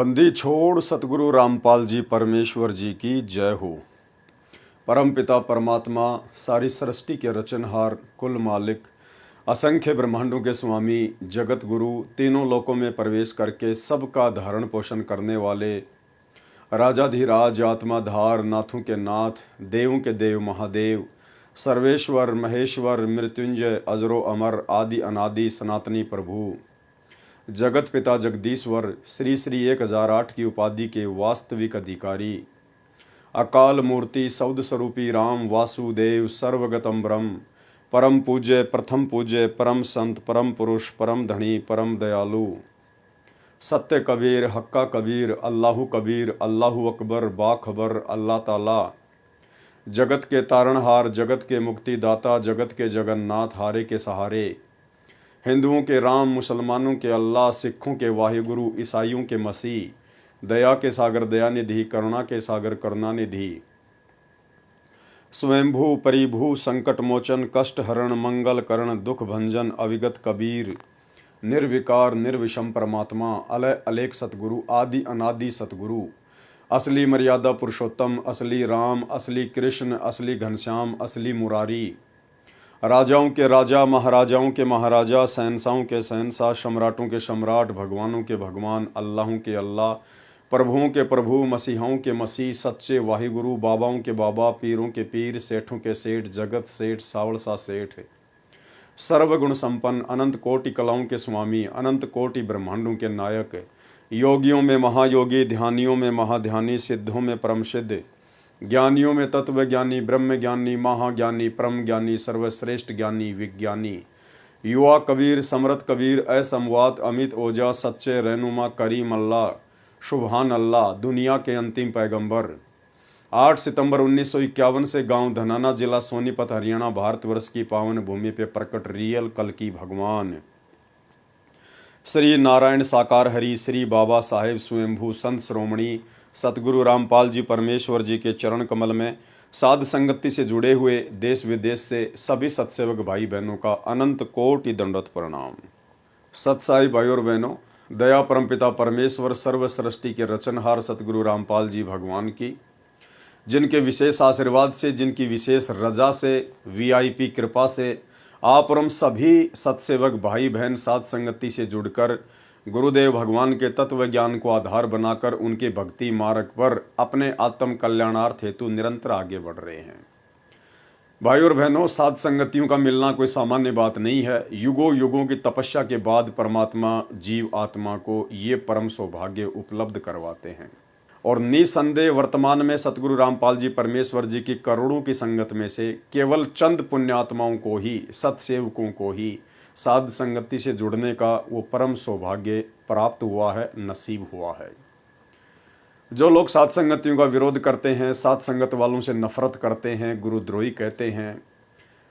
बंदी छोड़ सतगुरु रामपाल जी परमेश्वर जी की जय हो। परम पिता परमात्मा, सारी सृष्टि के रचनहार, कुल मालिक, असंख्य ब्रह्मांडों के स्वामी, जगत गुरु, तीनों लोकों में प्रवेश करके सबका धारण पोषण करने वाले राजाधिराज, आत्माधार, नाथों के नाथ, देवों के देव महादेव, सर्वेश्वर महेश्वर, मृत्युंजय, अजरो अमर, आदि अनादि सनातनी प्रभु, जगत पिता जगदीश्वर, श्री श्री 1008 की उपाधि के वास्तविक अधिकारी, अकाल मूर्ति, सौद स्वरूपी राम वासुदेव, सर्वगतम ब्रह्म, परम पूज्य, प्रथम पूज्य, परम संत, परम पुरुष, परम धनी, परम दयालु, सत्य कबीर, हक्का कबीर, अल्लाहु कबीर, अल्लाहु अकबर, बाखबर, अल्लाह ताला, जगत के तारणहार, जगत के मुक्तिदाता, जगत के जगन्नाथ, हारे के सहारे, हिंदुओं के राम, मुसलमानों के अल्लाह, सिखों के वाहिगुरु, ईसाइयों के मसीह, दया के सागर दयानिधि, करुणा के सागर करुणानिधि, स्वयंभू परिभू, संकट मोचन, कष्ट हरण, मंगल करण, दुख भंजन, अविगत कबीर, निर्विकार निर्विषम परमात्मा, अलय अलेख सतगुरु, आदि अनादि सतगुरु, असली मर्यादा पुरुषोत्तम, असली राम, असली कृष्ण, असली घनश्याम, असली मुरारी, राजाओं के राजा, महाराजाओं के महाराजा, शहंशाहों के शहंशाह, सम्राटों के सम्राट, भगवानों के भगवान, अल्लाहों के अल्लाह, प्रभुओं के प्रभु, मसीहों के मसीह, सच्चे वाहिगुरु, बाबाओं के बाबा, पीरों के पीर, सेठों के सेठ, जगत सेठ, सावड़सा सेठ, सर्वगुण संपन्न, अनंत कोटि कलाओं के स्वामी, अनंत कोटि ब्रह्मांडों के नायक, योगियों में महायोगी, ध्यानियों में महाध्यानी, सिद्धों में परम सिद्ध, ज्ञानियों में तत्व ज्ञानी, ब्रह्म ज्ञानी, महाज्ञानी, परम ज्ञानी, सर्वश्रेष्ठ ज्ञानी, विज्ञानी, युवा कबीर, समरथ कबीर, असमवात, अमित ओजा, सच्चे रहनुमा, करीम अल्लाह, शुभान अल्लाह, दुनिया के अंतिम पैगंबर, 8 सितंबर 1951 से गांव धनाना, जिला सोनीपत, हरियाणा, भारतवर्ष की पावन भूमि पे प्रकट रियल कल्कि भगवान श्री नारायण साकार हरि, श्री बाबा साहेब स्वयंभू संत श्रोमणी सतगुरु रामपाल जी परमेश्वर जी के चरण कमल में साध संगति से जुड़े हुए देश विदेश से सभी सत्सेवक भाई बहनों का अनंत कोटि दंडवत प्रणाम। सत्साई भाई और बहनों, दया परमपिता परमेश्वर सर्व सृष्टि के रचनहार सतगुरु रामपाल जी भगवान की, जिनके विशेष आशीर्वाद से, जिनकी विशेष रजा से, वीआईपी कृपा से आप और हम सभी सत्सेवक भाई बहन साध संगति से जुड़कर गुरुदेव भगवान के तत्व ज्ञान को आधार बनाकर उनके भक्ति मार्ग पर अपने आत्म कल्याणार्थ हेतु निरंतर आगे बढ़ रहे हैं। भाई और बहनों, साध संगतियों का मिलना कोई सामान्य बात नहीं है। युगों युगों की तपस्या के बाद परमात्मा जीव आत्मा को ये परम सौभाग्य उपलब्ध करवाते हैं और निसंदेह वर्तमान में सतगुरु रामपाल जी परमेश्वर जी की करोड़ों की संगत में से केवल चंद पुण्यात्माओं को ही, सत्सेवकों को ही साध संगति से जुड़ने का वो परम सौभाग्य प्राप्त हुआ है, नसीब हुआ है। जो लोग साध संगतियों का विरोध करते हैं, साध संगत वालों से नफरत करते हैं, गुरुद्रोही कहते हैं,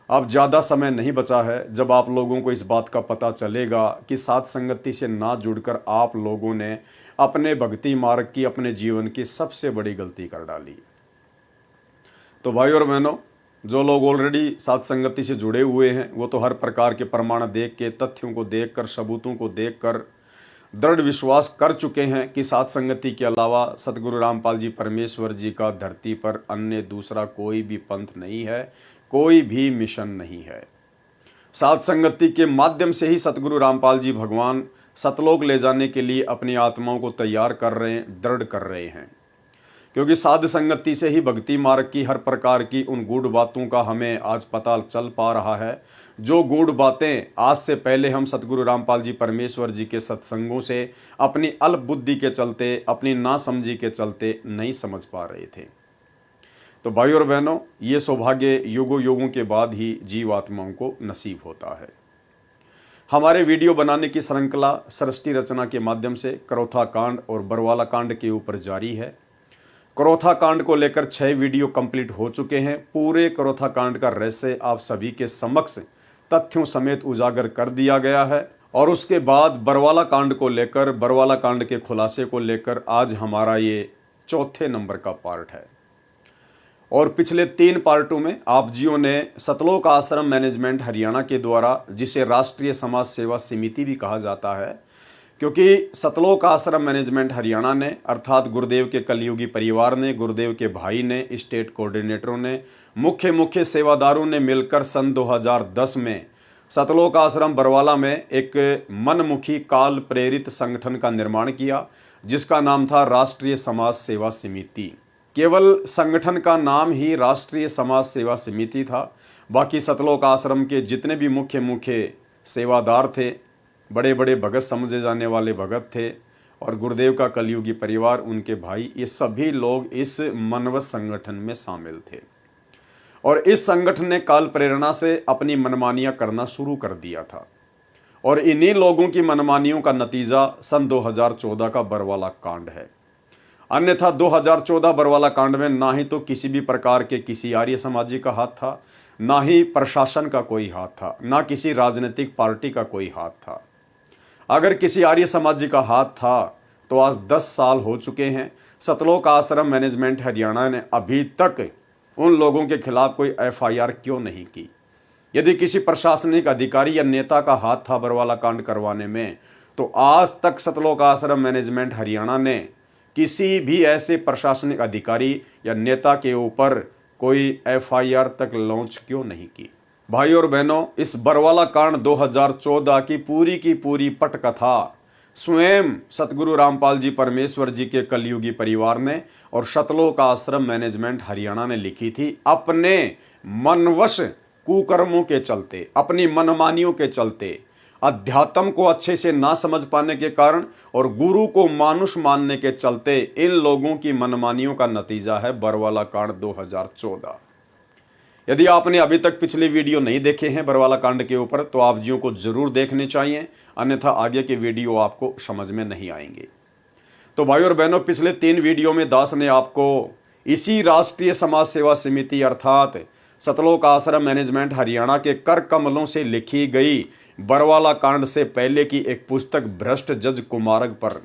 अब ज़्यादा समय नहीं बचा है जब आप लोगों को इस बात का पता चलेगा कि साध संगति से ना जुड़कर आप लोगों ने अपने भक्ति मार्ग की, अपने जीवन की सबसे बड़ी गलती कर डाली। तो भाई और बहनों, जो लोग ऑलरेडी साध संगति से जुड़े हुए हैं वो तो हर प्रकार के प्रमाण देख के, तथ्यों को देखकर, सबूतों को देखकर दृढ़ विश्वास कर चुके हैं कि साध संगति के अलावा सतगुरु रामपाल जी परमेश्वर जी का धरती पर अन्य दूसरा कोई भी पंथ नहीं है, कोई भी मिशन नहीं है। साध संगति के माध्यम से ही सतगुरु रामपाल जी भगवान सतलोक ले जाने के लिए अपनी आत्माओं को तैयार कर रहे हैं, दृढ़ कर रहे हैं। क्योंकि साध संगति से ही भक्ति मार्ग की हर प्रकार की उन गूढ़ बातों का हमें आज पता चल पा रहा है, जो गूढ़ बातें आज से पहले हम सतगुरु रामपाल जी परमेश्वर जी के सत्संगों से अपनी अल्प बुद्धि के चलते, अपनी नासमझी के चलते नहीं समझ पा रहे थे। तो भाई और बहनों, ये सौभाग्य युगों युगों के बाद ही जीव आत्माओं को नसीब होता है। हमारे वीडियो बनाने की श्रृंखला सृष्टि रचना के माध्यम से करोथा कांड और बरवाला कांड के ऊपर जारी है। करोथा कांड को लेकर 6 वीडियो कंप्लीट हो चुके हैं। पूरे करोथा कांड का रहस्य आप सभी के समक्ष तथ्यों समेत उजागर कर दिया गया है और उसके बाद बरवाला कांड को लेकर, बरवाला कांड के खुलासे को लेकर आज हमारा ये चौथे नंबर का पार्ट है। और पिछले 3 पार्टों में आप जियों ने सतलोक आश्रम मैनेजमेंट हरियाणा के द्वारा, जिसे राष्ट्रीय समाज सेवा समिति भी कहा जाता है, क्योंकि सतलोक आश्रम मैनेजमेंट हरियाणा ने अर्थात गुरुदेव के कलयुगी परिवार ने, गुरुदेव के भाई ने, स्टेट कोऑर्डिनेटरों ने, मुख्य सेवादारों ने मिलकर सन 2010 में सतलोक आश्रम बरवाला में एक मनमुखी काल प्रेरित संगठन का निर्माण किया, जिसका नाम था राष्ट्रीय समाज सेवा समिति। केवल संगठन का नाम ही राष्ट्रीय समाज सेवा समिति था। बाकी सतलोक आश्रम के जितने भी मुख्य सेवादार थे, बड़े बड़े भगत समझे जाने वाले भगत थे, और गुरुदेव का कलयुगी परिवार, उनके भाई, ये सभी लोग इस मनवत संगठन में शामिल थे। और इस संगठन ने काल प्रेरणा से अपनी मनमानियां करना शुरू कर दिया था, और इन्हीं लोगों की मनमानियों का नतीजा सन 2014 का बरवाला कांड है। अन्यथा 2014 बरवाला कांड में ना ही तो किसी भी प्रकार के किसी आर्य समाजी का हाथ था, ना ही प्रशासन का कोई हाथ था, ना किसी राजनीतिक पार्टी का कोई हाथ था। अगर किसी आर्य समाजी का हाथ था तो आज 10 साल हो चुके हैं, सतलोक आश्रम मैनेजमेंट हरियाणा ने अभी तक उन लोगों के खिलाफ कोई FIR क्यों नहीं की। यदि किसी प्रशासनिक अधिकारी या नेता का हाथ था बरवाला कांड करवाने में, तो आज तक सतलोक आश्रम मैनेजमेंट हरियाणा ने किसी भी ऐसे प्रशासनिक अधिकारी या नेता के ऊपर कोई FIR तक लॉन्च क्यों नहीं की। भाई और बहनों, इस बरवाला कांड 2014 की पूरी पटकथा स्वयं सतगुरु रामपाल जी परमेश्वर जी के कलयुगी परिवार ने और सतलोक आश्रम मैनेजमेंट हरियाणा ने लिखी थी, अपने मनवश कुकर्मों के चलते, अपनी मनमानियों के चलते, अध्यात्म को अच्छे से ना समझ पाने के कारण और गुरु को मानुष मानने के चलते इन लोगों की मनमानियों का नतीजा है बरवाला कांड 2014। यदि आपने अभी तक पिछले वीडियो नहीं देखे हैं बरवाला कांड के ऊपर, तो आप जियों को जरूर देखने चाहिए, अन्यथा आगे के वीडियो आपको समझ में नहीं आएंगे। तो भाई और बहनों, पिछले 3 वीडियो में दास ने आपको इसी राष्ट्रीय समाज सेवा समिति अर्थात सतलोक आश्रम मैनेजमेंट हरियाणा के कर कमलों से लिखी गई बरवाला कांड से पहले की एक पुस्तक भ्रष्ट जज कुमारक पर,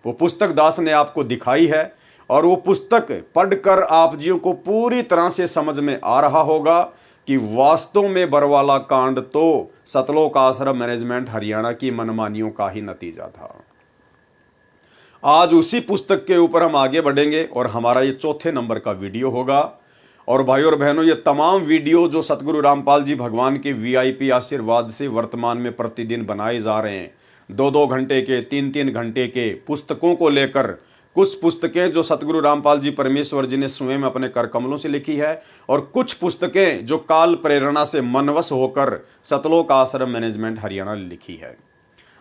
वो पुस्तक दास ने आपको दिखाई है, और वो पुस्तक पढ़कर आप जियों को पूरी तरह से समझ में आ रहा होगा कि वास्तव में बरवाला कांड तो सतलोक आश्रम मैनेजमेंट हरियाणा की मनमानियों का ही नतीजा था। आज उसी पुस्तक के ऊपर हम आगे बढ़ेंगे और हमारा ये 4थे नंबर का वीडियो होगा। और भाई और बहनों, ये तमाम वीडियो जो सतगुरु रामपाल जी भगवान के VIP आशीर्वाद से वर्तमान में प्रतिदिन बनाए जा रहे हैं, 2-2 घंटे के, 3-3 घंटे के पुस्तकों को लेकर, कुछ पुस्तकें जो सतगुरु रामपाल जी परमेश्वर जी ने स्वयं अपने कर कमलों से लिखी है, और कुछ पुस्तकें जो काल प्रेरणा से मनवश होकर सतलोक आश्रम मैनेजमेंट हरियाणा ने लिखी है।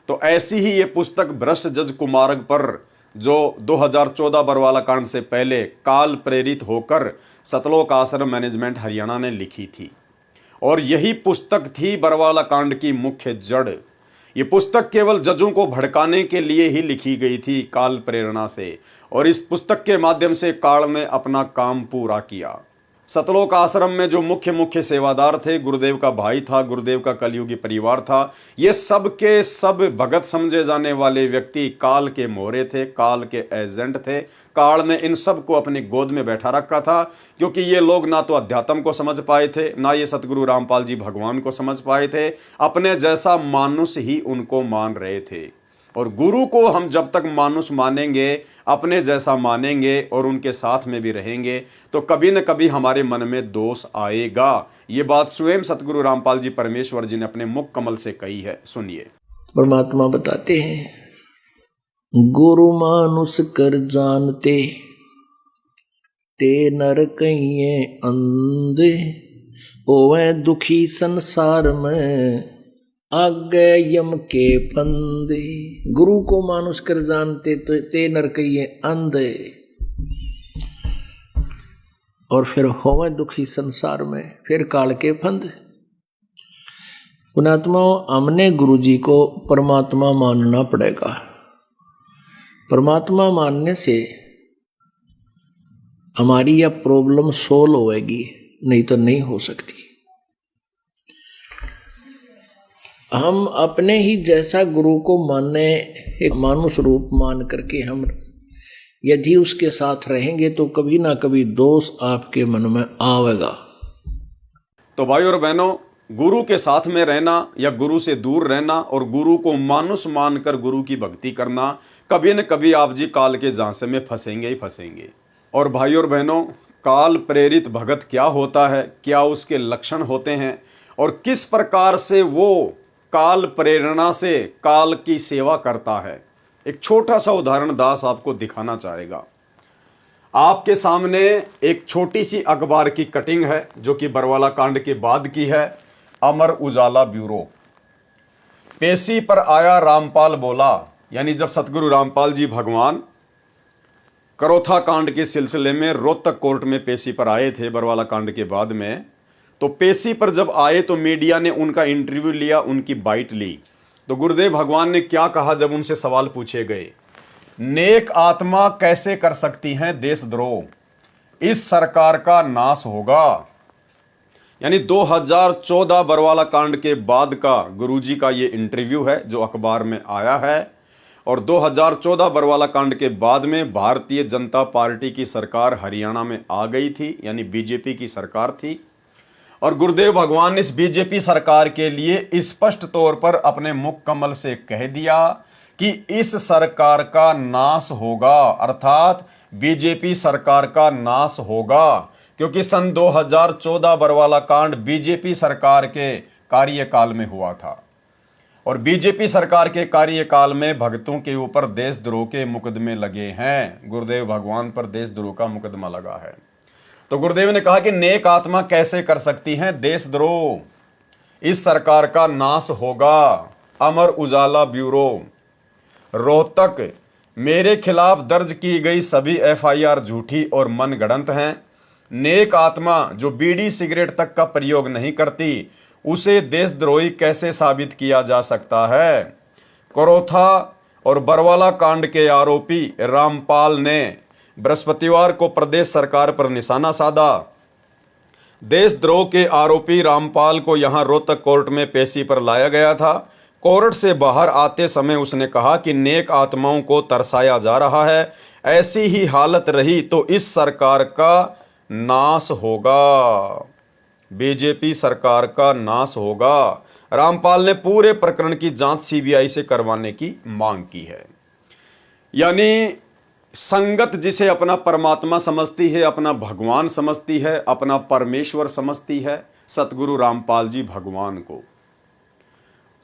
तो ऐसी ही ये पुस्तक भ्रष्ट जज कुमारक पर जो 2014 बरवाला कांड से पहले काल प्रेरित होकर सतलोक आश्रम मैनेजमेंट हरियाणा ने लिखी थी, और यही पुस्तक थी बरवाला कांड की मुख्य जड़। ये पुस्तक केवल जजों को भड़काने के लिए ही लिखी गई थी काल प्रेरणा से, और इस पुस्तक के माध्यम से काल ने अपना काम पूरा किया। सतलोक आश्रम में जो मुख्य सेवादार थे, गुरुदेव का भाई था, गुरुदेव का कलयुगी परिवार था, ये सब के सब भगत समझे जाने वाले व्यक्ति काल के मोहरे थे, काल के एजेंट थे। काल ने इन सब को अपनी गोद में बैठा रखा था, क्योंकि ये लोग ना तो अध्यात्म को समझ पाए थे, ना ये सतगुरु रामपाल जी भगवान को समझ पाए थे। अपने जैसा मानुष ही उनको मान रहे थे, और गुरु को हम जब तक मानुष मानेंगे, अपने जैसा मानेंगे और उनके साथ में भी रहेंगे, तो कभी न कभी हमारे मन में दोष आएगा। ये बात स्वयं सतगुरु रामपाल जी परमेश्वर जी ने अपने मुख कमल से कही है, सुनिए। परमात्मा बताते हैं, गुरु मानुष कर जानते, ते नर कहिए अंधे, ओवे दुखी संसार में, आगे यम के फंदे। गुरु को मानुष कर जानते तो ते नर कहिए अंधे, और फिर होवे दुखी संसार में, फिर काल के फंदे। पुणात्माओं, हमने गुरु जी को परमात्मा मानना पड़ेगा। परमात्मा मानने से हमारी यह प्रॉब्लम सोल्व होएगी, नहीं तो नहीं हो सकती। हम अपने ही जैसा गुरु को माने, एक मानुष रूप मान करके हम यदि उसके साथ रहेंगे तो कभी ना कभी दोष आपके मन में आवेगा। तो भाई और बहनों, गुरु के साथ में रहना या गुरु से दूर रहना और गुरु को मानुष मानकर गुरु की भक्ति करना, कभी न कभी आप जी काल के झांसे में फंसेंगे ही फंसेंगे। और भाई और बहनों, काल प्रेरित भगत क्या होता है, क्या उसके लक्षण होते हैं और किस प्रकार से वो काल प्रेरणा से काल की सेवा करता है, एक छोटा सा उदाहरण दास आपको दिखाना चाहेगा। आपके सामने एक छोटी सी अखबार की कटिंग है जो कि बरवाला कांड के बाद की है। अमर उजाला ब्यूरो। पेशी पर आया रामपाल बोला, यानी जब सतगुरु रामपाल जी भगवान करोथा कांड के सिलसिले में रोहतक कोर्ट में पेशी पर आए थे बरवाला कांड के बाद में, तो पेशी पर जब आए तो मीडिया ने उनका इंटरव्यू लिया, उनकी बाइट ली। तो गुरुदेव भगवान ने क्या कहा जब उनसे सवाल पूछे गए? नेक आत्मा कैसे कर सकती हैं देशद्रोह, इस सरकार का नाश होगा। यानी 2014 बरवाला कांड के बाद का गुरुजी का ये इंटरव्यू है जो अखबार में आया है। और 2014 बरवाला कांड के बाद में भारतीय जनता पार्टी की सरकार हरियाणा में आ गई थी, यानी बीजेपी की सरकार थी। और गुरुदेव भगवान ने इस बीजेपी सरकार के लिए स्पष्ट तौर पर अपने मुख कमल से कह दिया कि इस सरकार का नाश होगा, अर्थात बीजेपी सरकार का नाश होगा, क्योंकि सन 2014 बरवाला कांड बीजेपी सरकार के कार्यकाल में हुआ था। और बीजेपी सरकार के कार्यकाल में भक्तों के ऊपर देशद्रोह के मुकदमे लगे हैं। गुरुदेव भगवान पर देशद्रोह का मुकदमा लगा है। तो गुरुदेव ने कहा कि नेक आत्मा कैसे कर सकती हैं देशद्रोह, इस सरकार का नाश होगा। अमर उजाला ब्यूरो। रोहतक, मेरे खिलाफ दर्ज की गई सभी एफआईआर झूठी और मनगढ़ंत हैं। नेक आत्मा जो बीड़ी सिगरेट तक का प्रयोग नहीं करती, उसे देशद्रोही कैसे साबित किया जा सकता है? करोथा और बरवाला कांड के आरोपी रामपाल ने बृहस्पतिवार को प्रदेश सरकार पर निशाना साधा। देशद्रोह के आरोपी रामपाल को यहां रोहतक कोर्ट में पेशी पर लाया गया था। कोर्ट से बाहर आते समय उसने कहा कि नेक आत्माओं को तरसाया जा रहा है, ऐसी ही हालत रही तो इस सरकार का नाश होगा, बीजेपी सरकार का नाश होगा। रामपाल ने पूरे प्रकरण की जांच सीबीआई से करवाने की मांग की है। यानी संगत जिसे अपना परमात्मा समझती है, अपना भगवान समझती है, अपना परमेश्वर समझती है, सतगुरु रामपाल जी भगवान को,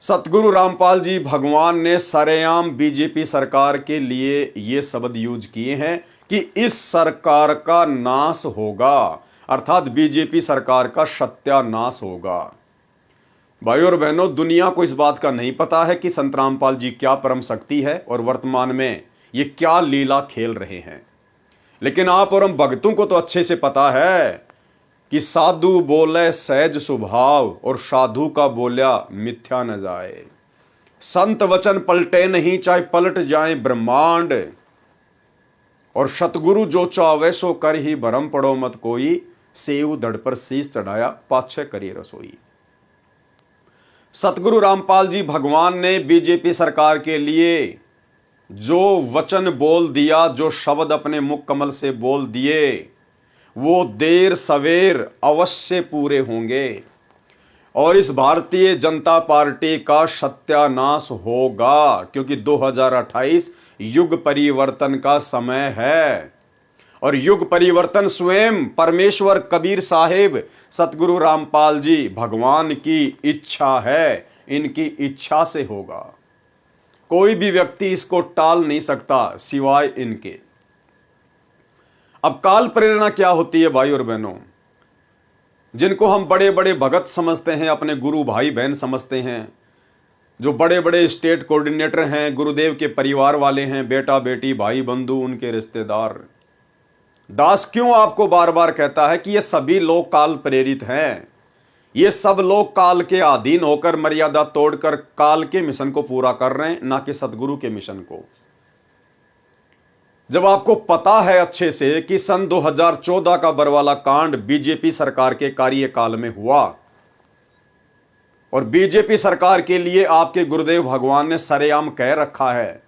सतगुरु रामपाल जी भगवान ने सरेआम बीजेपी सरकार के लिए ये शब्द यूज किए हैं कि इस सरकार का नाश होगा, अर्थात बीजेपी सरकार का सत्यानाश होगा। भाई और बहनों, दुनिया को इस बात का नहीं पता है कि संत रामपाल जी क्या परम शक्ति है और वर्तमान में ये क्या लीला खेल रहे हैं। लेकिन आप और हम भक्तों को तो अच्छे से पता है कि साधु बोले सहज स्वभाव और साधु का बोल्या मिथ्या न जाए। संत वचन पलटे नहीं, चाहे पलट जाए ब्रह्मांड। और सतगुरु जो चावे सो कर ही भरम पड़ो मत कोई, सेव धड़ पर शीश चढ़ाया पाछे करी रसोई। सतगुरु रामपाल जी भगवान ने बीजेपी सरकार के लिए जो वचन बोल दिया, जो शब्द अपने मुख कमल से बोल दिए, वो देर सवेर अवश्य पूरे होंगे और इस भारतीय जनता पार्टी का सत्यानाश होगा, क्योंकि 2028 युग परिवर्तन का समय है। और युग परिवर्तन स्वयं परमेश्वर कबीर साहिब सतगुरु रामपाल जी भगवान की इच्छा है, इनकी इच्छा से होगा। कोई भी व्यक्ति इसको टाल नहीं सकता सिवाय इनके। अब काल प्रेरणा क्या होती है भाई और बहनों? जिनको हम बड़े बड़े भगत समझते हैं, अपने गुरु भाई बहन समझते हैं, जो बड़े बड़े स्टेट कोऑर्डिनेटर हैं, गुरुदेव के परिवार वाले हैं, बेटा बेटी भाई बंधु उनके रिश्तेदार। दास क्यों आपको बार बार कहता है कि ये सभी लोग काल प्रेरित हैं, ये सब लोग काल के अधीन होकर मर्यादा तोड़कर काल के मिशन को पूरा कर रहे हैं, ना कि सतगुरु के मिशन को। जब आपको पता है अच्छे से कि सन 2014 का बरवाला कांड बीजेपी सरकार के कार्यकाल में हुआ और बीजेपी सरकार के लिए आपके गुरुदेव भगवान ने सरेआम कह रखा है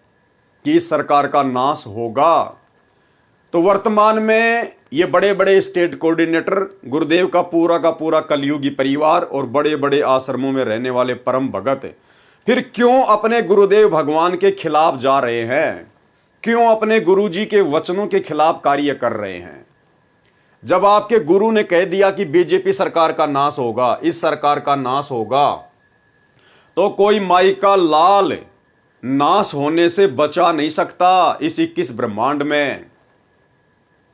कि इस सरकार का नाश होगा, तो वर्तमान में ये बड़े बड़े स्टेट कोऑर्डिनेटर, गुरुदेव का पूरा कलयुगी परिवार और बड़े बड़े आश्रमों में रहने वाले परम भगत फिर क्यों अपने गुरुदेव भगवान के खिलाफ जा रहे हैं? क्यों अपने गुरुजी के वचनों के खिलाफ कार्य कर रहे हैं? जब आपके गुरु ने कह दिया कि बीजेपी सरकार का नाश होगा, इस सरकार का नाश होगा, तो कोई माई का लाल नाश होने से बचा नहीं सकता इस 21 ब्रह्मांड में।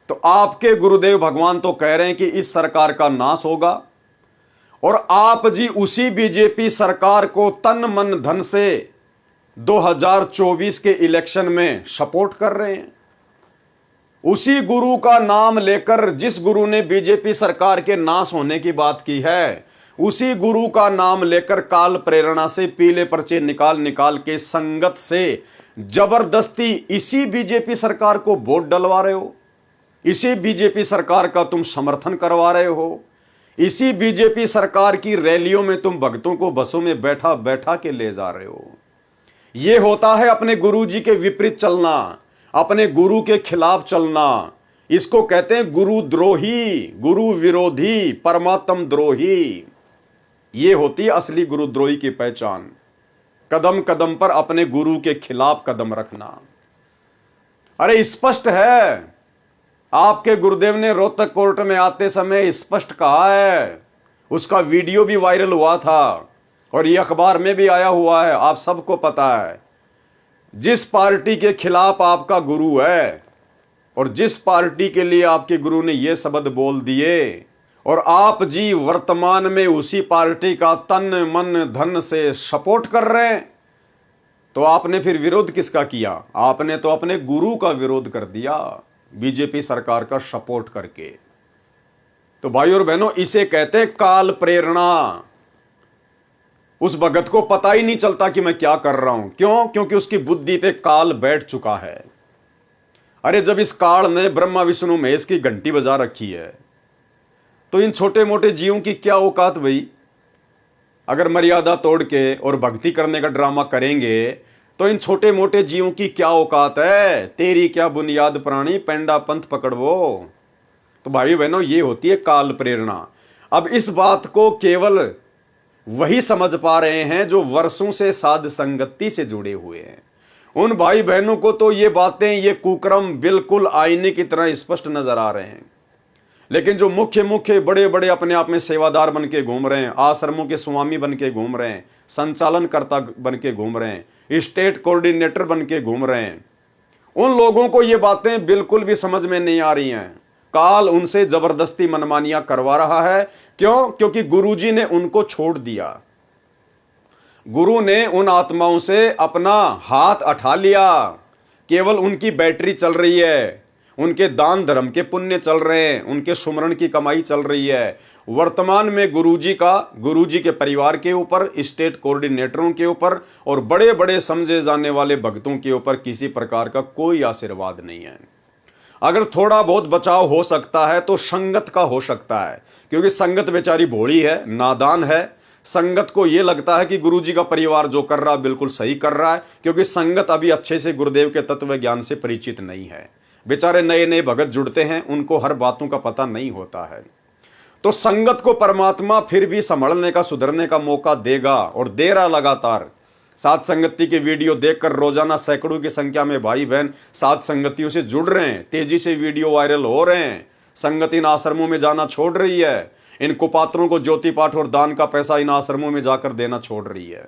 तो आपके गुरुदेव भगवान तो कह रहे हैं कि इस सरकार का नाश होगा, और आप जी उसी बीजेपी सरकार को तन मन धन से 2024 के इलेक्शन में सपोर्ट कर रहे हैं। उसी गुरु का नाम लेकर, जिस गुरु ने बीजेपी सरकार के नाश होने की बात की है, उसी गुरु का नाम लेकर काल प्रेरणा से पीले पर्चे निकाल निकाल के संगत से जबरदस्ती इसी बीजेपी सरकार को वोट डलवा रहे हो। इसी बीजेपी सरकार का तुम समर्थन करवा रहे हो। इसी बीजेपी सरकार की रैलियों में तुम भक्तों को बसों में बैठा बैठा के ले जा रहे हो। यह होता है अपने गुरु जी के विपरीत चलना, अपने गुरु के खिलाफ चलना। इसको कहते हैं गुरु द्रोही, गुरु विरोधी, परमात्म द्रोही। यह होती है असली गुरुद्रोही की पहचान। कदम कदम पर अपने गुरु के खिलाफ कदम रखना। अरे स्पष्ट है, आपके गुरुदेव ने रोहतक कोर्ट में आते समय स्पष्ट कहा है। उसका वीडियो भी वायरल हुआ था और ये अखबार में भी आया हुआ है, आप सबको पता है। जिस पार्टी के खिलाफ आपका गुरु है और जिस पार्टी के लिए आपके गुरु ने ये शब्द बोल दिए, और आप जी वर्तमान में उसी पार्टी का तन मन धन से सपोर्ट कर रहे हैं, तो आपने फिर विरोध किसका किया? आपने तो अपने गुरु का विरोध कर दिया, बीजेपी सरकार का सपोर्ट करके। तो भाई और बहनों, इसे कहते हैं काल प्रेरणा। उस भगत को पता ही नहीं चलता कि मैं क्या कर रहा हूं। क्यों? क्योंकि उसकी बुद्धि पे काल बैठ चुका है। अरे जब इस काल ने ब्रह्मा विष्णु महेश की घंटी बजा रखी है, तो इन छोटे मोटे जीवों की क्या औकात भाई? अगर मर्यादा तोड़ के और भक्ति करने का ड्रामा करेंगे तो इन छोटे मोटे जीवों की क्या औकात है? तेरी क्या बुनियाद प्राणी, पेंडा पंथ पकड़वो। तो भाई बहनों, ये होती है काल प्रेरणा। अब इस बात को केवल वही समझ पा रहे हैं जो वर्षों से साध संगति से जुड़े हुए हैं। उन भाई बहनों को तो ये बातें, ये कुक्रम बिल्कुल आईने की तरह स्पष्ट नजर आ रहे हैं। लेकिन जो मुख्य बड़े बड़े अपने आप में सेवादार बन के घूम रहे हैं, आश्रमों के स्वामी बन के घूम रहे हैं, संचालनकर्ता बन के घूम रहे हैं, स्टेट कोऑर्डिनेटर बन के घूम रहे हैं, उन लोगों को ये बातें बिल्कुल भी समझ में नहीं आ रही हैं। काल उनसे जबरदस्ती मनमानियां करवा रहा है। क्यों? क्योंकि गुरुजी ने उनको छोड़ दिया। गुरु ने उन आत्माओं से अपना हाथ उठा लिया। केवल उनकी बैटरी चल रही है, उनके दान धर्म के पुण्य चल रहे हैं, उनके सुमरण की कमाई चल रही है। वर्तमान में गुरुजी के परिवार के ऊपर, स्टेट कोऑर्डिनेटरों के ऊपर और बड़े बड़े समझे जाने वाले भक्तों के ऊपर किसी प्रकार का कोई आशीर्वाद नहीं है। अगर थोड़ा बहुत बचाव हो सकता है तो संगत का हो सकता है, क्योंकि संगत बेचारी भोली है, नादान है। संगत को यह लगता है कि गुरुजी का परिवार जो कर रहा है बिल्कुल सही कर रहा है, क्योंकि संगत अभी अच्छे से गुरुदेव के तत्व ज्ञान से परिचित नहीं है। बेचारे नए नए भगत जुड़ते हैं, उनको हर बातों का पता नहीं होता है। तो संगत को परमात्मा फिर भी संभलने का, सुधरने का मौका देगा और दे रहा लगातार। साथ संगति के वीडियो देखकर रोजाना सैकड़ों की संख्या में भाई बहन साथ संगतियों से जुड़ रहे हैं। तेजी से वीडियो वायरल हो रहे हैं। संगत इन आश्रमों में जाना छोड़ रही है। इन कुपात्रों को ज्योति पाठ और दान का पैसा इन आश्रमों में जाकर देना छोड़ रही है।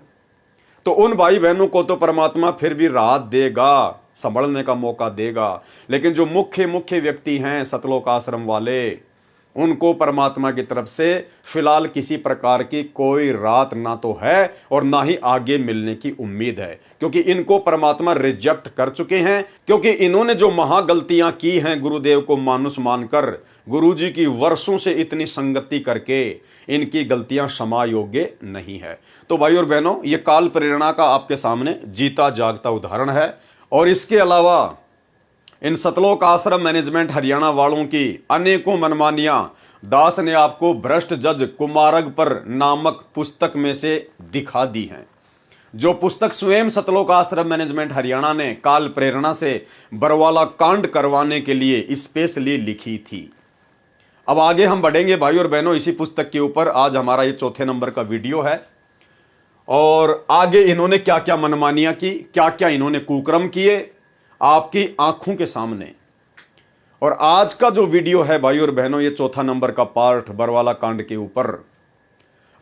तो उन भाई बहनों को तो परमात्मा फिर भी राहत देगा, संभलने का मौका देगा। लेकिन जो मुख्य व्यक्ति हैं सतलोक आश्रम वाले, उनको परमात्मा की तरफ से फिलहाल किसी प्रकार की कोई राहत ना तो है और ना ही आगे मिलने की उम्मीद है, क्योंकि इनको परमात्मा रिजेक्ट कर चुके हैं। क्योंकि इन्होंने जो महागलतियां की हैं गुरुदेव को मानुष मानकर, गुरुजी की वर्षों से इतनी संगति करके, इनकी गलतियां क्षमा योग्य नहीं है। तो भाई और बहनों, ये काल प्रेरणा का आपके सामने जीता जागता उदाहरण है। और इसके अलावा इन सतलोक आश्रम मैनेजमेंट हरियाणा वालों की अनेकों मनमानियां दास ने आपको भ्रष्ट जज कुमारग पर नामक पुस्तक में से दिखा दी हैं, जो पुस्तक स्वयं सतलोक आश्रम मैनेजमेंट हरियाणा ने काल प्रेरणा से बरवाला कांड करवाने के लिए स्पेशली लिखी थी। अब आगे हम बढ़ेंगे भाई और बहनों इसी पुस्तक के ऊपर। आज हमारा ये चौथे नंबर का वीडियो है और आगे इन्होंने क्या क्या मनमानियां की, क्या क्या इन्होंने कुकर्म किए आपकी आंखों के सामने। और आज का जो वीडियो है भाई और बहनों, ये चौथा नंबर का पार्ट बरवाला कांड के ऊपर।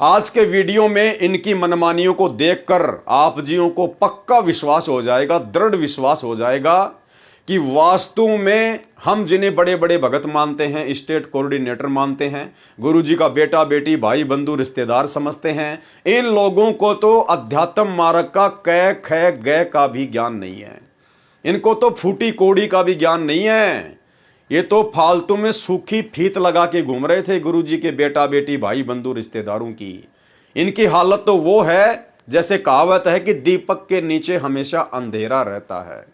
आज के वीडियो में इनकी मनमानियों को देखकर आप जियों को पक्का विश्वास हो जाएगा, दृढ़ विश्वास हो जाएगा कि वास्तु में हम जिन्हें बड़े बड़े भगत मानते हैं, स्टेट कोऑर्डिनेटर मानते हैं, गुरुजी का बेटा बेटी भाई बंधु रिश्तेदार समझते हैं, इन लोगों को तो अध्यात्म मार्ग का कै ख गै का भी ज्ञान नहीं है। इनको तो फूटी कोड़ी का भी ज्ञान नहीं है। ये तो फालतू में सूखी फीत लगा के घूम रहे थे गुरुजी के बेटा बेटी भाई बंधु रिश्तेदारों की। इनकी हालत तो वो है जैसे कहावत है कि दीपक के नीचे हमेशा अंधेरा रहता है।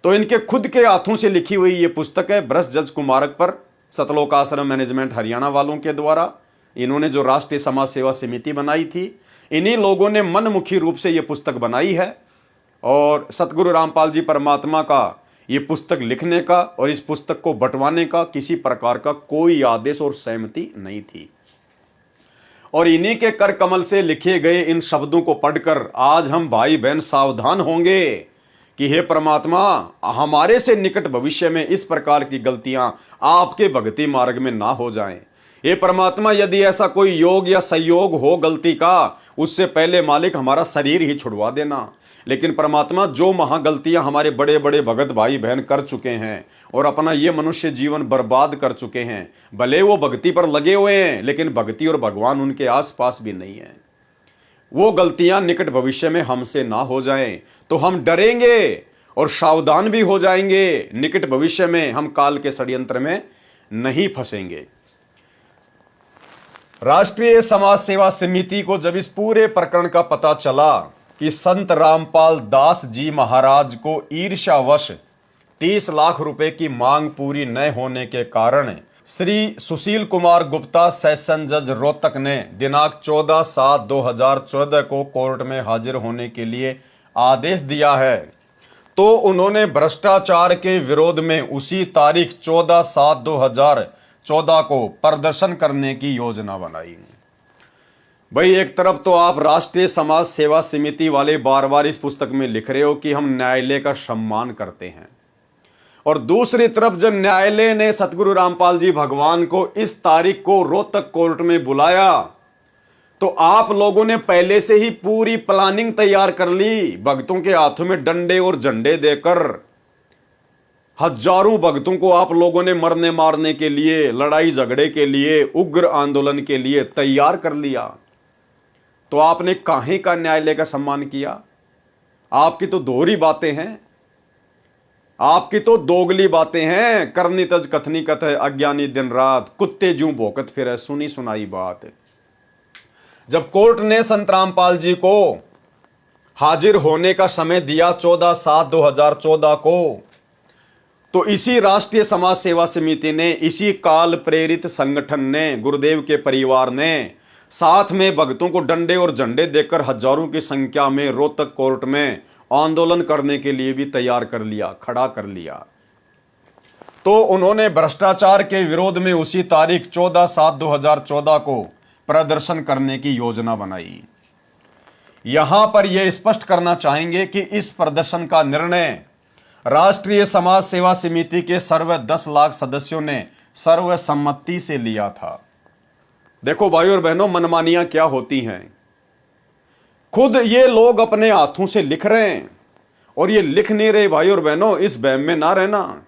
तो इनके खुद के हाथों से लिखी हुई ये पुस्तक है ब्रज जज कुमारक पर, सतलोक आश्रम मैनेजमेंट हरियाणा वालों के द्वारा। इन्होंने जो राष्ट्रीय समाज सेवा समिति बनाई थी, इन्हीं लोगों ने मनमुखी रूप से ये पुस्तक बनाई है। और सतगुरु रामपाल जी परमात्मा का ये पुस्तक लिखने का और इस पुस्तक को बंटवाने का किसी प्रकार का कोई आदेश और सहमति नहीं थी। और इन्हीं के कर कमल से लिखे गए इन शब्दों को पढ़कर आज हम भाई बहन सावधान होंगे कि हे परमात्मा, हमारे से निकट भविष्य में इस प्रकार की गलतियां आपके भक्ति मार्ग में ना हो जाएं। हे परमात्मा, यदि ऐसा कोई योग या संयोग हो गलती का, उससे पहले मालिक हमारा शरीर ही छुड़वा देना। लेकिन परमात्मा, जो महागलतियां हमारे बड़े बड़े भगत भाई बहन कर चुके हैं और अपना ये मनुष्य जीवन बर्बाद कर चुके हैं, भले वो भक्ति पर लगे हुए हैं लेकिन भक्ति और भगवान उनके आसपास भी नहीं है, वो गलतियां निकट भविष्य में हमसे ना हो जाएं तो हम डरेंगे और सावधान भी हो जाएंगे। निकट भविष्य में हम काल के षड्यंत्र में नहीं फंसेंगे। राष्ट्रीय समाज सेवा समिति को जब इस पूरे प्रकरण का पता चला कि संत रामपाल दास जी महाराज को ईर्ष्यावश 30 लाख रुपए की मांग पूरी न होने के कारण श्री सुशील कुमार गुप्ता सेशन जज रोहतक ने दिनांक 14/7/2014 को कोर्ट में हाजिर होने के लिए आदेश दिया है, तो उन्होंने भ्रष्टाचार के विरोध में उसी तारीख 14/7/2014 को प्रदर्शन करने की योजना बनाई। भाई, एक तरफ तो आप राष्ट्रीय समाज सेवा समिति वाले बार बार इस पुस्तक में लिख रहे हो कि हम न्यायालय का सम्मान करते हैं, और दूसरी तरफ जब न्यायालय ने सतगुरु रामपाल जी भगवान को इस तारीख को रोहतक कोर्ट में बुलाया तो आप लोगों ने पहले से ही पूरी प्लानिंग तैयार कर ली। भक्तों के हाथों में डंडे और झंडे देकर हजारों भक्तों को आप लोगों ने मरने मारने के लिए, लड़ाई झगड़े के लिए, उग्र आंदोलन के लिए तैयार कर लिया। तो आपने काहे का न्यायालय का सम्मान किया? आपकी तो दोहरी बातें हैं, आपकी तो दोगली बातें हैं। करनी तज कथनी कथ है, अज्ञानी दिन रात, कुत्ते जूं भौंकत फिरे, सुनी सुनाई बात। जब कोर्ट ने संत रामपाल जी को हाजिर होने का समय दिया 14/7/2014 को, तो इसी राष्ट्रीय समाज सेवा समिति ने, इसी काल प्रेरित संगठन ने, गुरुदेव के परिवार ने साथ में भक्तों को डंडे और झंडे देकर हजारों की संख्या में रोहतक कोर्ट में आंदोलन करने के लिए भी तैयार कर लिया, खड़ा कर लिया। तो उन्होंने भ्रष्टाचार के विरोध में उसी तारीख 14/7/2014 को प्रदर्शन करने की योजना बनाई। यहां पर यह स्पष्ट करना चाहेंगे कि इस प्रदर्शन का निर्णय राष्ट्रीय समाज सेवा समिति के सर्व 10 लाख सदस्यों ने सर्वसम्मति से लिया था। देखो भाई और बहनों, मनमानियां क्या होती हैं। खुद ये लोग अपने हाथों से लिख रहे हैं और ये लिख नहीं रहे। भाई और बहनों, इस वहम में ना रहना।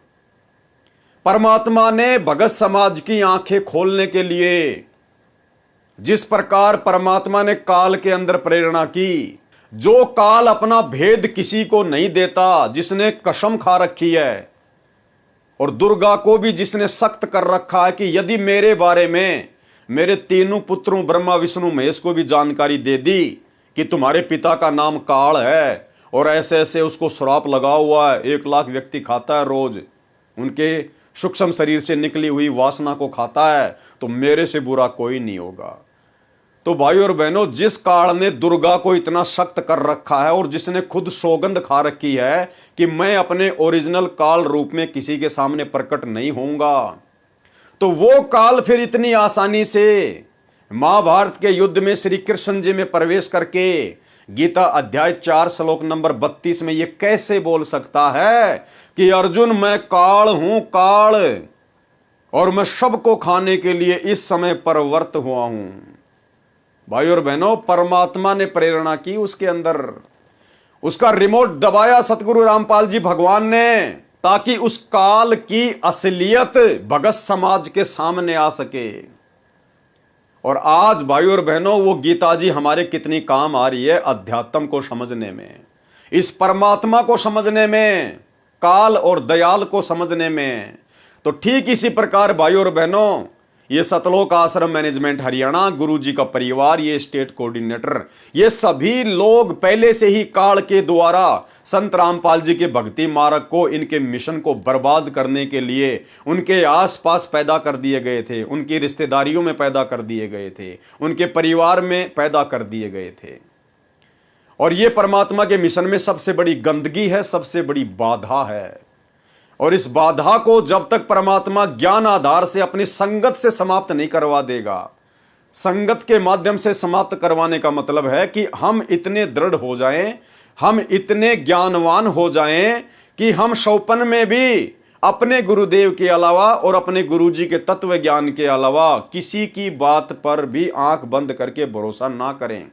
परमात्मा ने भगत समाज की आंखें खोलने के लिए, जिस प्रकार परमात्मा ने काल के अंदर प्रेरणा की, जो काल अपना भेद किसी को नहीं देता, जिसने कसम खा रखी है, और दुर्गा को भी जिसने सख्त कर रखा है कि यदि मेरे बारे में मेरे तीनों पुत्रों ब्रह्मा विष्णु महेश को भी जानकारी दे दी कि तुम्हारे पिता का नाम काल है और ऐसे ऐसे उसको श्राप लगा हुआ है, 1 लाख व्यक्ति खाता है रोज, उनके सूक्ष्म शरीर से निकली हुई वासना को खाता है, तो मेरे से बुरा कोई नहीं होगा। तो भाई और बहनों, जिस काल ने दुर्गा को इतना सख्त कर रखा है और जिसने खुद सौगंध खा रखी है कि मैं अपने ओरिजिनल काल रूप में किसी के सामने प्रकट नहीं होऊंगा, तो वो काल फिर इतनी आसानी से महाभारत के युद्ध में श्री कृष्ण जी में प्रवेश करके गीता अध्याय 4 श्लोक नंबर 32 में ये कैसे बोल सकता है कि अर्जुन मैं काल हूं, काल, और मैं सबको खाने के लिए इस समय परवर्त हुआ हूं। भाई और बहनों, परमात्मा ने प्रेरणा की उसके अंदर, उसका रिमोट दबाया सतगुरु रामपाल जी भगवान ने, ताकि उस काल की असलियत भगत समाज के सामने आ सके। और आज भाई और बहनों, वो गीता जी हमारे कितनी काम आ रही है अध्यात्म को समझने में, इस परमात्मा को समझने में, काल और दयाल को समझने में। तो ठीक इसी प्रकार भाई और बहनों, ये सतलोक आश्रम मैनेजमेंट हरियाणा, गुरु जी का परिवार, ये स्टेट कोऑर्डिनेटर, ये सभी लोग पहले से ही काल के द्वारा संत रामपाल जी के भक्ति मार्ग को, इनके मिशन को बर्बाद करने के लिए उनके आसपास पैदा कर दिए गए थे, उनकी रिश्तेदारियों में पैदा कर दिए गए थे, उनके परिवार में पैदा कर दिए गए थे। और ये परमात्मा के मिशन में सबसे बड़ी गंदगी है, सबसे बड़ी बाधा है। और इस बाधा को जब तक परमात्मा ज्ञान आधार से अपनी संगत से समाप्त नहीं करवा देगा, संगत के माध्यम से समाप्त करवाने का मतलब है कि हम इतने दृढ़ हो जाएं, हम इतने ज्ञानवान हो जाएं कि हम शौपन में भी अपने गुरुदेव के अलावा और अपने गुरुजी के तत्व ज्ञान के अलावा किसी की बात पर भी आंख बंद करके भरोसा ना करें।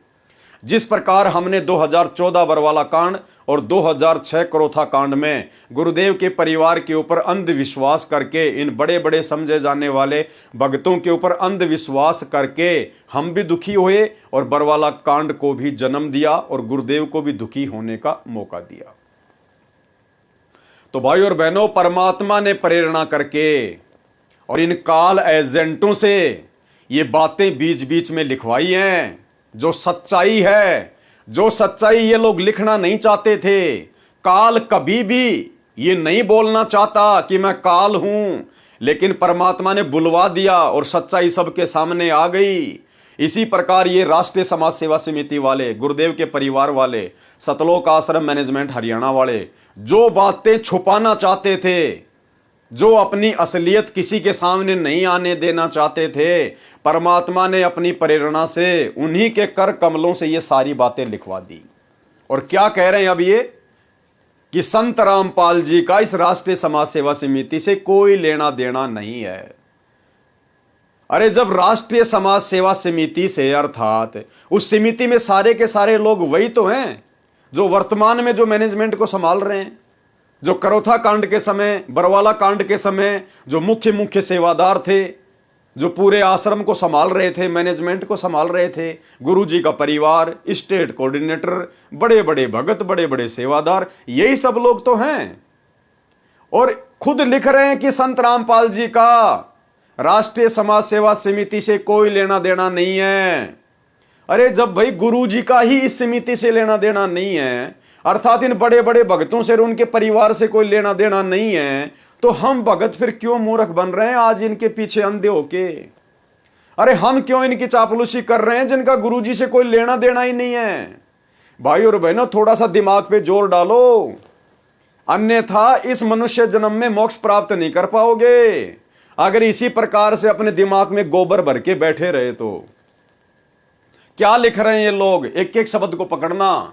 जिस प्रकार हमने 2014 बरवाला कांड और 2006 करोथा कांड में गुरुदेव के परिवार के ऊपर अंधविश्वास करके, इन बड़े बड़े समझे जाने वाले भक्तों के ऊपर अंधविश्वास करके हम भी दुखी हुए और बरवाला कांड को भी जन्म दिया और गुरुदेव को भी दुखी होने का मौका दिया। तो भाई और बहनों, परमात्मा ने प्रेरणा करके और इन काल एजेंटों से ये बातें बीच बीच में लिखवाई हैं। जो सच्चाई है, जो सच्चाई ये लोग लिखना नहीं चाहते थे। काल कभी भी ये नहीं बोलना चाहता कि मैं काल हूं, लेकिन परमात्मा ने बुलवा दिया और सच्चाई सबके सामने आ गई। इसी प्रकार ये राष्ट्रीय समाज सेवा समिति वाले, गुरुदेव के परिवार वाले, सतलोक आश्रम मैनेजमेंट हरियाणा वाले जो बातें छुपाना चाहते थे, जो अपनी असलियत किसी के सामने नहीं आने देना चाहते थे, परमात्मा ने अपनी प्रेरणा से उन्हीं के कर कमलों से ये सारी बातें लिखवा दी। और क्या कह रहे हैं अब ये कि संत रामपाल जी का इस राष्ट्रीय समाज सेवा समिति से कोई लेना देना नहीं है। अरे जब राष्ट्रीय समाज सेवा समिति से, अर्थात उस समिति में सारे के सारे लोग वही तो हैं जो वर्तमान में जो मैनेजमेंट को संभाल रहे हैं, जो करोथा कांड के समय, बरवाला कांड के समय जो मुख्य सेवादार थे, जो पूरे आश्रम को संभाल रहे थे, मैनेजमेंट को संभाल रहे थे, गुरुजी का परिवार, स्टेट कोऑर्डिनेटर, बड़े बड़े भगत, बड़े बड़े सेवादार, यही सब लोग तो हैं। और खुद लिख रहे हैं कि संत रामपाल जी का राष्ट्रीय समाज सेवा समिति से कोई लेना देना नहीं है। अरे जब भाई गुरुजी का ही इस समिति से लेना देना नहीं है, अर्थात इन बड़े बड़े भक्तों से, उनके परिवार से कोई लेना देना नहीं है, तो हम भगत फिर क्यों मूर्ख बन रहे हैं आज इनके पीछे अंधे होके? अरे हम क्यों इनकी चापलूसी कर रहे हैं जिनका गुरुजी से कोई लेना देना ही नहीं है? भाई और बहनों, थोड़ा सा दिमाग पे जोर डालो, अन्यथा इस मनुष्य जन्म में मोक्ष प्राप्त नहीं कर पाओगे। अगर इसी प्रकार से अपने दिमाग में गोबर भर के बैठे रहे तो क्या लिख रहे हैं ये लोग, एक एक शब्द को पकड़ना।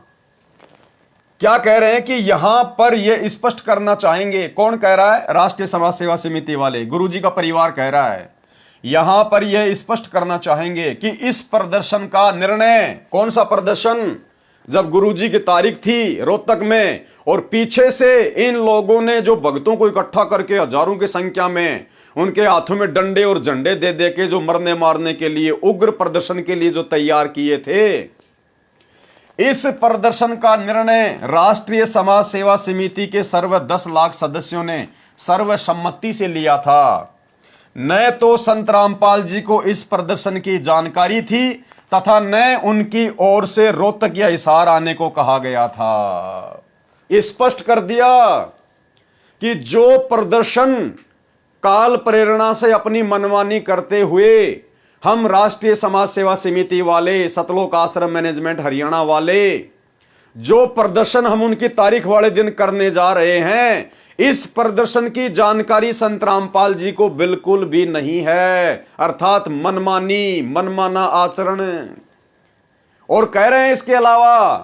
क्या कह रहे हैं कि यहां पर ये स्पष्ट करना चाहेंगे, कौन कह रहा है? राष्ट्रीय समाज सेवा समिति वाले, गुरुजी का परिवार कह रहा है। यहां पर यह स्पष्ट करना चाहेंगे कि इस प्रदर्शन का निर्णय, कौन सा प्रदर्शन? जब गुरुजी की तारीख थी रोहतक में और पीछे से इन लोगों ने जो भक्तों को इकट्ठा करके हजारों की संख्या में उनके हाथों में डंडे और झंडे दे दे के जो मरने मारने के लिए उग्र प्रदर्शन के लिए जो तैयार किए थे, इस प्रदर्शन का निर्णय राष्ट्रीय समाज सेवा समिति के सर्व 10 लाख सदस्यों ने सर्वसम्मति से लिया था। न तो संत रामपाल जी को इस प्रदर्शन की जानकारी थी तथा न उनकी ओर से रोहतक या हिसार आने को कहा गया था। स्पष्ट कर दिया कि जो प्रदर्शन काल प्रेरणा से अपनी मनमानी करते हुए हम राष्ट्रीय समाज सेवा समिति वाले, सतलोक आश्रम मैनेजमेंट हरियाणा वाले, जो प्रदर्शन हम उनकी तारीख वाले दिन करने जा रहे हैं, इस प्रदर्शन की जानकारी संत रामपाल जी को बिल्कुल भी नहीं है, अर्थात मनमानी, मनमाना आचरण। और कह रहे हैं इसके अलावा,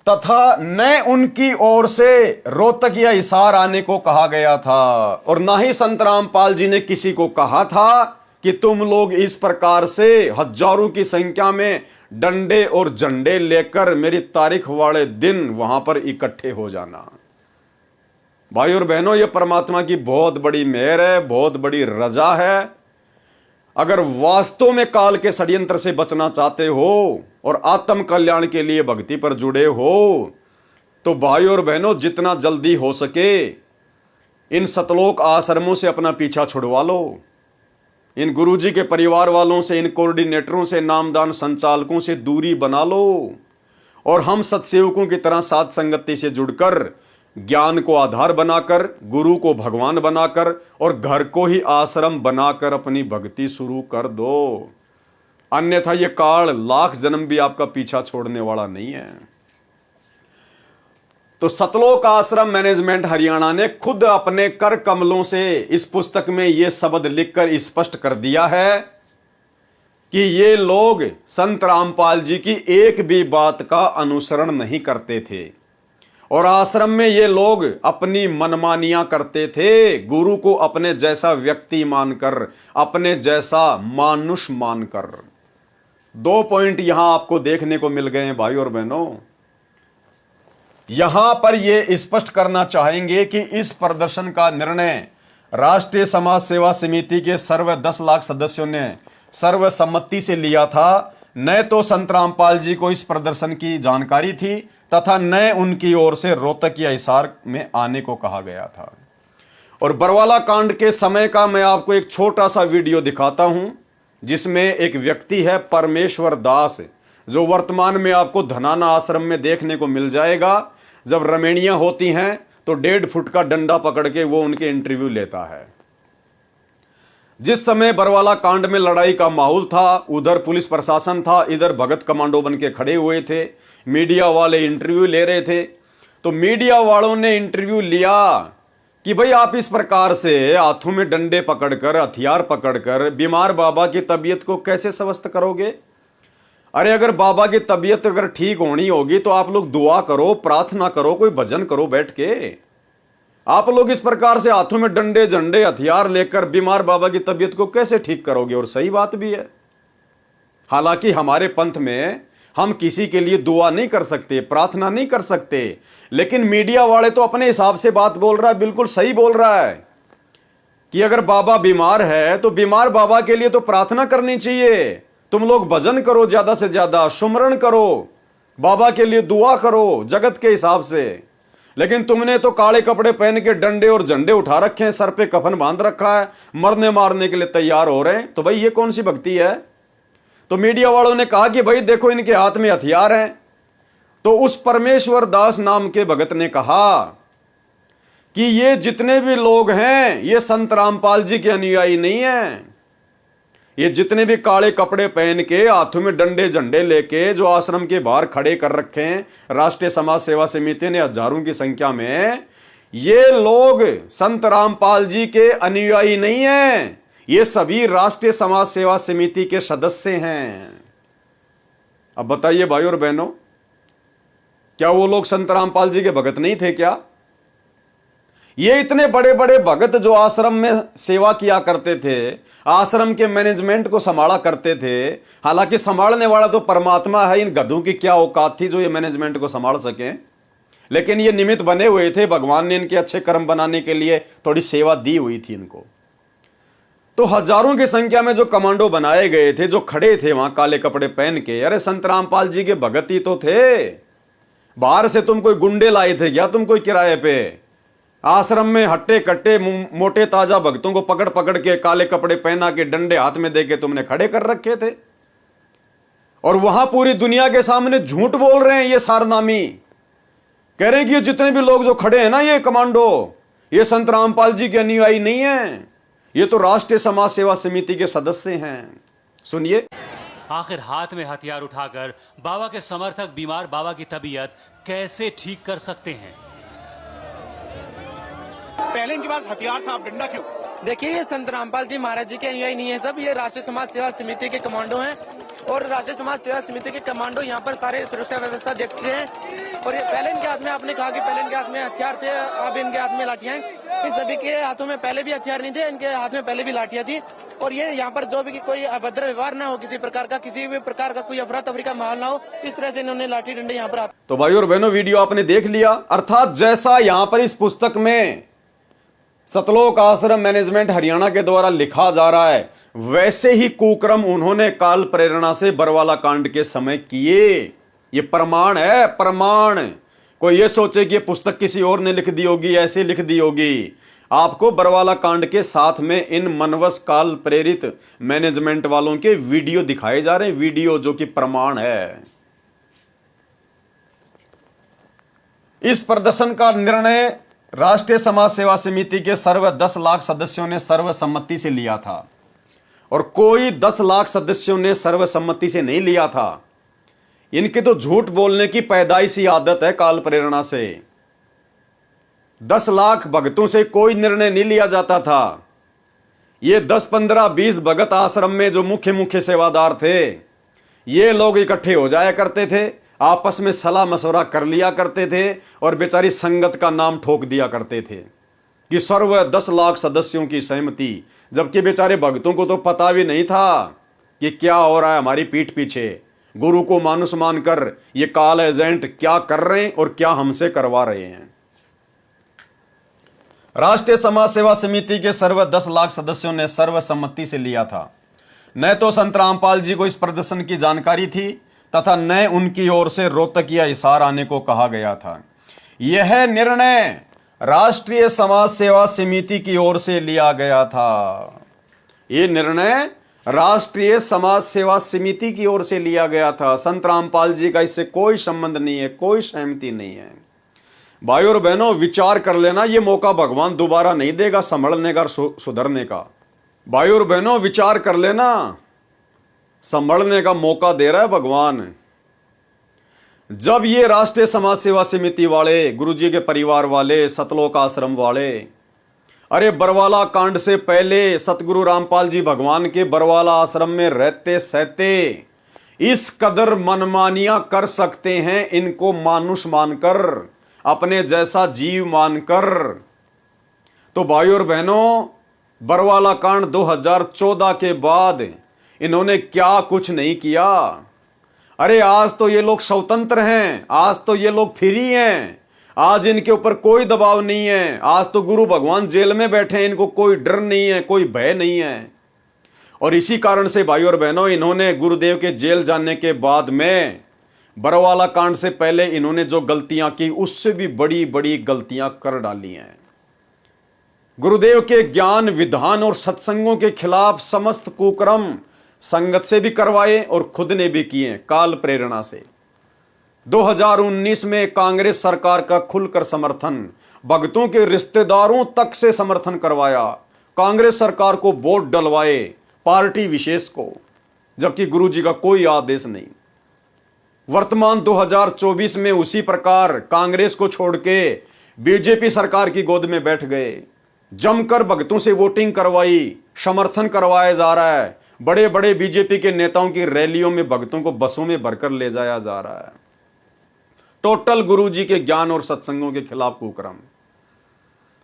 तथा न उनकी ओर से रोहतक या हिसार आने को कहा गया था, और ना ही संत रामपाल जी ने किसी को कहा था कि तुम लोग इस प्रकार से हजारों की संख्या में डंडे और झंडे लेकर मेरी तारीख वाले दिन वहां पर इकट्ठे हो जाना। भाई और बहनों, यह परमात्मा की बहुत बड़ी मेहर है, बहुत बड़ी रजा है। अगर वास्तव में काल के षड्यंत्र से बचना चाहते हो और आत्म कल्याण के लिए भक्ति पर जुड़े हो, तो भाई और बहनों, जितना जल्दी हो सके इन सतलोक आश्रमों से अपना पीछा छुड़वा लो। इन गुरुजी के परिवार वालों से, इन कोऑर्डिनेटरों से, नामदान संचालकों से दूरी बना लो, और हम सत्सेवकों की तरह साथ संगति से जुड़कर, ज्ञान को आधार बनाकर, गुरु को भगवान बनाकर और घर को ही आश्रम बनाकर अपनी भक्ति शुरू कर दो। अन्यथा यह काल लाख जन्म भी आपका पीछा छोड़ने वाला नहीं है। तो सतलोक आश्रम मैनेजमेंट हरियाणा ने खुद अपने कर कमलों से इस पुस्तक में यह शब्द लिखकर स्पष्ट कर दिया है कि ये लोग संत रामपाल जी की एक भी बात का अनुसरण नहीं करते थे, और आश्रम में ये लोग अपनी मनमानियां करते थे, गुरु को अपने जैसा व्यक्ति मानकर, अपने जैसा मानुष मानकर। 2 पॉइंट यहां आपको देखने को मिल गए हैं भाई और बहनों। यहां पर ये स्पष्ट करना चाहेंगे कि इस प्रदर्शन का निर्णय राष्ट्रीय समाज सेवा समिति के सर्व 10 लाख सदस्यों ने सर्वसम्मति से लिया था। न तो संत रामपाल जी को इस प्रदर्शन की जानकारी थी, तथा न उनकी ओर से रोहतक या हिसार में आने को कहा गया था। और बरवाला कांड के समय का मैं आपको एक छोटा सा वीडियो दिखाता हूं, जिसमें एक व्यक्ति है परमेश्वर दास, जो वर्तमान में आपको धनाना आश्रम में देखने को मिल जाएगा। जब रमेणियां होती हैं तो 1.5 फुट का डंडा पकड़ के वो उनके इंटरव्यू लेता है। जिस समय बरवाला कांड में लड़ाई का माहौल था, उधर पुलिस प्रशासन था, इधर भगत कमांडो बन के खड़े हुए थे, मीडिया वाले इंटरव्यू ले रहे थे। तो मीडिया वालों ने इंटरव्यू लिया कि भाई आप इस प्रकार से हाथों में डंडे पकड़कर, हथियार पकड़कर बीमार बाबा की तबीयत को कैसे स्वस्थ करोगे? अरे अगर बाबा की तबीयत अगर ठीक होनी होगी तो आप लोग दुआ करो, प्रार्थना करो, कोई भजन करो बैठ के। आप लोग इस प्रकार से हाथों में डंडे झंडे हथियार लेकर बीमार बाबा की तबीयत को कैसे ठीक करोगे? और सही बात भी है। हालांकि हमारे पंथ में हम किसी के लिए दुआ नहीं कर सकते, प्रार्थना नहीं कर सकते, लेकिन मीडिया वाले तो अपने हिसाब से बात बोल रहा है, बिल्कुल सही बोल रहा है कि अगर बाबा बीमार है तो बीमार बाबा के लिए तो प्रार्थना करनी चाहिए। तुम लोग भजन करो, ज्यादा से ज्यादा सुमरण करो, बाबा के लिए दुआ करो जगत के हिसाब से। लेकिन तुमने तो काले कपड़े पहन के डंडे और झंडे उठा रखे हैं, सर पे कफन बांध रखा है, मरने मारने के लिए तैयार हो रहे हैं। तो भाई ये कौन सी भक्ति है? तो मीडिया वालों ने कहा कि भाई देखो इनके हाथ में हथियार हैं। तो उस परमेश्वर दास नाम के भगत ने कहा कि ये जितने भी लोग हैं ये संत रामपाल जी के अनुयायी नहीं हैं। ये जितने भी काले कपड़े पहन के हाथों में डंडे झंडे लेके जो आश्रम के बाहर खड़े कर रखे हैं राष्ट्रीय समाज सेवा समिति ने हजारों की संख्या में, ये लोग संत रामपाल जी के अनुयायी नहीं हैं। ये सभी राष्ट्रीय समाज सेवा समिति के सदस्य हैं। अब बताइए भाई और बहनों, क्या वो लोग संत रामपाल जी के भगत नहीं थे क्या? ये इतने बड़े बड़े भगत जो आश्रम में सेवा किया करते थे, आश्रम के मैनेजमेंट को संभाला करते थे, हालांकि संभालने वाला तो परमात्मा है, इन गधों की क्या औकात थी जो ये मैनेजमेंट को संभाल सके। लेकिन ये निमित्त बने हुए थे, भगवान ने इनके अच्छे कर्म बनाने के लिए थोड़ी सेवा दी हुई थी इनको। तो हजारों की संख्या में जो कमांडो बनाए गए थे, जो खड़े थे वहां काले कपड़े पहन के, अरे संत रामपाल जी के भगत ही तो थे। बाहर से तुम कोई गुंडे लाए थे क्या? तुम कोई किराए पे? आश्रम में हट्टे कट्टे मोटे ताजा भक्तों को पकड़ पकड़ के काले कपड़े पहना के डंडे हाथ में देके तुमने खड़े कर रखे थे, और वहां पूरी दुनिया के सामने झूठ बोल रहे हैं ये सारनामी। कह रहे हैं कि ये जितने भी लोग जो खड़े हैं ना, ये कमांडो, ये संत रामपाल जी के अनुयायी नहीं है, ये तो राष्ट्रीय समाज सेवा समिति के सदस्य हैं। सुनिए। आखिर हाथ में हथियार उठाकर बाबा के समर्थक बीमार बाबा की तबीयत कैसे ठीक कर सकते हैं? पहले इनके पास हथियार था, अब डंडा क्यों? देखिए, ये संत रामपाल जी महाराज जी के अनुयायी नहीं है सब, ये राष्ट्रीय समाज सेवा समिति के कमांडो हैं और राष्ट्रीय समाज सेवा समिति के कमांडो यहाँ पर सारे सुरक्षा व्यवस्था देखते हैं। और ये पहले इनके हाथ में, आपने कहा कि पहले इनके हाथ में हथियार थे, अब इनके हाथ में लाठियां हैं। इन सभी के हाथों में पहले भी हथियार नहीं थे, इनके हाथ में पहले भी लाठियां थी। और ये यहाँ पर जो भी कोई अभद्र व्यवहार ना हो, किसी प्रकार का, किसी भी प्रकार का कोई अफरा तफरी का माहौल ना हो, इस तरह से इन्होंने लाठी डंडे यहाँ पर। तो भाई और बहनों, वीडियो आपने देख लिया। अर्थात जैसा यहां पर इस पुस्तक में सतलोक आश्रम मैनेजमेंट हरियाणा के द्वारा लिखा जा रहा है, वैसे ही कुक्रम उन्होंने काल प्रेरणा से बरवाला कांड के समय किए। ये प्रमाण है, प्रमाण। कोई ये सोचे कि ये पुस्तक किसी और ने लिख दी होगी, ऐसे लिख दी होगी। आपको बरवाला कांड के साथ में इन मनवस काल प्रेरित मैनेजमेंट वालों के वीडियो दिखाए जा रहे हैं, वीडियो जो कि प्रमाण है। इस प्रदर्शन का निर्णय राष्ट्रीय समाज सेवा समिति के सर्व 10 लाख सदस्यों ने सर्वसम्मति से लिया था और कोई 10 लाख सदस्यों ने सर्वसम्मति से नहीं लिया था। इनके तो झूठ बोलने की पैदाइशी आदत है काल प्रेरणा से। 10 लाख भक्तों से कोई निर्णय नहीं लिया जाता था। ये 10, 15, 20 भगत आश्रम में जो मुख्य सेवादार थे, ये लोग इकट्ठे हो जाया करते थे, आपस में सलाह मशवरा कर लिया करते थे और बेचारी संगत का नाम ठोक दिया करते थे कि सर्व 10 लाख सदस्यों की सहमति, जबकि बेचारे भक्तों को तो पता भी नहीं था कि क्या हो रहा है हमारी पीठ पीछे। गुरु को मानुष मानकर ये काल एजेंट क्या कर रहे हैं और क्या हमसे करवा रहे हैं। राष्ट्रीय समाज सेवा समिति के सर्व 10 लाख सदस्यों ने सर्वसम्मति से लिया था। न तो संत रामपाल जी को इस प्रदर्शन की जानकारी थी तथा न उनकी ओर से रोहतकिया हिसार आने को कहा गया था। यह निर्णय राष्ट्रीय समाज सेवा समिति की ओर से लिया गया था। यह निर्णय राष्ट्रीय समाज सेवा समिति की ओर से लिया गया था। संत रामपाल जी का इससे कोई संबंध नहीं है, कोई सहमति नहीं है। भाई और बहनों, विचार कर लेना, यह मौका भगवान दोबारा नहीं देगा संभलने का, सुधरने का। भाई और बहनों, विचार कर लेना, संभलने का मौका दे रहा है भगवान। जब ये राष्ट्रीय समाज सेवा समिति वाले, गुरुजी के परिवार वाले, सतलोक आश्रम वाले, अरे बरवाला कांड से पहले सतगुरु रामपाल जी भगवान के बरवाला आश्रम में रहते सहते इस कदर मनमानियां कर सकते हैं, इनको मानुष मानकर, अपने जैसा जीव मानकर, तो भाई और बहनों, बरवाला कांड 2014 के बाद इन्होंने क्या कुछ नहीं किया। अरे आज तो ये लोग स्वतंत्र हैं, आज तो ये लोग फ्री हैं, आज इनके ऊपर कोई दबाव नहीं है। आज तो गुरु भगवान जेल में बैठे हैं, इनको कोई डर नहीं है, कोई भय नहीं है। और इसी कारण से भाई और बहनों, इन्होंने गुरुदेव के जेल जाने के बाद में बरवाला कांड से पहले इन्होंने जो गलतियां की, उससे भी बड़ी बड़ी गलतियां कर डाली हैं। गुरुदेव के ज्ञान, विधान और सत्संगों के खिलाफ समस्त कुकर्म संगत से भी करवाए और खुद ने भी किए काल प्रेरणा से। 2019 में कांग्रेस सरकार का खुलकर समर्थन, भक्तों के रिश्तेदारों तक से समर्थन करवाया, कांग्रेस सरकार को वोट डलवाए, पार्टी विशेष को, जबकि गुरुजी का कोई आदेश नहीं। वर्तमान 2024 में उसी प्रकार कांग्रेस को छोड़ के बीजेपी सरकार की गोद में बैठ गए, जमकर भक्तों से वोटिंग करवाई, समर्थन करवाया जा रहा है। बड़े बड़े बीजेपी के नेताओं की रैलियों में भक्तों को बसों में भरकर ले जाया जा रहा है। टोटल गुरुजी के ज्ञान और सत्संगों के खिलाफ कुकर्म।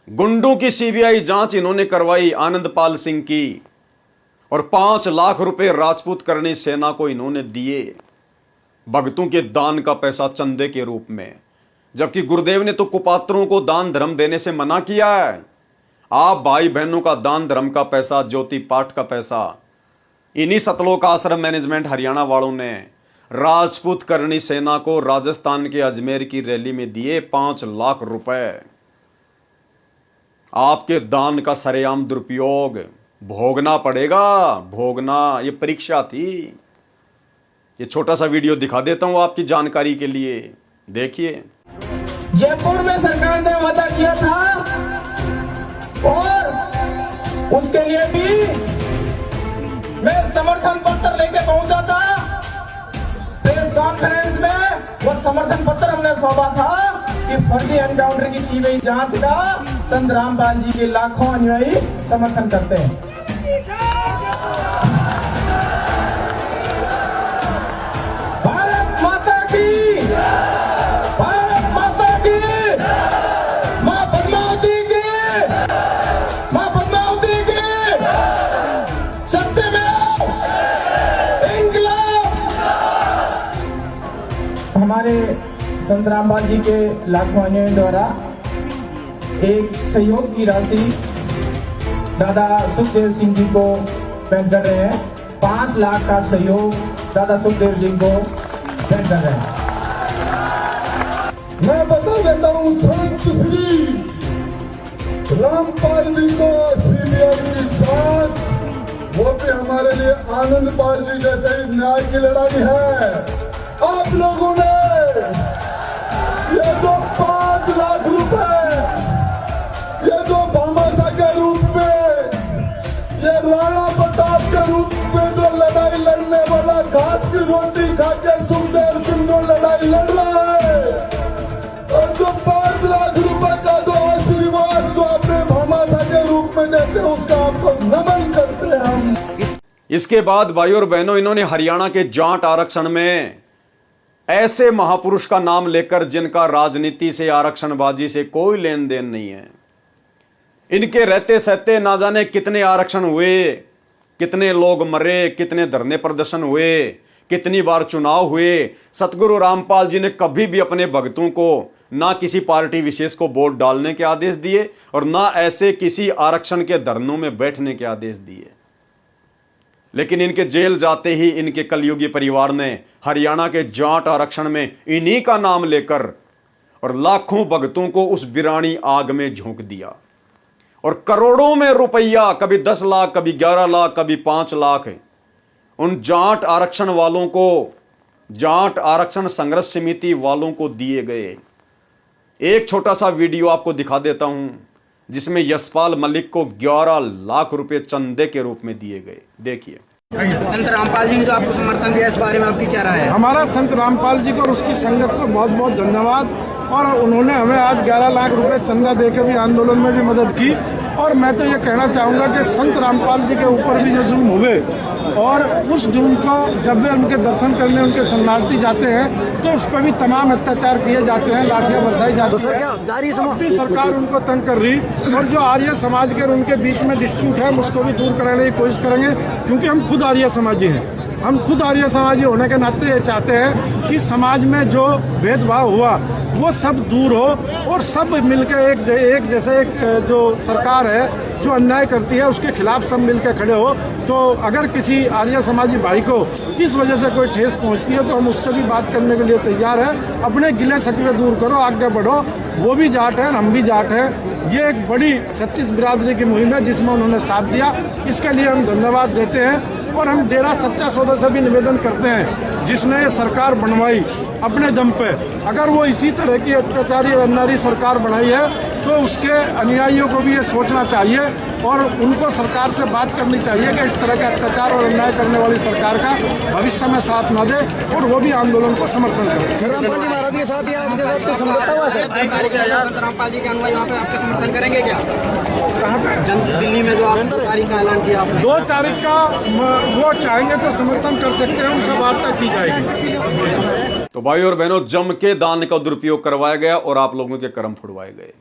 गुंडों की सीबीआई जांच इन्होंने करवाई आनंदपाल सिंह की, और 5 लाख रुपए राजपूत करनी सेना को इन्होंने दिए, भक्तों के दान का पैसा चंदे के रूप में। जबकि गुरुदेव ने तो कुपात्रों को दान धर्म देने से मना किया है। आप भाई बहनों का दान धर्म का पैसा, ज्योति पाठ का पैसा, इन्हीं सतलोक आश्रम मैनेजमेंट हरियाणा वालों ने राजपूत करनी सेना को राजस्थान के अजमेर की रैली में दिए 5 लाख रुपए। आपके दान का सरेआम दुरुपयोग भोगना पड़ेगा, भोगना। ये परीक्षा थी। ये छोटा सा वीडियो दिखा देता हूं आपकी जानकारी के लिए, देखिए। जयपुर में सरकार ने वादा किया था और उसके लिए भी मैं समर्थन पत्र लेके पहुंचा था। प्रेस कॉन्फ्रेंस में वो समर्थन पत्र हमने सौंपा था कि फर्जी एनकाउंटर की सीबीआई जांच का संत रामपाल जी के लाखों अनुयायी समर्थन करते हैं। भारत माता की, भारत माता की, मां पद्मावती की, मां पद्मावती की, सत्यमेव इंकलाब। हमारे संत रामपाल जी के लाखों अनुयायियों द्वारा एक सहयोग की राशि दादा सुखदेव सिंह जी को भेंट कर रहे हैं। 5 लाख का सहयोग दादा सुखदेव जी को भेंट कर रहे हैं। मैं बता देता हूँ, संत श्री रामपाल जी को सीबीआई की जांच, वो भी हमारे लिए आनंद पाल जी जैसे ही न्याय की लड़ाई है। आप लोगों ने ये जो 5 लाख रुपए, ये जो भामाशाह के रूप में, ये राणा प्रताप के रूप में जो लड़ाई लड़ने वाला घास की रोटी खा के सुखदेव सिंह जो लड़ाई लड़ रहा है, और जो 5 लाख रुपए का जो आशीर्वाद जो अपने भामाशाह के रूप में देते हैं, उसका आपको नमन करते हैं हम। इसके बाद भाई और बहनों, इन्होंने हरियाणा के जाट आरक्षण में ऐसे महापुरुष का नाम लेकर जिनका राजनीति से, आरक्षणबाजी से कोई लेन देन नहीं है, इनके रहते सहते ना जाने कितने आरक्षण हुए, कितने लोग मरे, कितने धरने प्रदर्शन हुए, कितनी बार चुनाव हुए। सतगुरु रामपाल जी ने कभी भी अपने भक्तों को ना किसी पार्टी विशेष को वोट डालने के आदेश दिए और ना ऐसे किसी आरक्षण के धरनों में बैठने के आदेश दिए। लेकिन इनके जेल जाते ही इनके कलयुगी परिवार ने हरियाणा के जाट आरक्षण में इन्हीं का नाम लेकर और लाखों भक्तों को उस बिरानी आग में झोंक दिया और करोड़ों में रुपया, कभी 10 लाख, कभी 11 लाख, कभी 5 लाख उन जाट आरक्षण वालों को, जाट आरक्षण संघर्ष समिति वालों को दिए गए। एक छोटा सा वीडियो आपको दिखा देता हूं जिसमें यशपाल मलिक को 11 लाख रुपए चंदे के रूप में दिए गए। देखिए। संत रामपाल जी ने जो आपको समर्थन दिया, इस बारे में आपकी क्या राय है? हमारा संत रामपाल जी को और उसकी संगत को बहुत बहुत धन्यवाद। और उन्होंने हमें आज 11 लाख रुपए चंदा देकर भी आंदोलन में भी मदद की। और मैं तो ये कहना चाहूँगा कि संत रामपाल जी के ऊपर भी जो जुल्म हुए, और उस जुल्म को जब वे उनके दर्शन करने उनके शरणार्थी जाते हैं तो उस पर भी तमाम अत्याचार किए जाते हैं, लाठियाँ बरसाई जाती है। अपनी सरकार उनको तंग कर रही, और जो आर्य समाज के और उनके बीच में डिस्प्यूट है उसको भी दूर कराने की कोशिश करेंगे, क्योंकि हम खुद आर्य समाजी हैं। हम खुद आर्य समाजी होने के नाते ये चाहते हैं कि समाज में जो भेदभाव हुआ वो सब दूर हो और सब मिलकर एक जैसे एक जो सरकार है जो अन्याय करती है उसके खिलाफ सब मिलकर खड़े हो। तो अगर किसी आर्य समाजी भाई को इस वजह से कोई ठेस पहुंचती है तो हम उससे भी बात करने के लिए तैयार हैं। अपने गिले शकवे दूर करो, आगे बढ़ो। वो भी जाट हैं, हम भी जाट हैं। ये एक बड़ी 36 बिरादरी की मुहिम है जिसमें उन्होंने साथ दिया, इसके लिए हम धन्यवाद देते हैं। और हम डेरा सच्चा सौदा से भी निवेदन करते हैं, जिसने ये सरकार बनवाई अपने दम पे, अगर वो इसी तरह की अत्याचारी और अन्यायी सरकार बनाई है तो उसके अनुयायियों को भी ये सोचना चाहिए और उनको सरकार से बात करनी चाहिए कि इस तरह के अत्याचार और अन्याय करने वाली सरकार का भविष्य में साथ न दे और वो भी आंदोलन को समर्थन करें। रामपाल जी महाराज के साथ या आपके साथ कोई समझौता हुआ सर? रामपाल जी के अनुयायी वहाँ पे आपका समर्थन करेंगे क्या? कहाँ पे? दिल्ली में जो आपने तारीख का ऐलान किया आपने। 2 तारीख का वो चाहेंगे तो समर्थन कर सकते हैं, उनसे वार्ता की जाएगी। तो भाई और बहनों, जम के दान का दुरुपयोग करवाया गया और आप लोगों के कर्म फुड़वाए गए।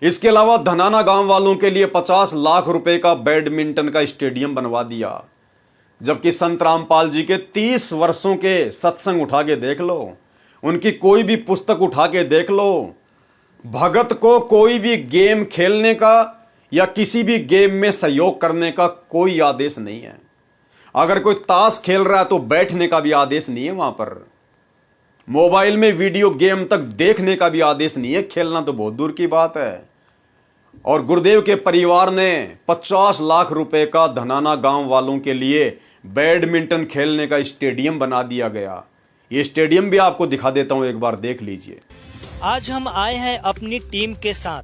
इसके अलावा धनाना गांव वालों के लिए 50 लाख रुपए का बैडमिंटन का स्टेडियम बनवा दिया, जबकि संत रामपाल जी के 30 वर्षों के सत्संग उठा के देख लो, उनकी कोई भी पुस्तक उठा के देख लो, भगत को कोई भी गेम खेलने का या किसी भी गेम में सहयोग करने का कोई आदेश नहीं है। अगर कोई ताश खेल रहा है तो बैठने का भी आदेश नहीं है, वहां पर मोबाइल में वीडियो गेम तक देखने का भी आदेश नहीं है, खेलना तो बहुत दूर की बात है। और गुरुदेव के परिवार ने 50 लाख रुपए का धनाना गांव वालों के लिए बैडमिंटन खेलने का स्टेडियम बना दिया गया। ये स्टेडियम भी आपको दिखा देता हूं, एक बार देख लीजिए। आज हम आए हैं अपनी टीम के साथ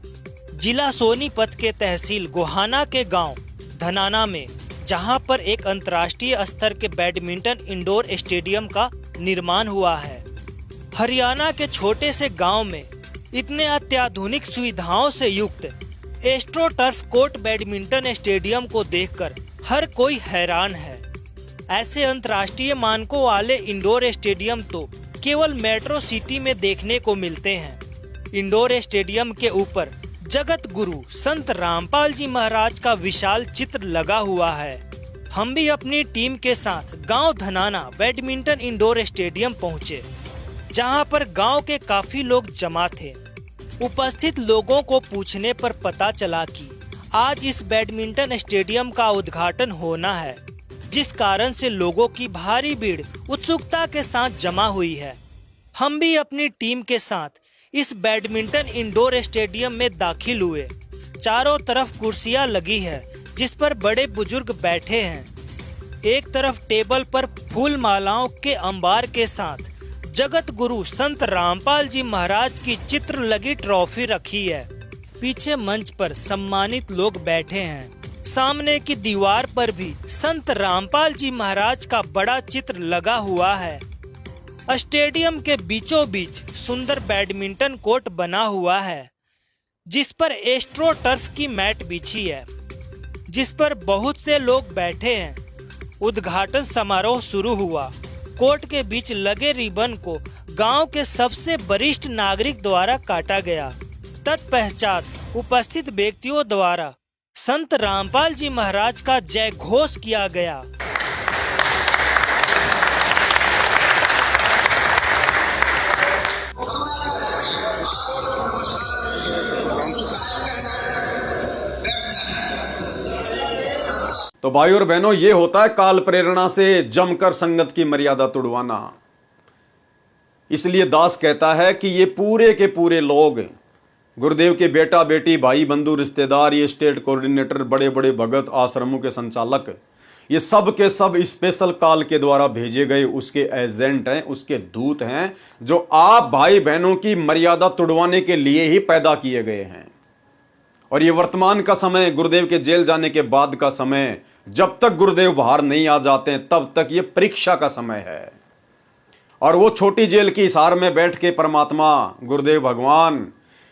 जिला सोनीपत के तहसील गोहाना के गांव धनाना में, जहां पर एक अंतर्राष्ट्रीय स्तर के बैडमिंटन इंडोर स्टेडियम का निर्माण हुआ है। हरियाणा के छोटे से गांव में इतने अत्याधुनिक सुविधाओं से युक्त एस्ट्रोटर्फ कोर्ट बैडमिंटन स्टेडियम को देखकर हर कोई हैरान है। ऐसे अंतर्राष्ट्रीय मानकों वाले इंडोर स्टेडियम तो केवल मेट्रो सिटी में देखने को मिलते हैं। इंडोर स्टेडियम के ऊपर जगत गुरु संत रामपाल जी महाराज का विशाल चित्र लगा हुआ है। हम भी अपनी टीम के साथ गांव धनाना बैडमिंटन इंडोर स्टेडियम पहुंचे, जहां पर गांव के काफी लोग जमा थे। उपस्थित लोगों को पूछने पर पता चला कि आज इस बैडमिंटन स्टेडियम का उद्घाटन होना है, जिस कारण से लोगों की भारी भीड़ उत्सुकता के साथ जमा हुई है। हम भी अपनी टीम के साथ इस बैडमिंटन इंडोर स्टेडियम में दाखिल हुए। चारों तरफ कुर्सियां लगी है जिस पर बड़े बुजुर्ग बैठे हैं। एक तरफ टेबल पर फूल मालाओं के अंबार के साथ जगत गुरु संत रामपाल जी महाराज की चित्र लगी ट्रॉफी रखी है। पीछे मंच पर सम्मानित लोग बैठे हैं। सामने की दीवार पर भी संत रामपाल जी महाराज का बड़ा चित्र लगा हुआ है। स्टेडियम के बीचों बीच सुंदर बैडमिंटन कोर्ट बना हुआ है, जिस पर एस्ट्रो टर्फ की मैट बिछी है, जिस पर बहुत से लोग बैठे हैं। उद्घाटन समारोह शुरू हुआ। कोर्ट के बीच लगे रिबन को गांव के सबसे वरिष्ठ नागरिक द्वारा काटा गया। तत्पश्चात उपस्थित व्यक्तियों द्वारा संत रामपाल जी महाराज का जय घोष किया गया। तो भाई और बहनों, ये होता है काल प्रेरणा से जमकर संगत की मर्यादा तोड़वाना। इसलिए दास कहता है कि ये पूरे के पूरे लोग, गुरुदेव के बेटा बेटी, भाई बंधु रिश्तेदार, ये स्टेट कोऑर्डिनेटर, बड़े बड़े भगत, आश्रमों के संचालक, ये सब के सब स्पेशल काल के द्वारा भेजे गए उसके एजेंट हैं, उसके दूत हैं, जो आप भाई बहनों की मर्यादा तोड़वाने के लिए ही पैदा किए गए हैं। और ये वर्तमान का समय, गुरुदेव के जेल जाने के बाद का समय, जब तक गुरुदेव बाहर नहीं आ जाते हैं तब तक ये परीक्षा का समय है। और वो छोटी जेल की हिसार में बैठ के परमात्मा गुरुदेव भगवान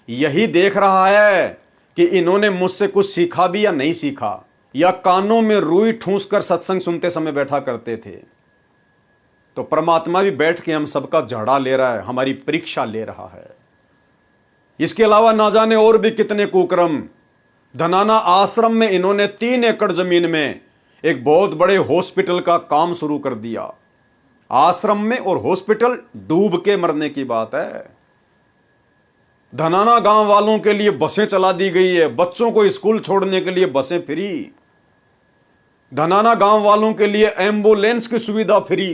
यही देख रहा है कि इन्होंने मुझसे कुछ सीखा भी या नहीं सीखा, या कानों में रुई ठूंस कर सत्संग सुनते समय बैठा करते थे। तो परमात्मा भी बैठ के हम सबका झगड़ा ले रहा है, हमारी परीक्षा ले रहा है। इसके अलावा ना जाने और भी कितने कुकर्म। धनाना आश्रम में इन्होंने 3 एकड़ जमीन में एक बहुत बड़े हॉस्पिटल का काम शुरू कर दिया। आश्रम में और हॉस्पिटल डूब के मरने की बात है। धनाना गांव वालों के लिए बसें चला दी गई है, बच्चों को स्कूल छोड़ने के लिए बसें फ्री। धनाना गांव वालों के लिए एम्बुलेंस की सुविधा फ्री।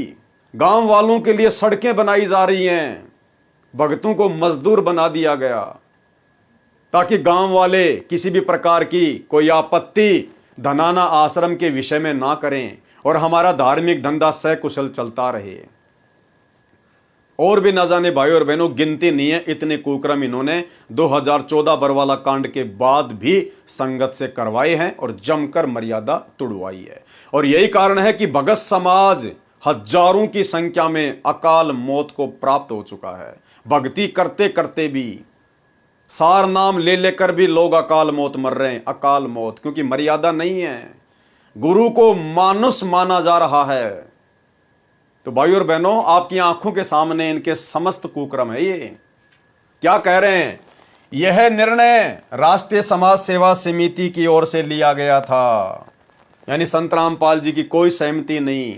गांव वालों के लिए सड़कें बनाई जा रही हैं। भगतों को मजदूर बना दिया गया ताकि गांव वाले किसी भी प्रकार की कोई आपत्ति धनाना आश्रम के विषय में ना करें और हमारा धार्मिक धंधा सकुशल चलता रहे। और भी ना जाने भाई और बहनों, गिनती नहीं है इतने कुकर्म इन्होंने 2014 बरवाला कांड के बाद भी संगत से करवाए हैं और जमकर मर्यादा तुड़वाई है। और यही कारण है कि भगत समाज हजारों की संख्या में अकाल मौत को प्राप्त हो चुका है। भक्ति करते करते भी, सार नाम ले लेकर भी लोग अकाल मौत मर रहे हैं। अकाल मौत क्योंकि मर्यादा नहीं है, गुरु को मानुष माना जा रहा है। तो भाई और बहनों, आपकी आंखों के सामने इनके समस्त कुकर्म है। ये क्या कह रहे हैं? यह निर्णय राष्ट्रीय समाज सेवा समिति की ओर से लिया गया था, यानी संत रामपाल जी की कोई सहमति नहीं,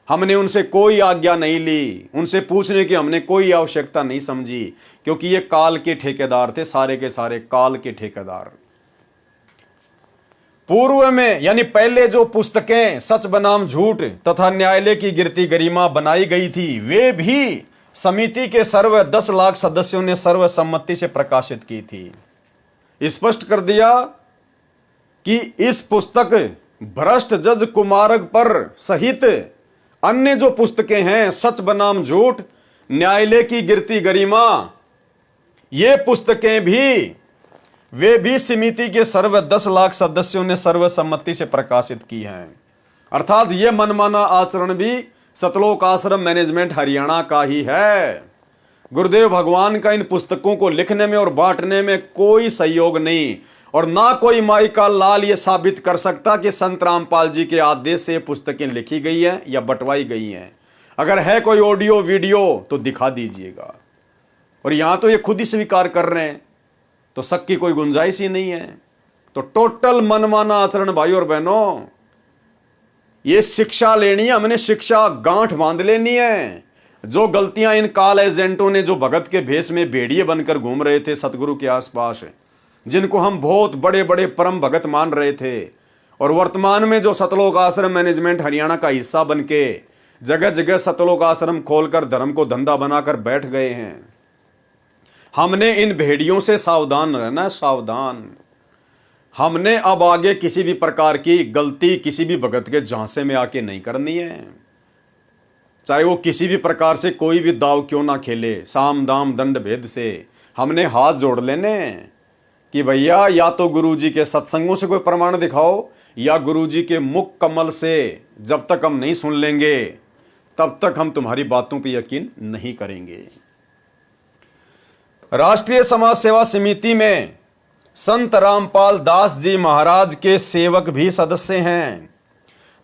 हमने उनसे कोई आज्ञा नहीं ली, उनसे पूछने की हमने कोई आवश्यकता नहीं समझी, क्योंकि ये काल के ठेकेदार थे, सारे के सारे काल के ठेकेदार। पूर्व में यानी पहले जो पुस्तकें सच बनाम झूठ तथा न्यायालय की गिरती गरिमा बनाई गई थी, वे भी समिति के सर्व 10 लाख सदस्यों ने सर्वसम्मति से प्रकाशित की थी। स्पष्ट कर दिया कि इस पुस्तक भ्रष्ट जज कुमारक पर सहित अन्य जो पुस्तकें हैं, सच बनाम झूठ, न्यायालय की गिरती गरिमा, ये पुस्तकें भी वे भी समिति के सर्व 10 लाख सदस्यों ने सर्वसम्मति से प्रकाशित की हैं। अर्थात ये मनमाना आचरण भी सतलोक आश्रम मैनेजमेंट हरियाणा का ही है। गुरुदेव भगवान का इन पुस्तकों को लिखने में और बांटने में कोई सहयोग नहीं, और ना कोई माई का लाल ये साबित कर सकता कि संत रामपाल जी के आदेश से ये पुस्तकें लिखी गई हैं या बंटवाई गई हैं। अगर है कोई ऑडियो वीडियो तो दिखा दीजिएगा। और यहां तो ये खुद ही स्वीकार कर रहे हैं, तो शक की कोई गुंजाइश ही नहीं है। तो टोटल मनमाना आचरण भाई और बहनों, ये शिक्षा लेनी है, हमने शिक्षा गांठ बांध लेनी है। जो गलतियां इन काल एजेंटों ने, जो भगत के भेष में भेड़िए बनकर घूम रहे थे सतगुरु के आसपास, जिनको हम बहुत बड़े बड़े परम भगत मान रहे थे, और वर्तमान में जो सतलोक आश्रम मैनेजमेंट हरियाणा का हिस्सा बनके जगह जगह सतलोक आश्रम खोलकर धर्म को धंधा बनाकर बैठ गए हैं, हमने इन भेड़ियों से सावधान रहना, सावधान। हमने अब आगे किसी भी प्रकार की गलती किसी भी भगत के झांसे में आके नहीं करनी है, चाहे वो किसी भी प्रकार से कोई भी दाव क्यों ना खेले। साम दाम दंड भेद से हमने हाथ जोड़ लेने कि भैया या तो गुरुजी के सत्संगों से कोई प्रमाण दिखाओ, या गुरुजी के मुख कमल से जब तक हम नहीं सुन लेंगे तब तक हम तुम्हारी बातों पर यकीन नहीं करेंगे। राष्ट्रीय समाज सेवा समिति में संत रामपाल दास जी महाराज के सेवक भी सदस्य हैं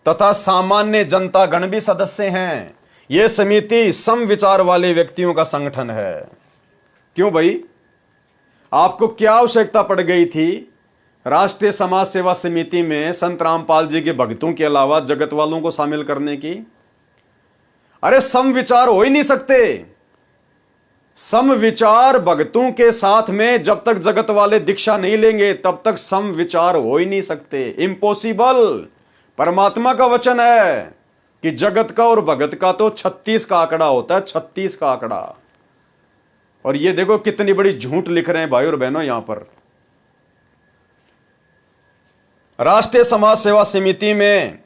तथा सामान्य जनता गण भी सदस्य हैं। यह समिति समविचार वाले व्यक्तियों का संगठन है। क्यों भाई, आपको क्या आवश्यकता पड़ गई थी राष्ट्रीय समाज सेवा समिति में संत रामपाल जी के भक्तों के अलावा जगत वालों को शामिल करने की? अरे समविचार हो ही नहीं सकते। समविचार भक्तों के साथ में जब तक जगत वाले दीक्षा नहीं लेंगे तब तक समविचार हो ही नहीं सकते। इम्पॉसिबल। परमात्मा का वचन है कि जगत का और भगत का तो 36 का आंकड़ा होता है, 36 का आंकड़ा। और ये देखो कितनी बड़ी झूठ लिख रहे हैं भाई और बहनों यहां पर। राष्ट्रीय समाज सेवा समिति में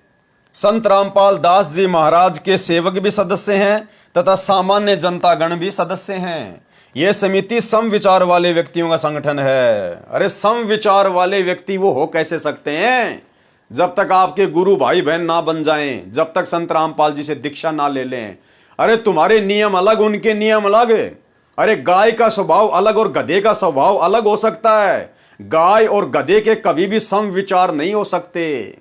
संत रामपाल दास जी महाराज के सेवक भी सदस्य हैं तथा सामान्य जनता गण भी सदस्य हैं। यह समिति समविचार वाले व्यक्तियों का संगठन है। अरे समविचार वाले व्यक्ति वो हो कैसे सकते हैं जब तक आपके गुरु भाई बहन ना बन जाएं, जब तक संत रामपाल जी से दीक्षा ना ले लें। अरे तुम्हारे नियम अलग, उनके नियम अलग। अरे गाय का स्वभाव अलग और गधे का स्वभाव अलग हो सकता है। गाय और गधे के कभी भी समविचार नहीं हो सकते।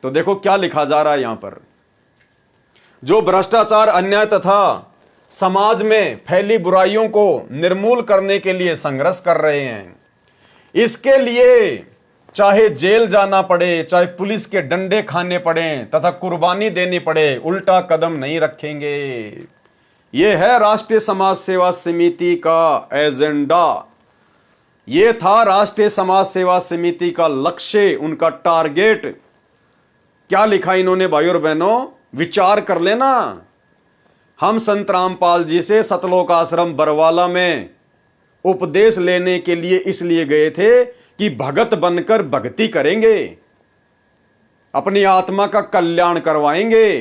तो देखो क्या लिखा जा रहा है यहां पर। जो भ्रष्टाचार, अन्याय तथा समाज में फैली बुराइयों को निर्मूल करने के लिए संघर्ष कर रहे हैं, इसके लिए चाहे जेल जाना पड़े, चाहे पुलिस के डंडे खाने पड़े तथा कुर्बानी देनी पड़े, उल्टा कदम नहीं रखेंगे। यह है राष्ट्रीय समाज सेवा समिति का एजेंडा। यह था राष्ट्रीय समाज सेवा समिति का लक्ष्य, उनका टारगेट। क्या लिखा इन्होंने भाई और बहनों, विचार कर लेना। हम संत रामपाल जी से सतलोक आश्रम बरवाला में उपदेश लेने के लिए इसलिए गए थे कि भगत बनकर भक्ति करेंगे, अपनी आत्मा का कल्याण करवाएंगे।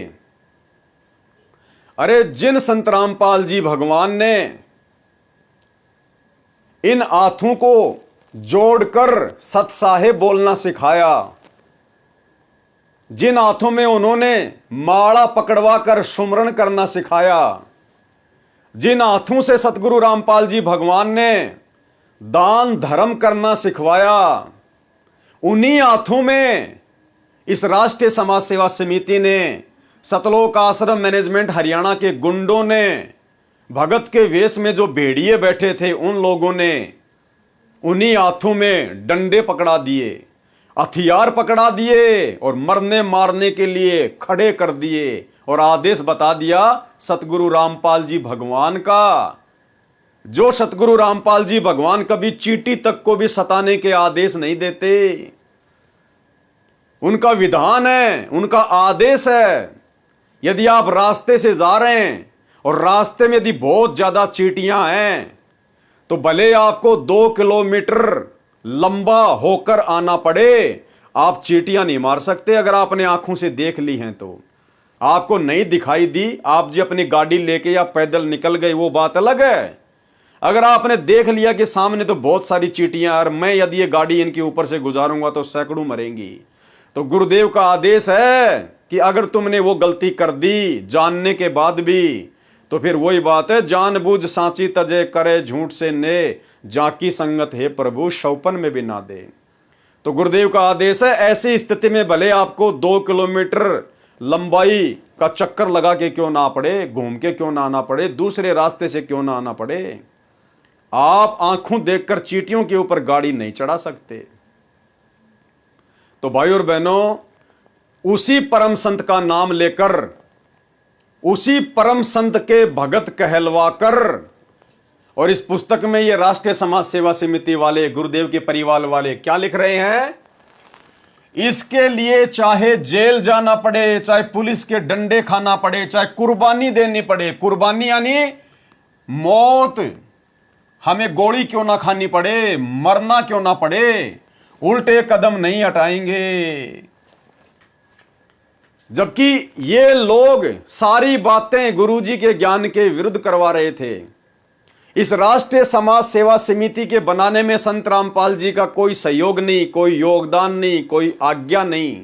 अरे जिन संत रामपाल जी भगवान ने इन हाथों को जोड़कर सत्साहे बोलना सिखाया, जिन हाथों में उन्होंने माला पकड़वा कर सुमरण करना सिखाया, जिन हाथों से सतगुरु रामपाल जी भगवान ने दान धर्म करना सिखवाया, उन्हीं हाथों में इस राष्ट्रीय समाज सेवा समिति ने, सतलोक आश्रम मैनेजमेंट हरियाणा के गुंडों ने, भगत के वेश में जो भेड़िए बैठे थे उन लोगों ने उन्हीं हाथों में डंडे पकड़ा दिए, हथियार पकड़ा दिए और मरने मारने के लिए खड़े कर दिए और आदेश बता दिया सतगुरु रामपाल जी भगवान का। जो सतगुरु रामपाल जी भगवान कभी चींटी तक को भी सताने के आदेश नहीं देते। उनका विधान है, उनका आदेश है। यदि आप रास्ते से जा रहे हैं और रास्ते में यदि बहुत ज्यादा चींटियां हैं तो भले आपको 2 किलोमीटर लंबा होकर आना पड़े, आप चींटियां नहीं मार सकते। अगर आपने आंखों से देख ली हैं तो आपको नहीं दिखाई दी, आप जी अपनी गाड़ी लेके या पैदल निकल गए, वो बात अलग है। अगर आपने देख लिया कि सामने तो बहुत सारी चींटियां और मैं यदि ये गाड़ी इनके ऊपर से गुजारूंगा तो सैकड़ों मरेंगी, तो गुरुदेव का आदेश है कि अगर तुमने वो गलती कर दी जानने के बाद भी, तो फिर वही बात है, जानबूझ सांची तजे करे झूठ से ने, जाकी संगत है प्रभु शौपन में भी ना दे। तो गुरुदेव का आदेश है, ऐसी स्थिति में भले आपको 2 किलोमीटर लंबाई का चक्कर लगा के क्यों ना पड़े, घूम के क्यों ना आना पड़े, दूसरे रास्ते से क्यों ना आना पड़े, आप आंखों देखकर चींटियों के ऊपर गाड़ी नहीं चढ़ा सकते। तो भाई और बहनों, उसी परम संत का नाम लेकर, उसी परम संत के भगत कहलवाकर, और इस पुस्तक में ये राष्ट्रीय समाज सेवा समिति वाले, गुरुदेव के परिवार वाले क्या लिख रहे हैं, इसके लिए चाहे जेल जाना पड़े, चाहे पुलिस के डंडे खाना पड़े, चाहे कुर्बानी देनी पड़े, कुर्बानी यानी मौत, हमें गोली क्यों ना खानी पड़े, मरना क्यों ना पड़े, उल्टे कदम नहीं हटाएंगे। जबकि ये लोग सारी बातें गुरुजी के ज्ञान के विरुद्ध करवा रहे थे। इस राष्ट्रीय समाज सेवा समिति के बनाने में संत रामपाल जी का कोई सहयोग नहीं, कोई योगदान नहीं, कोई आज्ञा नहीं,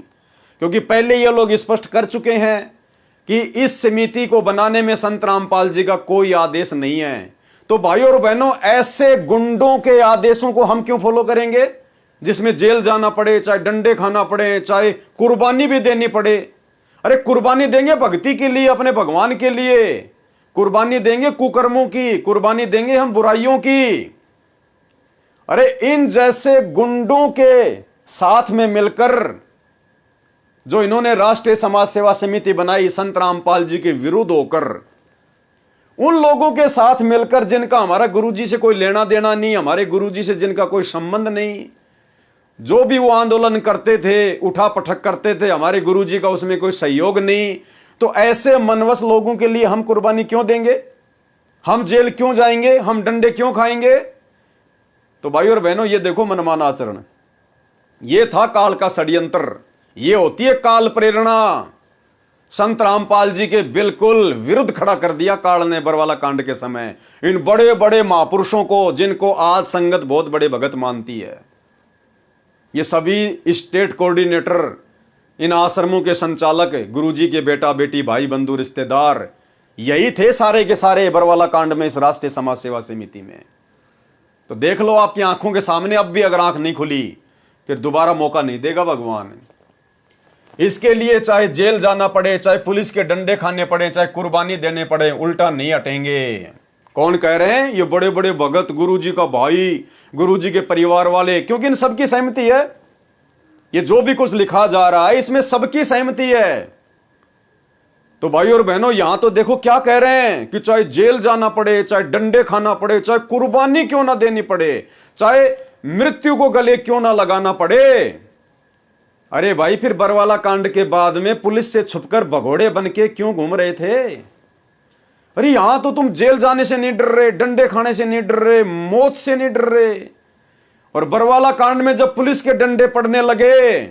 क्योंकि पहले ये लोग स्पष्ट कर चुके हैं कि इस समिति को बनाने में संत रामपाल जी का कोई आदेश नहीं है। तो भाइयों और बहनों, ऐसे गुंडों के आदेशों को हम क्यों फॉलो करेंगे, जिसमें जेल जाना पड़े, चाहे डंडे खाना पड़े, चाहे कुर्बानी भी देनी पड़े। अरे कुर्बानी देंगे भक्ति के लिए, अपने भगवान के लिए, कुर्बानी देंगे कुकर्मों की, कुर्बानी देंगे हम बुराइयों की। अरे इन जैसे गुंडों के साथ में मिलकर जो इन्होंने राष्ट्रीय समाज सेवा समिति बनाई संत रामपाल जी के विरुद्ध होकर, उन लोगों के साथ मिलकर जिनका हमारा गुरुजी से कोई लेना देना नहीं, हमारे गुरुजी से जिनका कोई संबंध नहीं, जो भी वो आंदोलन करते थे, उठा पटक करते थे, हमारे गुरुजी का उसमें कोई सहयोग नहीं, तो ऐसे मनवस लोगों के लिए हम कुर्बानी क्यों देंगे, हम जेल क्यों जाएंगे, हम डंडे क्यों खाएंगे। तो भाई और बहनों, ये देखो मनमाना आचरण, ये था काल का षड्यंत्र, ये होती है काल प्रेरणा। संत रामपाल जी के बिल्कुल विरुद्ध खड़ा कर दिया काल ने बरवाला कांड के समय इन बड़े बड़े महापुरुषों को, जिनको आज संगत बहुत बड़े भगत मानती है। ये सभी स्टेट कोऑर्डिनेटर, इन आश्रमों के संचालक, गुरुजी के बेटा बेटी, भाई बंधु, रिश्तेदार, यही थे सारे के सारे बरवाला कांड में, इस राष्ट्रीय समाज सेवा समिति में। तो देख लो आपकी आंखों के सामने, अब भी अगर आंख नहीं खुली फिर दोबारा मौका नहीं देगा भगवान। इसके लिए चाहे जेल जाना पड़े, चाहे पुलिस के डंडे खाने पड़े, चाहे कुर्बानी देने पड़े, उल्टा नहीं हटेंगे। कौन कह रहे हैं? ये बड़े बड़े भगत, गुरुजी का भाई, गुरुजी के परिवार वाले, क्योंकि इन सबकी सहमति है। ये जो भी कुछ लिखा जा रहा है इसमें सबकी सहमति है। तो भाई और बहनों, यहां तो देखो क्या कह रहे हैं कि चाहे जेल जाना पड़े, चाहे डंडे खाना पड़े, चाहे कुर्बानी क्यों ना देनी पड़े, चाहे मृत्यु को गले क्यों ना लगाना पड़े। अरे भाई, फिर बरवाला कांड के बाद में पुलिस से छुपकर भगोड़े बन के क्यों घूम रहे थे? अरे यहां तो तुम जेल जाने से नहीं डर रहे, डंडे खाने से नहीं डर रहे, मौत से नहीं डर रहे, और बरवाला कांड में जब पुलिस के डंडे पड़ने लगे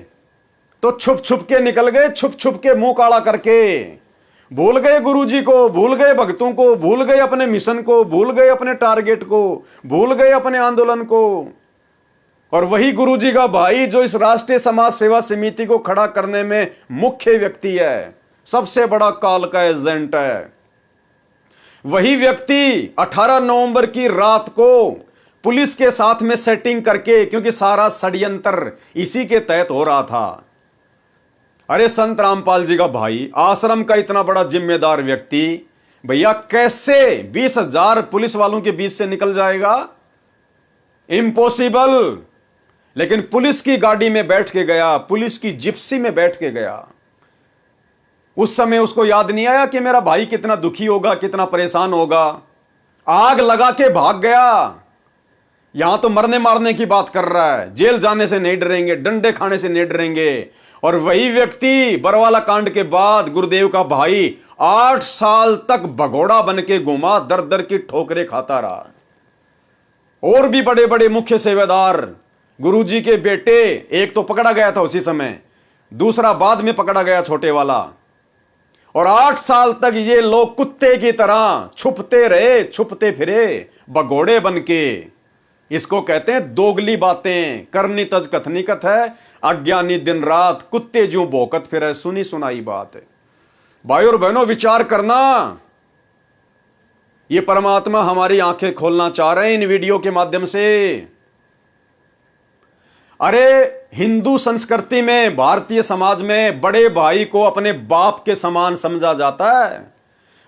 तो छुप छुप के निकल गए, छुप छुप के मुंह काला करके। भूल गए गुरुजी को, भूल गए भक्तों को, भूल गए अपने मिशन को, भूल गए अपने टारगेट को, भूल गए अपने आंदोलन को। और वही गुरुजी का भाई जो इस राष्ट्रीय समाज सेवा समिति को खड़ा करने में मुख्य व्यक्ति है, सबसे बड़ा काल का एजेंट है, वही व्यक्ति 18 नवंबर की रात को पुलिस के साथ में सेटिंग करके, क्योंकि सारा षड्यंत्र इसी के तहत हो रहा था। अरे संत रामपाल जी का भाई, आश्रम का इतना बड़ा जिम्मेदार व्यक्ति, भैया कैसे 20,000 पुलिस वालों के बीच से निकल जाएगा? इम्पॉसिबल। लेकिन पुलिस की गाड़ी में बैठ के गया, पुलिस की जिप्सी में बैठ के गया। उस समय उसको याद नहीं आया कि मेरा भाई कितना दुखी होगा, कितना परेशान होगा। आग लगा के भाग गया। यहां तो मरने मारने की बात कर रहा है, जेल जाने से नहीं डरेंगे, डंडे खाने से नहीं डरेंगे। और वही व्यक्ति बरवाला कांड के बाद गुरुदेव का भाई 8 साल तक भगोड़ा बन के घूमा, दर दर की ठोकरें खाता रहा। और भी बड़े बड़े मुख्य सेवादार, गुरुजी के बेटे, एक तो पकड़ा गया था उसी समय, दूसरा बाद में पकड़ा गया, छोटे वाला। और 8 साल तक ये लोग कुत्ते की तरह छुपते रहे, छुपते फिरे, भगोड़े बन के। इसको कहते हैं दोगली बातें, करनी तज कथनी कथ है, अज्ञानी दिन रात, कुत्ते जो भौंकत फिरे, सुनी सुनाई बात है। भाई और बहनों, विचार करना, ये परमात्मा हमारी आंखें खोलना चाह रहे हैं इन वीडियो के माध्यम से। अरे हिंदू संस्कृति में, भारतीय समाज में बड़े भाई को अपने बाप के समान समझा जाता है,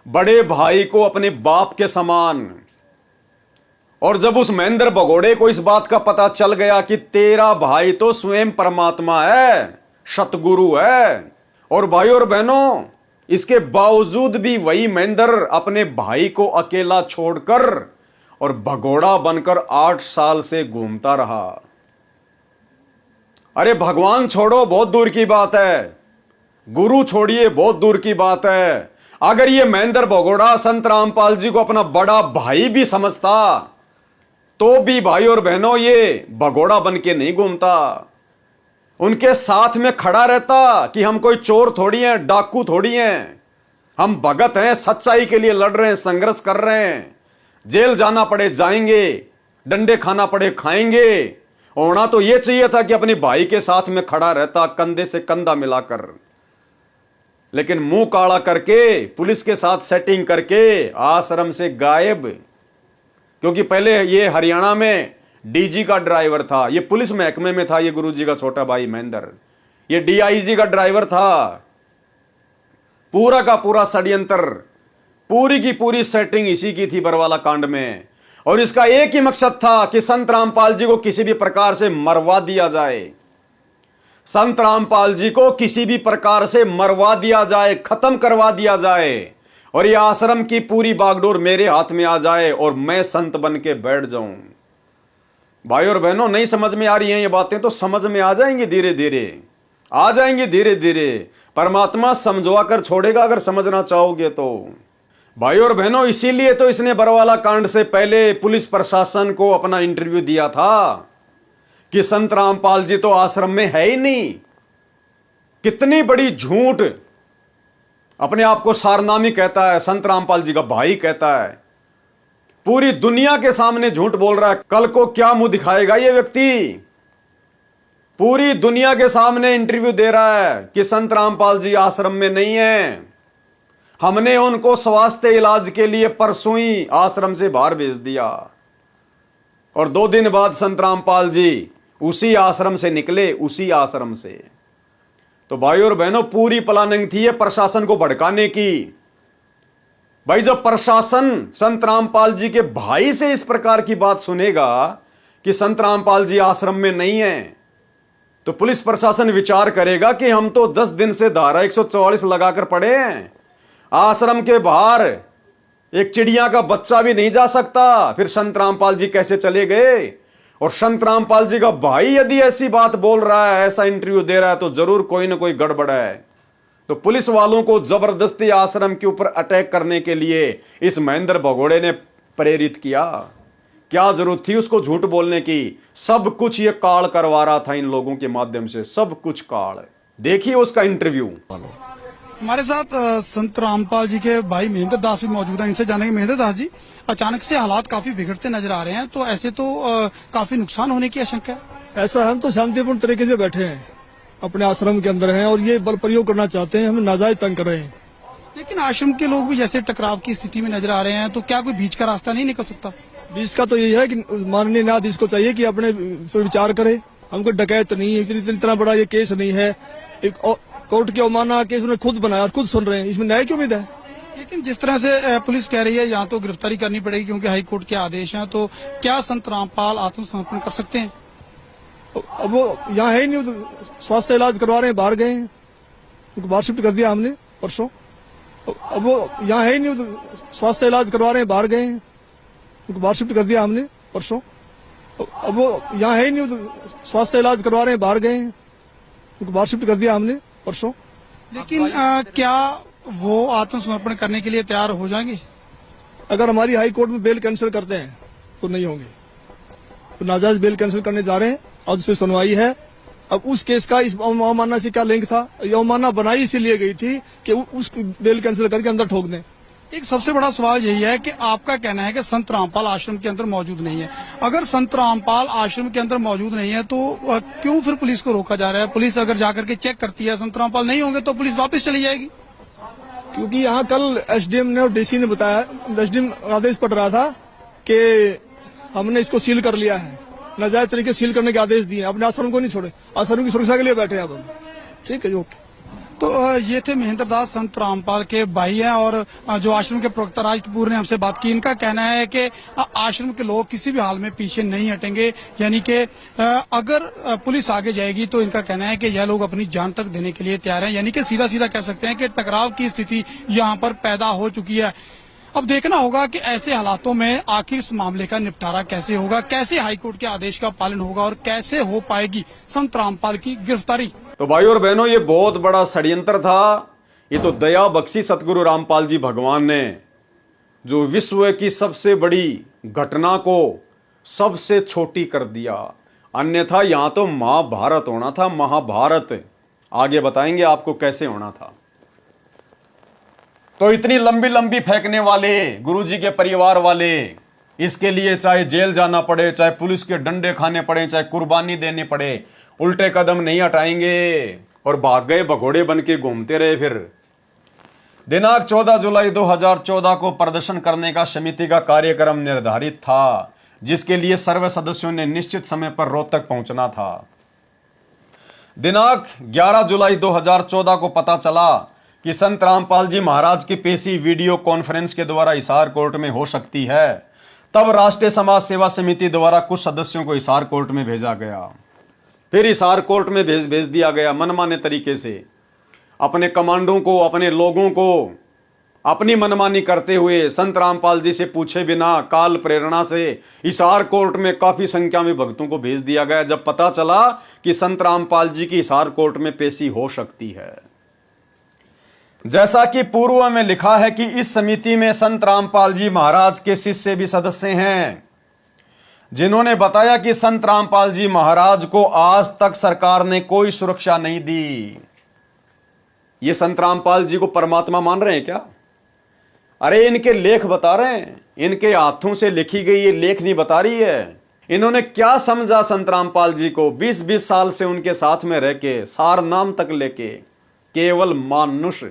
बड़े भाई को अपने बाप के समान। और जब उस महेंद्र भगोड़े को इस बात का पता चल गया कि तेरा भाई तो स्वयं परमात्मा है, सतगुरु है, और भाई और बहनों, इसके बावजूद भी वही महेंद्र अपने भाई को अकेला छोड़कर और भगोड़ा बनकर 8 साल से घूमता रहा। अरे भगवान छोड़ो, बहुत दूर की बात है, गुरु छोड़िए, बहुत दूर की बात है। अगर ये महेंद्र भगोड़ा संत रामपाल जी को अपना बड़ा भाई भी समझता तो भी भाई और बहनों ये भगोड़ा बन के नहीं घूमता, उनके साथ में खड़ा रहता कि हम कोई चोर थोड़ी हैं, डाकू थोड़ी हैं, हम भगत हैं, सच्चाई के लिए लड़ रहे हैं, संघर्ष कर रहे हैं, जेल जाना पड़े जाएंगे, डंडे खाना पड़े खाएंगे। होना तो यह चाहिए था कि अपने भाई के साथ में खड़ा रहता, कंधे से कंधा मिलाकर। लेकिन मुंह काला करके, पुलिस के साथ सेटिंग करके आश्रम से गायब। क्योंकि पहले ये हरियाणा में डीजी का ड्राइवर था, ये पुलिस महकमे में था, ये गुरुजी का छोटा भाई महेंद्र, ये डीआईजी का ड्राइवर था। पूरा का पूरा षड्यंत्र, पूरी की पूरी सेटिंग इसी की थी बरवाला कांड में। और इसका एक ही मकसद था कि संत रामपाल जी को किसी भी प्रकार से मरवा दिया जाए, संत रामपाल जी को किसी भी प्रकार से मरवा दिया जाए, खत्म करवा दिया जाए, और यह आश्रम की पूरी बागडोर मेरे हाथ में आ जाए और मैं संत बन के बैठ जाऊं। भाई और बहनों, नहीं समझ में आ रही हैं ये बातें तो समझ में आ जाएंगी, धीरे धीरे आ जाएंगी, धीरे धीरे। परमात्मा समझवा कर छोड़ेगा अगर समझना चाहोगे तो। भाई और बहनों, इसीलिए तो इसने बरवाला कांड से पहले पुलिस प्रशासन को अपना इंटरव्यू दिया था कि संत रामपाल जी तो आश्रम में है ही नहीं। कितनी बड़ी झूठ, अपने आप को सारनामी कहता है, संत रामपाल जी का भाई कहता है, पूरी दुनिया के सामने झूठ बोल रहा है। कल को क्या मुंह दिखाएगा ये व्यक्ति? पूरी दुनिया के सामने इंटरव्यू दे रहा है कि संत रामपाल जी आश्रम में नहीं है, हमने उनको स्वास्थ्य इलाज के लिए परसों ही आश्रम से बाहर भेज दिया। और 2 दिन बाद संत रामपाल जी उसी आश्रम से निकले, उसी आश्रम से। तो भाई और बहनों, पूरी प्लानिंग थी ये प्रशासन को भड़काने की। भाई, जब प्रशासन संत रामपाल जी के भाई से इस प्रकार की बात सुनेगा कि संत रामपाल जी आश्रम में नहीं है, तो पुलिस प्रशासन विचार करेगा कि हम तो 10 दिन से धारा 144 लगाकर पड़े हैं, आश्रम के बाहर एक चिड़िया का बच्चा भी नहीं जा सकता, फिर संत रामपाल जी कैसे चले गए? और संत रामपाल जी का भाई यदि ऐसी बात बोल रहा है, ऐसा इंटरव्यू दे रहा है, तो जरूर कोई ना कोई गड़बड़ है। तो पुलिस वालों को जबरदस्ती आश्रम के ऊपर अटैक करने के लिए इस महेंद्र भगोड़े ने प्रेरित किया। क्या जरूरत थी उसको झूठ बोलने की? सब कुछ ये काल करवा रहा था इन लोगों के माध्यम से, सब कुछ काल। देखिए उसका इंटरव्यू। हमारे साथ संत रामपाल जी के भाई महेंद्र दास भी मौजूद हैं। इनसे जानेंगे, महेंद्र दास जी, अचानक से हालात काफी बिगड़ते नजर आ रहे हैं, तो ऐसे तो काफी नुकसान होने की आशंका है। ऐसा हम तो शांतिपूर्ण तरीके से बैठे हैं, अपने आश्रम के अंदर हैं, और ये बल प्रयोग करना चाहते हैं, हमें नाजायज तंग कर रहे हैं। लेकिन आश्रम के लोग भी जैसे टकराव की स्थिति में नजर आ रहे हैं, तो क्या कोई बीच का रास्ता नहीं निकल सकता? बीच का तो यही है कि माननीय न्यायाधीश को चाहिए कि अपने पर विचार करे। हमको डकैत नहीं है, इतना बड़ा ये केस नहीं है, एक कोर्ट की अवमानना केस उन्होंने खुद बनाया और खुद सुन रहे हैं, इसमें न्याय की उम्मीद है। लेकिन जिस तरह से पुलिस कह रही है यहाँ तो गिरफ्तारी करनी पड़ेगी क्योंकि हाई कोर्ट के आदेश हैं, तो क्या संत रामपाल आत्मसमर्पण कर सकते हैं? अब वो यहाँ है ही नहीं, स्वास्थ्य इलाज करवा रहे हैं, बाहर गए हैं, उनको बाहर शिफ्ट कर दिया हमने परसों। अब वो यहाँ है ही नहीं, स्वास्थ्य इलाज करवा रहे हैं, बाहर गए हैं, उनको बाहर शिफ्ट कर दिया हमने परसों। अब वो यहाँ है ही नहीं, स्वास्थ्य इलाज करवा रहे हैं, बाहर गए हैं, उनको बाहर शिफ्ट कर दिया हमने परसों। लेकिन क्या वो आत्मसमर्पण करने के लिए तैयार हो जाएंगे? अगर हमारी हाई कोर्ट में बेल कैंसिल करते हैं तो नहीं होंगे, तो नाजायज बेल कैंसिल करने जा रहे हैं, आज उस पर सुनवाई है। अब उस केस का इस अवमानना से क्या लिंक था? ये अवमानना बनाई इसीलिए गई थी कि उस बेल कैंसिल करके अंदर ठोक दें। एक सबसे बड़ा सवाल यही है कि आपका कहना है कि संत रामपाल आश्रम के अंदर मौजूद नहीं है। अगर संत रामपाल आश्रम के अंदर मौजूद नहीं है तो क्यों फिर पुलिस को रोका जा रहा है? पुलिस अगर जाकर के चेक करती है संत रामपाल नहीं होंगे तो पुलिस वापस चली जाएगी। क्योंकि यहाँ कल एसडीएम ने और डीसी ने बताया, एसडीएम आदेश पड़ रहा था कि हमने इसको सील कर लिया है, नाजायज तरीके सील करने के आदेश दिए, अपने आश्रम को नहीं छोड़े, आश्रम की सुरक्षा के लिए बैठे हैं अब। ठीक है जी, ओके। तो ये थे महेंद्र दास, संत रामपाल के भाई हैं और जो आश्रम के प्रवक्ता राज कपूर ने हमसे बात की। इनका कहना है कि आश्रम के लोग किसी भी हाल में पीछे नहीं हटेंगे, यानी कि अगर पुलिस आगे जाएगी तो इनका कहना है कि यह लोग अपनी जान तक देने के लिए तैयार हैं, यानी कि सीधा सीधा कह सकते हैं कि टकराव की स्थिति यहाँ पर पैदा हो चुकी है। अब देखना होगा कि ऐसे हालातों में आखिर इस मामले का निपटारा कैसे होगा, कैसे हाईकोर्ट के आदेश का पालन होगा और कैसे हो पाएगी संत रामपाल की गिरफ्तारी। तो भाई और बहनों, ये बहुत बड़ा षड्यंत्र था। ये तो दया बख्शी सतगुरु रामपाल जी भगवान ने, जो विश्व की सबसे बड़ी घटना को सबसे छोटी कर दिया। अन्यथा यहां तो महाभारत होना था, महाभारत। आगे बताएंगे आपको कैसे होना था। तो इतनी लंबी लंबी फेंकने वाले गुरुजी के परिवार वाले, इसके लिए चाहे जेल जाना पड़े, चाहे पुलिस के डंडे खाने पड़े, चाहे कुर्बानी देनी पड़े, उल्टे कदम नहीं हटाएंगे और भाग गए, भगोड़े बन के घूमते रहे। फिर दिनांक 14 जुलाई 2014 को प्रदर्शन करने का समिति का कार्यक्रम निर्धारित था, जिसके लिए सर्व सदस्यों ने निश्चित समय पर रोहतक पहुंचना था। दिनांक 11 जुलाई 2014 को पता चला कि संत रामपाल जी महाराज की पेशी वीडियो कॉन्फ्रेंस के द्वारा हिसार कोर्ट में हो सकती है। तब राष्ट्रीय समाज सेवा समिति द्वारा कुछ सदस्यों को हिसार कोर्ट में भेजा गया। फिर हिसार कोर्ट में भेज दिया गया मनमाने तरीके से। अपने कमांडों को, अपने लोगों को अपनी मनमानी करते हुए संत रामपाल जी से पूछे बिना काल प्रेरणा से हिसार कोर्ट में काफी संख्या में भक्तों को भेज दिया गया, जब पता चला कि संत रामपाल जी की हिसार कोर्ट में पेशी हो सकती है। जैसा कि पूर्व में लिखा है कि इस समिति में संत रामपाल जी महाराज के शिष्य भी सदस्य हैं, जिन्होंने बताया कि संत रामपाल जी महाराज को आज तक सरकार ने कोई सुरक्षा नहीं दी। ये संत रामपाल जी को परमात्मा मान रहे हैं क्या? अरे इनके लेख बता रहे हैं, इनके हाथों से लिखी गई ये लेख नहीं बता रही है। इन्होंने क्या समझा संत रामपाल जी को? 20-20 साल से उनके साथ में रह के, सार नाम तक लेके, केवल मानुष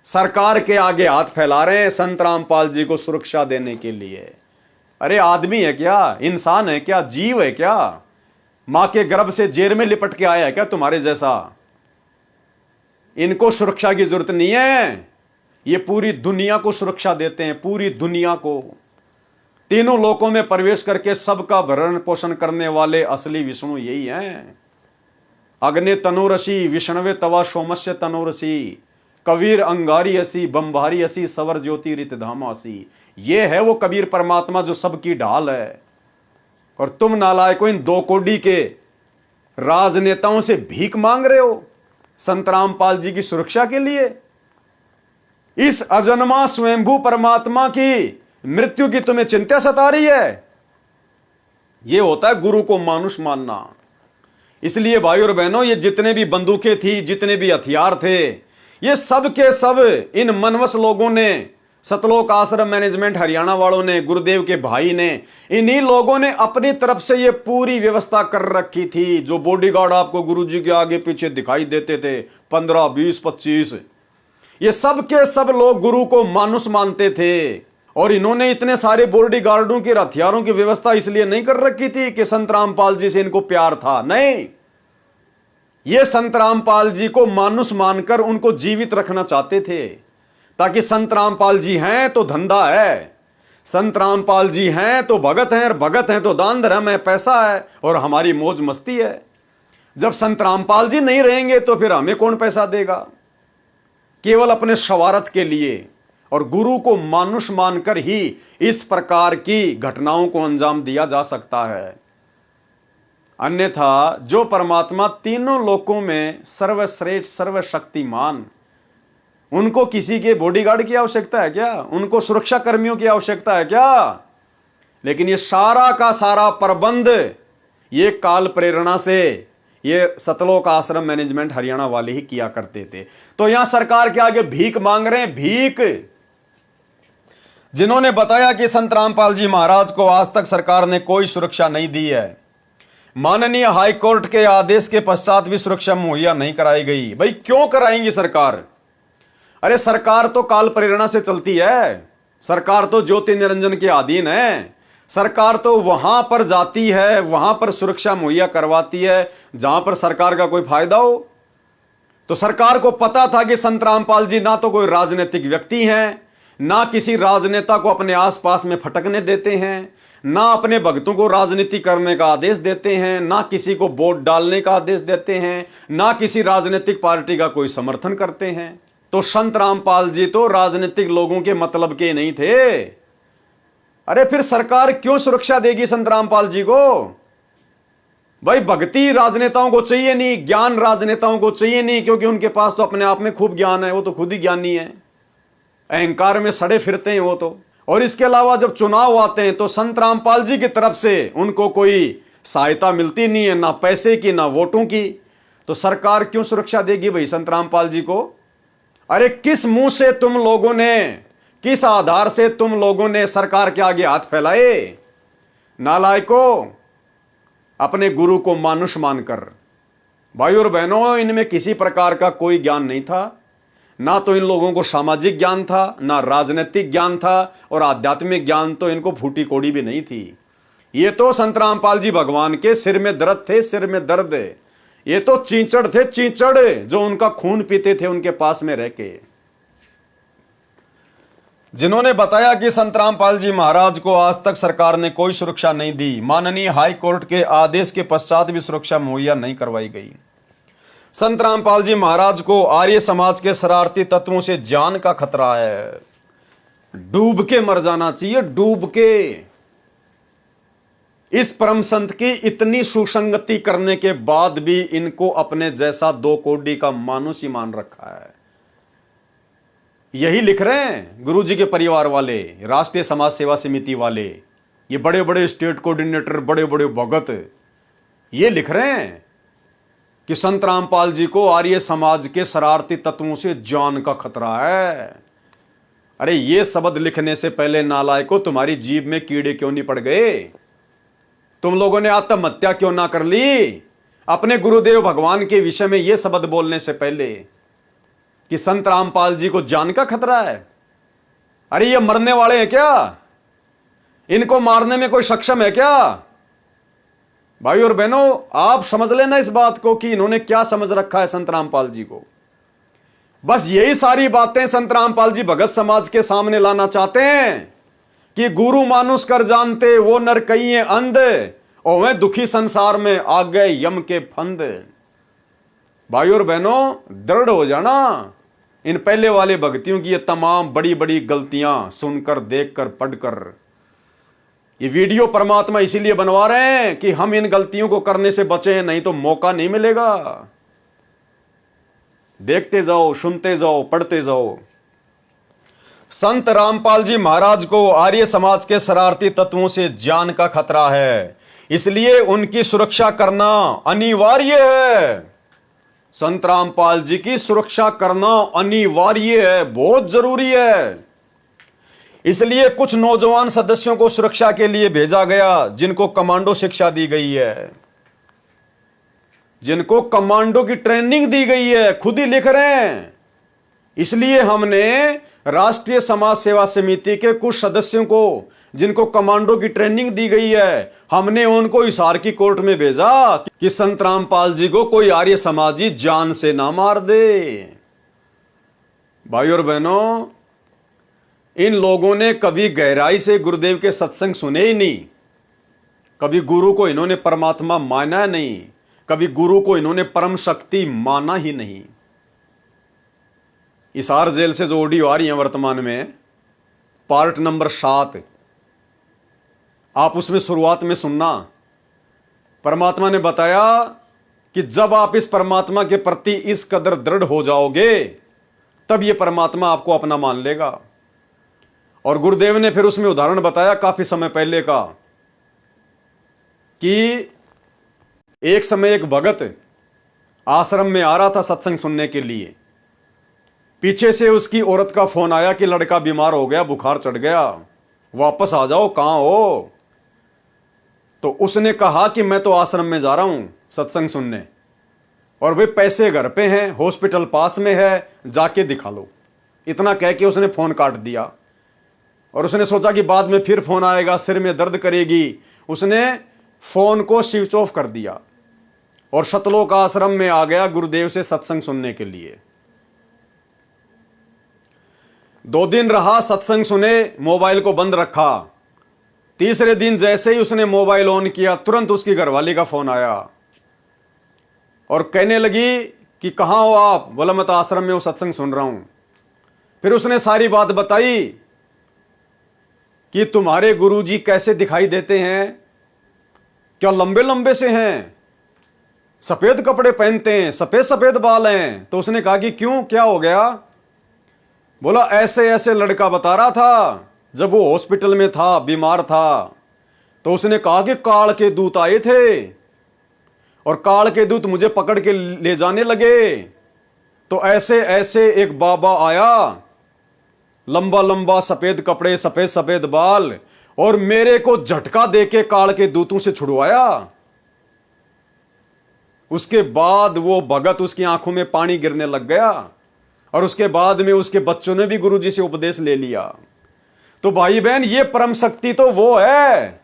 सरकार के आगे हाथ फैला रहे हैं संत रामपाल जी को सुरक्षा देने के लिए। अरे आदमी है क्या? इंसान है क्या? जीव है क्या? मां के गर्भ से जेल में लिपट के आया है क्या तुम्हारे जैसा? इनको सुरक्षा की जरूरत नहीं है। ये पूरी दुनिया को सुरक्षा देते हैं, पूरी दुनिया को। तीनों लोकों में प्रवेश करके सबका भरण पोषण करने वाले असली विष्णु यही हैं। अग्नि तनुरसी विष्णवे तवा सोमस्य तनुरसी, कबीर अंगारी हसी बंबारी हसी सवर ज्योति रित धाम हसी। ये है वो कबीर परमात्मा जो सबकी ढाल है। और तुम नालायकों इन 2 कोड़ी के राजनेताओं से भीख मांग रहे हो संत रामपाल जी की सुरक्षा के लिए। इस अजन्मा स्वयंभू परमात्मा की मृत्यु की तुम्हें चिंता सता रही है। यह होता है गुरु को मानुष मानना। इसलिए भाई और बहनों, ये जितने भी बंदूकें थी, जितने भी हथियार थे, ये सब के सब इन मनवस लोगों ने, सतलोक आश्रम मैनेजमेंट हरियाणा वालों ने, गुरुदेव के भाई ने, इन्हीं लोगों ने अपनी तरफ से ये पूरी व्यवस्था कर रखी थी। जो बॉडीगार्ड आपको गुरुजी के आगे पीछे दिखाई देते थे, 15, 20, 25, ये सब के सब लोग गुरु को मानुष मानते थे। और इन्होंने इतने सारे बॉडीगार्डों के हथियारों की व्यवस्था इसलिए नहीं कर रखी थी कि संत रामपाल जी से इनको प्यार था, नहीं। ये संत रामपाल जी को मानुष मानकर उनको जीवित रखना चाहते थे, ताकि संत रामपाल जी हैं तो धंधा है, संत रामपाल जी हैं तो भगत हैं, और भगत हैं तो दान धर्म है, पैसा है और हमारी मौज मस्ती है। जब संत रामपाल जी नहीं रहेंगे तो फिर हमें कौन पैसा देगा? केवल अपने स्वार्थ के लिए। और गुरु को मानुष मानकर ही इस प्रकार की घटनाओं को अंजाम दिया जा सकता है। अन्यथा जो परमात्मा तीनों लोकों में सर्वश्रेष्ठ सर्वशक्तिमान, उनको किसी के बॉडीगार्ड की आवश्यकता है क्या? उनको सुरक्षा कर्मियों की आवश्यकता है क्या? लेकिन ये सारा का सारा प्रबंध ये काल प्रेरणा से ये सतलोक आश्रम मैनेजमेंट हरियाणा वाले ही किया करते थे। तो यहां सरकार के आगे भीख मांग रहे हैं, भीख। जिन्होंने बताया कि संत रामपाल जी महाराज को आज तक सरकार ने कोई सुरक्षा नहीं दी है, माननीय हाईकोर्ट के आदेश के पश्चात भी सुरक्षा मुहैया नहीं कराई गई। भाई क्यों कराएंगी सरकार? अरे सरकार तो काल प्रेरणा से चलती है, सरकार तो ज्योति निरंजन के अधीन है, सरकार तो वहां पर जाती है, वहां पर सुरक्षा मुहैया करवाती है जहां पर सरकार का कोई फायदा हो। तो सरकार को पता था कि संत रामपाल जी ना तो कोई राजनीतिक व्यक्ति हैं, ना किसी राजनेता को अपने आसपास में फटकने देते हैं, ना अपने भक्तों को राजनीति करने का आदेश देते हैं, ना किसी को वोट डालने का आदेश देते हैं, ना किसी राजनीतिक पार्टी का कोई समर्थन करते हैं। तो संत रामपाल जी तो राजनीतिक लोगों के मतलब के नहीं थे। अरे फिर सरकार क्यों सुरक्षा देगी संत रामपाल जी को? भाई भक्ति राजनेताओं को चाहिए नहीं, ज्ञान राजनेताओं को चाहिए नहीं, क्योंकि उनके पास तो अपने आप में खूब ज्ञान है, वो तो खुद ही ज्ञानी है, अहंकार में सड़े फिरते हैं वो तो। और इसके अलावा जब चुनाव आते हैं तो संत रामपाल जी की तरफ से उनको कोई सहायता मिलती नहीं है, ना पैसे की ना वोटों की। तो सरकार क्यों सुरक्षा देगी भाई संत रामपाल जी को? अरे किस मुंह से तुम लोगों ने, किस आधार से तुम लोगों ने सरकार के आगे हाथ फैलाए? नालायकों, अपने गुरु को मानुष मानकर। भाई और बहनों, इनमें किसी प्रकार का कोई ज्ञान नहीं था, ना तो इन लोगों को सामाजिक ज्ञान था, ना राजनीतिक ज्ञान था, और आध्यात्मिक ज्ञान तो इनको फूटी कोड़ी भी नहीं थी। ये तो संत रामपाल जी भगवान के सिर में दर्द थे, सिर में दर्द। ये तो चींचड़ थे, चींचड़, जो उनका खून पीते थे उनके पास में रह के। जिन्होंने बताया कि संत रामपाल जी महाराज को आज तक सरकार ने कोई सुरक्षा नहीं दी, माननीय हाई कोर्ट के आदेश के पश्चात भी सुरक्षा मुहैया नहीं करवाई गई। संत रामपाल जी महाराज को आर्य समाज के शरारती तत्वों से जान का खतरा है। डूब के मर जाना चाहिए, डूब के। इस परम संत की इतनी सुसंगति करने के बाद भी इनको अपने जैसा 2 कोड़ी का मानुष ही मान रखा है। यही लिख रहे हैं गुरु जी के परिवार वाले, राष्ट्रीय समाज सेवा समिति वाले, ये बड़े बड़े स्टेट कोऑर्डिनेटर, बड़े बड़े भगत, ये लिख रहे हैं कि संत रामपाल जी को आर्य समाज के शरारती तत्वों से जान का खतरा है। अरे ये शब्द लिखने से पहले नालायकों, तुम्हारी जीभ में कीड़े क्यों नहीं पड़ गए? तुम लोगों ने आत्महत्या क्यों ना कर ली अपने गुरुदेव भगवान के विषय में ये शब्द बोलने से पहले कि संत रामपाल जी को जान का खतरा है? अरे ये मरने वाले हैं क्या? इनको मारने में कोई सक्षम है क्या? भाई और बहनों, आप समझ लेना इस बात को कि इन्होंने क्या समझ रखा है संत रामपाल जी को। बस यही सारी बातें संत रामपाल जी भगत समाज के सामने लाना चाहते हैं कि गुरु मानुष कर जानते वो नर कई अंध, और वह दुखी संसार में आ गए यम के फंद। भाई और बहनों, दृढ़ हो जाना। इन पहले वाले भक्तियों की ये तमाम बड़ी बड़ी गलतियां सुनकर, देखकर, पढ़कर, ये वीडियो परमात्मा इसीलिए बनवा रहे हैं कि हम इन गलतियों को करने से बचें, नहीं तो मौका नहीं मिलेगा। देखते जाओ, सुनते जाओ, पढ़ते जाओ। संत रामपाल जी महाराज को आर्य समाज के शरारती तत्वों से जान का खतरा है, इसलिए उनकी सुरक्षा करना अनिवार्य है। संत रामपाल जी की सुरक्षा करना अनिवार्य है, बहुत जरूरी है। इसलिए कुछ नौजवान सदस्यों को सुरक्षा के लिए भेजा गया, जिनको कमांडो शिक्षा दी गई है, जिनको कमांडो की ट्रेनिंग दी गई है, खुद ही लिख रहे हैं। इसलिए हमने राष्ट्रीय समाज सेवा समिति के कुछ सदस्यों को, जिनको कमांडो की ट्रेनिंग दी गई है, हमने उनको हिसार की कोर्ट में भेजा कि संत रामपाल जी को कोई आर्य समाजी जान से ना मार दे। भाई और बहनों, इन लोगों ने कभी गहराई से गुरुदेव के सत्संग सुने ही नहीं, कभी गुरु को इन्होंने परमात्मा माना नहीं, कभी गुरु को इन्होंने परम शक्ति माना ही नहीं। हिसार जेल से जो ऑडियो आ रही है वर्तमान में, पार्ट नंबर 7, आप उसमें शुरुआत में सुनना। परमात्मा ने बताया कि जब आप इस परमात्मा के प्रति इस कदर दृढ़ हो जाओगे, तब यह परमात्मा आपको अपना मान लेगा। और गुरुदेव ने फिर उसमें उदाहरण बताया काफी समय पहले का, कि एक समय एक भगत आश्रम में आ रहा था सत्संग सुनने के लिए। पीछे से उसकी औरत का फोन आया कि लड़का बीमार हो गया, बुखार चढ़ गया, वापस आ जाओ, कहां हो? तो उसने कहा कि मैं तो आश्रम में जा रहा हूं सत्संग सुनने, और वे पैसे घर पे हैं, हॉस्पिटल पास में है, जाके दिखा लो। इतना कह के उसने फोन काट दिया और उसने सोचा कि बाद में फिर फोन आएगा, सिर में दर्द करेगी। उसने फोन को स्विच ऑफ कर दिया और सतलोक आश्रम में आ गया गुरुदेव से सत्संग सुनने के लिए। 2 दिन रहा, सत्संग सुने, मोबाइल को बंद रखा। तीसरे दिन जैसे ही उसने मोबाइल ऑन किया, तुरंत उसकी घरवाली का फोन आया और कहने लगी कि कहाँ हो आप? बोला मैं तो आश्रम में वो सत्संग सुन रहा हूं। फिर उसने सारी बात बताई कि तुम्हारे गुरुजी कैसे दिखाई देते हैं, क्या लंबे लंबे से हैं, सफेद कपड़े पहनते हैं, सफेद सफेद बाल हैं। तो उसने कहा कि क्यों, क्या हो गया? बोला ऐसे ऐसे लड़का बता रहा था जब वो हॉस्पिटल में था, बीमार था। तो उसने कहा कि काल के दूत आए थे और काल के दूत मुझे पकड़ के ले जाने लगे। तो ऐसे ऐसे एक बाबा आया, लंबा लंबा सफेद कपड़े, सफेद सफेद बाल, और मेरे को झटका देके काल के दूतों से छुड़वाया। उसके बाद वो भगत, उसकी आंखों में पानी गिरने लग गया और उसके बाद में उसके बच्चों ने भी गुरुजी से उपदेश ले लिया। तो भाई बहन, ये परम शक्ति तो वो है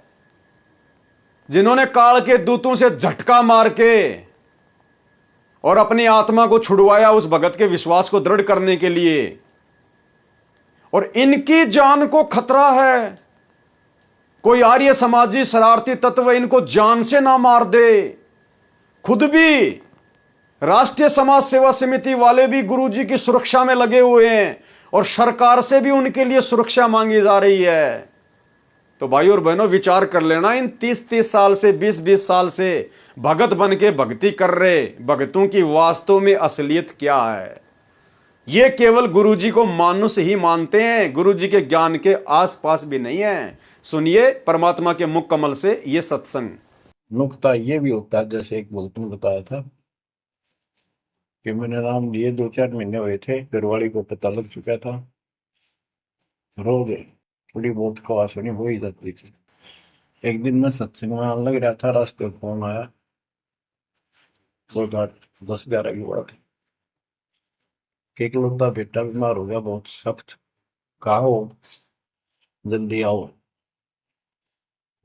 जिन्होंने काल के दूतों से झटका मार के और अपनी आत्मा को छुड़वाया उस भगत के विश्वास को दृढ़ करने के लिए। और इनकी जान को खतरा है, कोई आर्य समाजी शरारती तत्व इनको जान से ना मार दे। खुद भी राष्ट्रीय समाज सेवा समिति वाले भी गुरुजी की सुरक्षा में लगे हुए हैं और सरकार से भी उनके लिए सुरक्षा मांगी जा रही है। तो भाई और बहनों, विचार कर लेना, इन 30-30 साल से, 20-20 साल से भगत बन के भक्ति कर रहे भगतों की वास्तव में असलियत क्या है? ये केवल गुरुजी को मानुष ही मानते हैं, गुरुजी के ज्ञान के आसपास भी नहीं है। सुनिए परमात्मा के मुख कमल से ये सत्संग। नुकता ये भी होता है, जैसे एक भक्त ने बताया था कि मैंने नाम लिए 2-4 महीने हुए थे, घरवाली को पता लग चुका था, रो गए, थोड़ी बहुत खवास होनी हो ही जाती थी। एक दिन मैं सत्संग में आने लग रहा था, रास्ते में फोन आया, 10-11 की बात, इकलौता बेटा बीमार हो गया बहुत सख्त, कहा हो जल्दी आओ।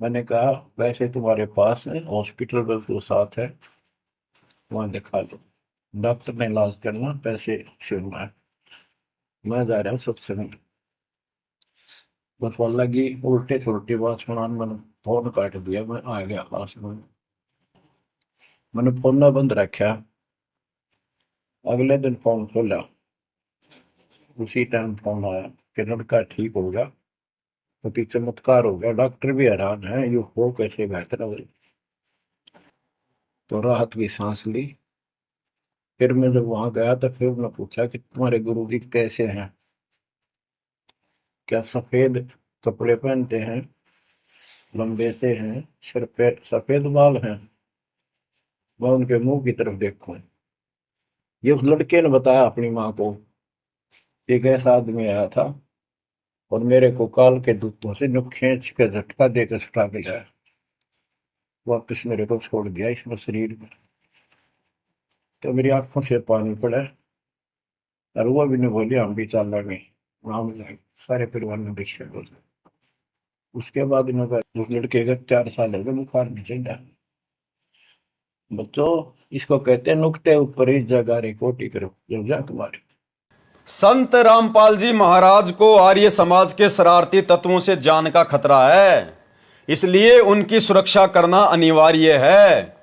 मैंने कहा वैसे तुम्हारे पास है, हॉस्पिटल बिल्कुल साथ है, वहां दिखा लो, डॉक्टर ने इलाज करना, पैसे शुरू है, मैं जा रहा हूँ सत्संग। बस वाला की उल्टे सुलटी बात सुना, मैंने फोन काट दिया, मैं आ गया पास में, मैंने फोन बंद रखा। अगले दिन फोन खोला, उसी टाइम फोन आया कि लड़का ठीक हो गया, तो चमत्कार हो गया, डॉक्टर भी हैरान है, ये हो कैसे बेहतर हो। तो राहत की सांस ली। फिर मैं जब वहां गया तो फिर मैं पूछा कि तुम्हारे गुरुजी कैसे हैं, क्या सफेद कपड़े पहनते हैं, लंबे से हैं, सिर पे सफेद बाल हैं? मैं उनके मुंह की तरफ देखूं, ये उस लड़के ने बताया अपनी माँ को, एक ऐसा आदमी आया था और मेरे को काल के दूतों से नुक खींच के झटका देकर छुटा के लाया, वापस मेरे को छोड़ दिया इसमें शरीर में। तो मेरी आंखों से पानी पड़ा और वो भी ने बोली हम भी चल रहे, वहां जाए, सारे परिवार में दीक्षा बोल। उसके बाद इन्होंने उस लड़के का 4 साल हो गए, बुखार नहीं चढ़ा। बच्चों, इसको कहते हैं नुकते ऊपर ही जगह रे कोटी करो, जब जा तुम्हारे। संत रामपाल जी महाराज को आर्य समाज के शरारती तत्वों से जान का खतरा है, इसलिए उनकी सुरक्षा करना अनिवार्य है।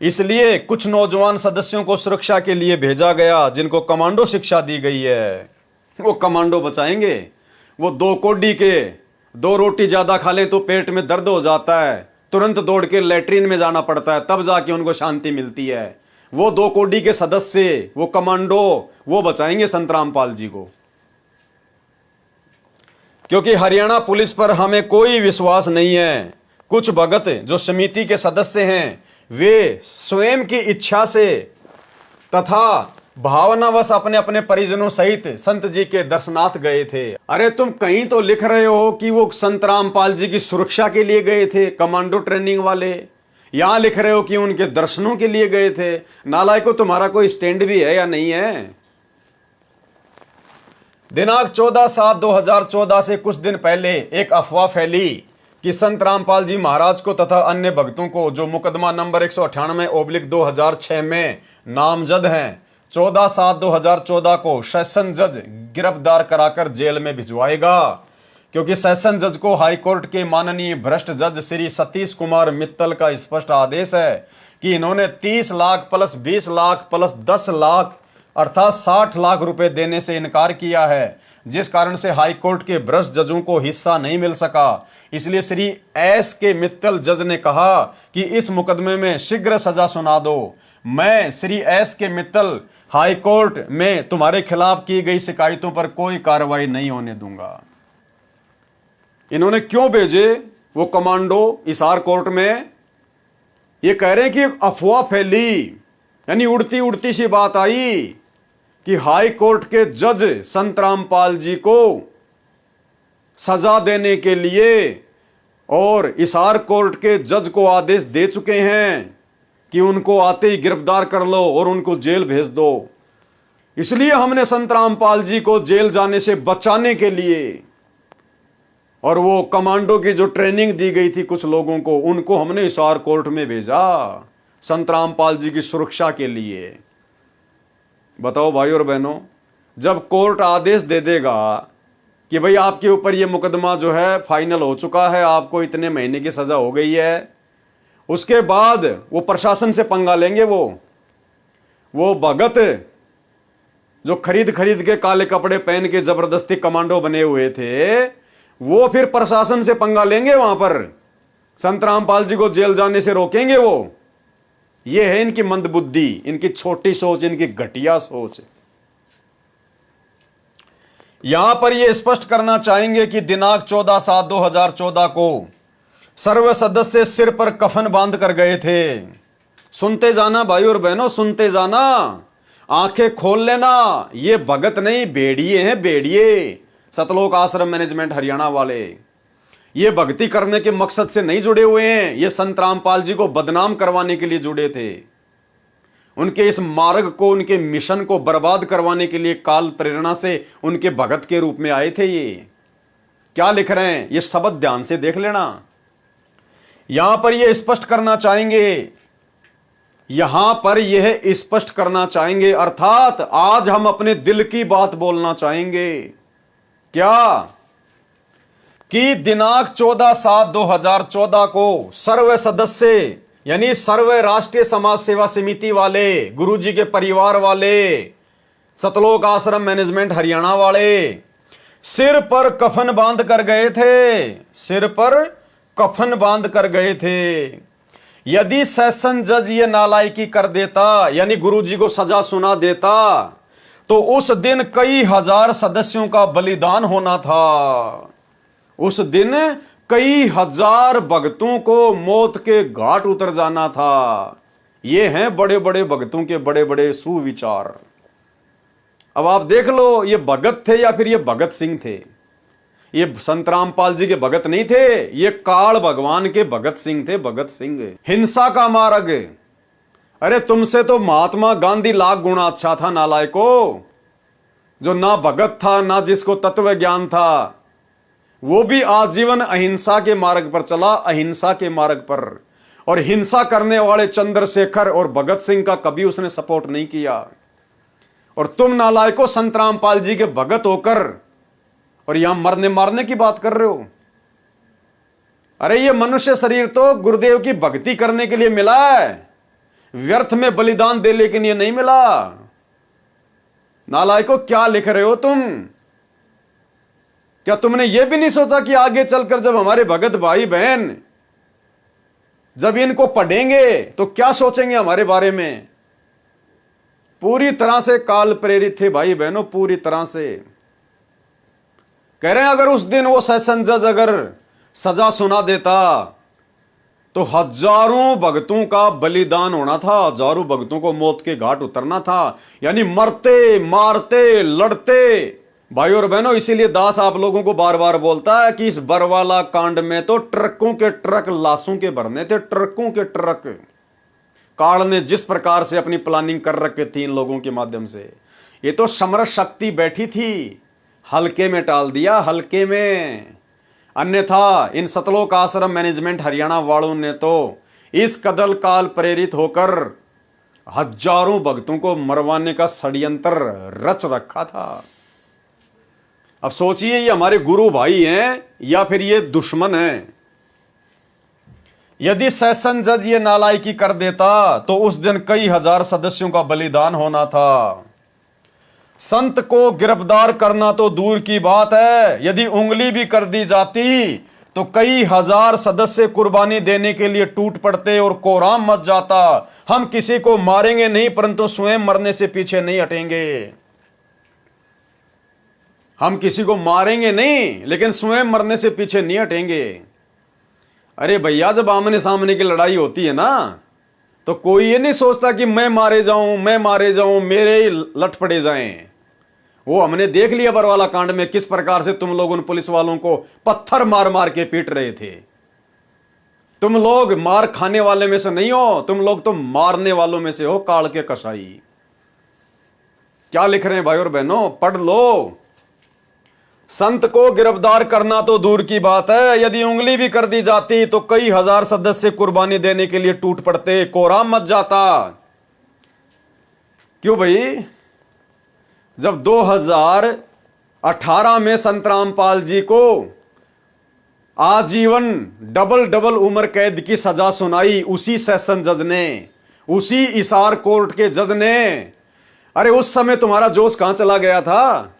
इसलिए कुछ नौजवान सदस्यों को सुरक्षा के लिए भेजा गया, जिनको कमांडो शिक्षा दी गई है। वो कमांडो बचाएंगे। वो 2 कोडी के 2 रोटी ज्यादा खा लें तो पेट में दर्द हो जाता है, तुरंत दौड़ के लैट्रिन में जाना पड़ता है, तब जाके उनको शांति मिलती है। वो 2 कोडी के सदस्य, वो कमांडो, वो बचाएंगे संत रामपाल जी को। क्योंकि हरियाणा पुलिस पर हमें कोई विश्वास नहीं है। कुछ भगत जो समिति के सदस्य हैं, वे स्वयं की इच्छा से तथा भावनावश अपने अपने परिजनों सहित संत जी के दर्शनार्थ गए थे। अरे तुम कहीं तो लिख रहे हो कि वो संत रामपाल जी की सुरक्षा के लिए गए थे, कमांडो ट्रेनिंग वाले। यहां लिख रहे हो कि उनके दर्शनों के लिए गए थे। नालायको, तुम्हारा कोई स्टैंड भी है या नहीं है? दिनांक 14/7/2014 से कुछ दिन पहले एक अफवाह फैली कि संत रामपाल जी महाराज को तथा अन्य भक्तों को जो मुकदमा नंबर 198/2006 में नामजद हैं, 14/7/2014 को सेशन जज गिरफ्तार कराकर जेल में भिजवाएगा, क्योंकि सेशन जज को हाईकोर्ट के माननीय भ्रष्ट जज श्री सतीश कुमार मित्तल का स्पष्ट आदेश है कि इन्होंने 30 लाख प्लस 20 लाख प्लस 10 लाख अर्थात 60 लाख रुपए देने से इनकार किया है, जिस कारण से हाईकोर्ट के भ्रष्ट जजों को हिस्सा नहीं मिल सका। इसलिए श्री एस के मित्तल जज ने कहा कि इस मुकदमे में शीघ्र सजा सुना दो। मैं श्री एस के मित्तल हाईकोर्ट में तुम्हारे खिलाफ की गई शिकायतों पर कोई कार्रवाई नहीं होने दूंगा। इन्होंने क्यों भेजे वो कमांडो हिसार कोर्ट में? ये कह रहे हैं कि अफवाह फैली, यानी उड़ती उड़ती सी बात आई कि हाई कोर्ट के जज संत रामपाल जी को सजा देने के लिए और हिसार कोर्ट के जज को आदेश दे चुके हैं कि उनको आते ही गिरफ्तार कर लो और उनको जेल भेज दो। इसलिए हमने संत रामपाल जी को जेल जाने से बचाने के लिए और वो कमांडो की जो ट्रेनिंग दी गई थी कुछ लोगों को, उनको हमने हिसार कोर्ट में भेजा संत रामपाल जी की सुरक्षा के लिए। बताओ भाई और बहनों, जब कोर्ट आदेश दे देगा कि भाई आपके ऊपर ये मुकदमा जो है फाइनल हो चुका है, आपको इतने महीने की सजा हो गई है, उसके बाद वो प्रशासन से पंगा लेंगे। वो भगत जो खरीद के काले कपड़े पहन के जबरदस्ती कमांडो बने हुए थे, वो फिर प्रशासन से पंगा लेंगे, वहां पर संत रामपाल जी को जेल जाने से रोकेंगे वो। ये है इनकी मंदबुद्धि, इनकी छोटी सोच, इनकी घटिया सोच। यहां पर ये स्पष्ट करना चाहेंगे कि दिनांक 14/7/2014 को सर्व सदस्य सिर पर कफन बांध कर गए थे। सुनते जाना भाई और बहनों, सुनते जाना, आंखें खोल लेना। ये भगत नहीं, भेड़िए हैं, भेड़िए। सतलोक आश्रम मैनेजमेंट हरियाणा वाले ये भक्ति करने के मकसद से नहीं जुड़े हुए हैं, ये संत रामपाल जी को बदनाम करवाने के लिए जुड़े थे। उनके इस मार्ग को, उनके मिशन को बर्बाद करवाने के लिए काल प्रेरणा से उनके भगत के रूप में आए थे। ये क्या लिख रहे हैं, ये शब्द ध्यान से देख लेना। यहां पर ये स्पष्ट करना चाहेंगे, यहां पर यह स्पष्ट करना चाहेंगे, अर्थात आज हम अपने दिल की बात बोलना चाहेंगे। क्या कि दिनांक 14/7/2014 को सर्व सदस्य यानी सर्व राष्ट्रीय समाज सेवा समिति वाले, गुरुजी के परिवार वाले, सतलोक आश्रम मैनेजमेंट हरियाणा वाले सिर पर कफन बांध कर गए थे, सिर पर कफन बांध कर गए थे। यदि सेशन जज ये नालायकी कर देता, यानी गुरुजी को सजा सुना देता, तो उस दिन कई हजार सदस्यों का बलिदान होना था। उस दिन कई हजार भक्तों को मौत के घाट उतर जाना था। ये हैं बड़े बड़े भक्तों के बड़े बड़े सुविचार। अब आप देख लो, ये भगत थे या फिर ये भगत सिंह थे? ये संत रामपाल जी के भगत नहीं थे, ये काल भगवान के भगत सिंह थे। भगत सिंह हिंसा का मार्ग। अरे तुमसे तो महात्मा गांधी लाख गुना अच्छा था नालायको, जो ना भगत था ना जिसको तत्व ज्ञान था। वो भी आजीवन अहिंसा के मार्ग पर चला, अहिंसा के मार्ग पर। और हिंसा करने वाले चंद्रशेखर और भगत सिंह का कभी उसने सपोर्ट नहीं किया। और तुम नालायको संत रामपाल जी के भगत होकर और यहां मरने मारने की बात कर रहे हो। अरे ये मनुष्य शरीर तो गुरुदेव की भक्ति करने के लिए मिला है, व्यर्थ में बलिदान देने के लिए नहीं मिला। नालायको क्या लिख रहे हो तुम? क्या तुमने यह भी नहीं सोचा कि आगे चलकर जब हमारे भगत भाई बहन जब इनको पढ़ेंगे तो क्या सोचेंगे हमारे बारे में? पूरी तरह से काल प्रेरित थे भाई बहनों, पूरी तरह से। कह रहे हैं अगर उस दिन वो सेशन जज अगर सजा सुना देता तो हजारों भक्तों का बलिदान होना था, हजारों भक्तों को मौत के घाट उतरना था, यानी मरते मारते लड़ते। भाई और बहनों, इसीलिए दास आप लोगों को बार बार बोलता है कि इस बरवाला कांड में तो ट्रकों के ट्रक लाशों के भरने थे, ट्रकों के ट्रक। काल ने जिस प्रकार से अपनी प्लानिंग कर रखे थी इन लोगों के माध्यम से, ये तो समरस शक्ति बैठी थी हल्के में टाल दिया, हल्के में। अन्यथा इन सतलोक आश्रम मैनेजमेंट हरियाणा वालों ने तो इस कदल काल प्रेरित होकर हजारों भक्तों को मरवाने का षड्यंत्र रच रखा था। अब सोचिए, ये हमारे गुरु भाई हैं या फिर ये दुश्मन हैं। यदि सेशन जज ये नालायकी कर देता तो उस दिन कई हजार सदस्यों का बलिदान होना था। संत को गिरफ्तार करना तो दूर की बात है, यदि उंगली भी कर दी जाती तो कई हजार सदस्य कुर्बानी देने के लिए टूट पड़ते और कोहराम मच जाता। हम किसी को मारेंगे नहीं, परंतु स्वयं मरने से पीछे नहीं हटेंगे। हम किसी को मारेंगे नहीं, लेकिन स्वयं मरने से पीछे नहीं हटेंगे। अरे भैया, जब आमने सामने की लड़ाई होती है ना, तो कोई ये नहीं सोचता कि मैं मारे जाऊं, मेरे ही लट पड़े जाएं। वो हमने देख लिया बरवाला कांड में किस प्रकार से तुम लोग उन पुलिस वालों को पत्थर मार मार के पीट रहे थे। तुम लोग मार खाने वाले में से नहीं हो, तुम लोग तो मारने वालों में से हो, काल के कसाई। क्या लिख रहे हैं भाई और बहनों, पढ़ लो। संत को गिरफ्तार करना तो दूर की बात है, यदि उंगली भी कर दी जाती तो कई हजार सदस्य कुर्बानी देने के लिए टूट पड़ते, कोहराम मच जाता। क्यों भाई? जब 2018 में संत रामपाल जी को आजीवन डबल उम्र कैद की सजा सुनाई उसी सेशन जज ने, उसी हिसार कोर्ट के जज ने, अरे उस समय तुम्हारा जोश कहां चला गया था?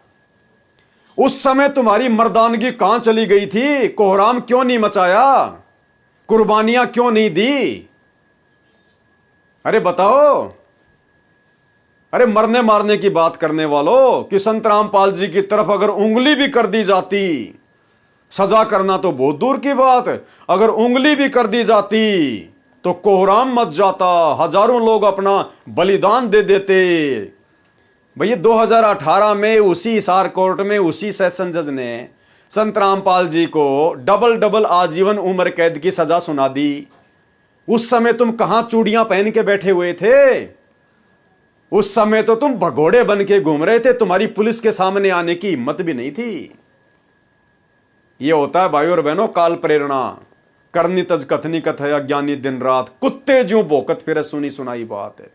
उस समय तुम्हारी मर्दानगी कहां चली गई थी? कोहराम क्यों नहीं मचाया? कुर्बानियां क्यों नहीं दी? अरे बताओ। अरे मरने मारने की बात करने वालों, कि संत रामपाल जी की तरफ अगर उंगली भी कर दी जाती, सजा करना तो बहुत दूर की बात है, अगर उंगली भी कर दी जाती तो कोहराम मच जाता, हजारों लोग अपना बलिदान दे देते। भैया 2018 में उसी हिसार कोर्ट में उसी सेशन जज ने संत रामपाल जी को डबल आजीवन उम्र कैद की सजा सुना दी। उस समय तुम कहां चूड़ियां पहन के बैठे हुए थे? उस समय तो तुम भगोड़े बन के घूम रहे थे, तुम्हारी पुलिस के सामने आने की हिम्मत भी नहीं थी। यह होता है भाई और बहनों काल प्रेरणा। करनी तज कथनी कथय अज्ञानी दिन रात, कुत्ते ज्यों भौंकत फिरे सुनी सुनाई बात है।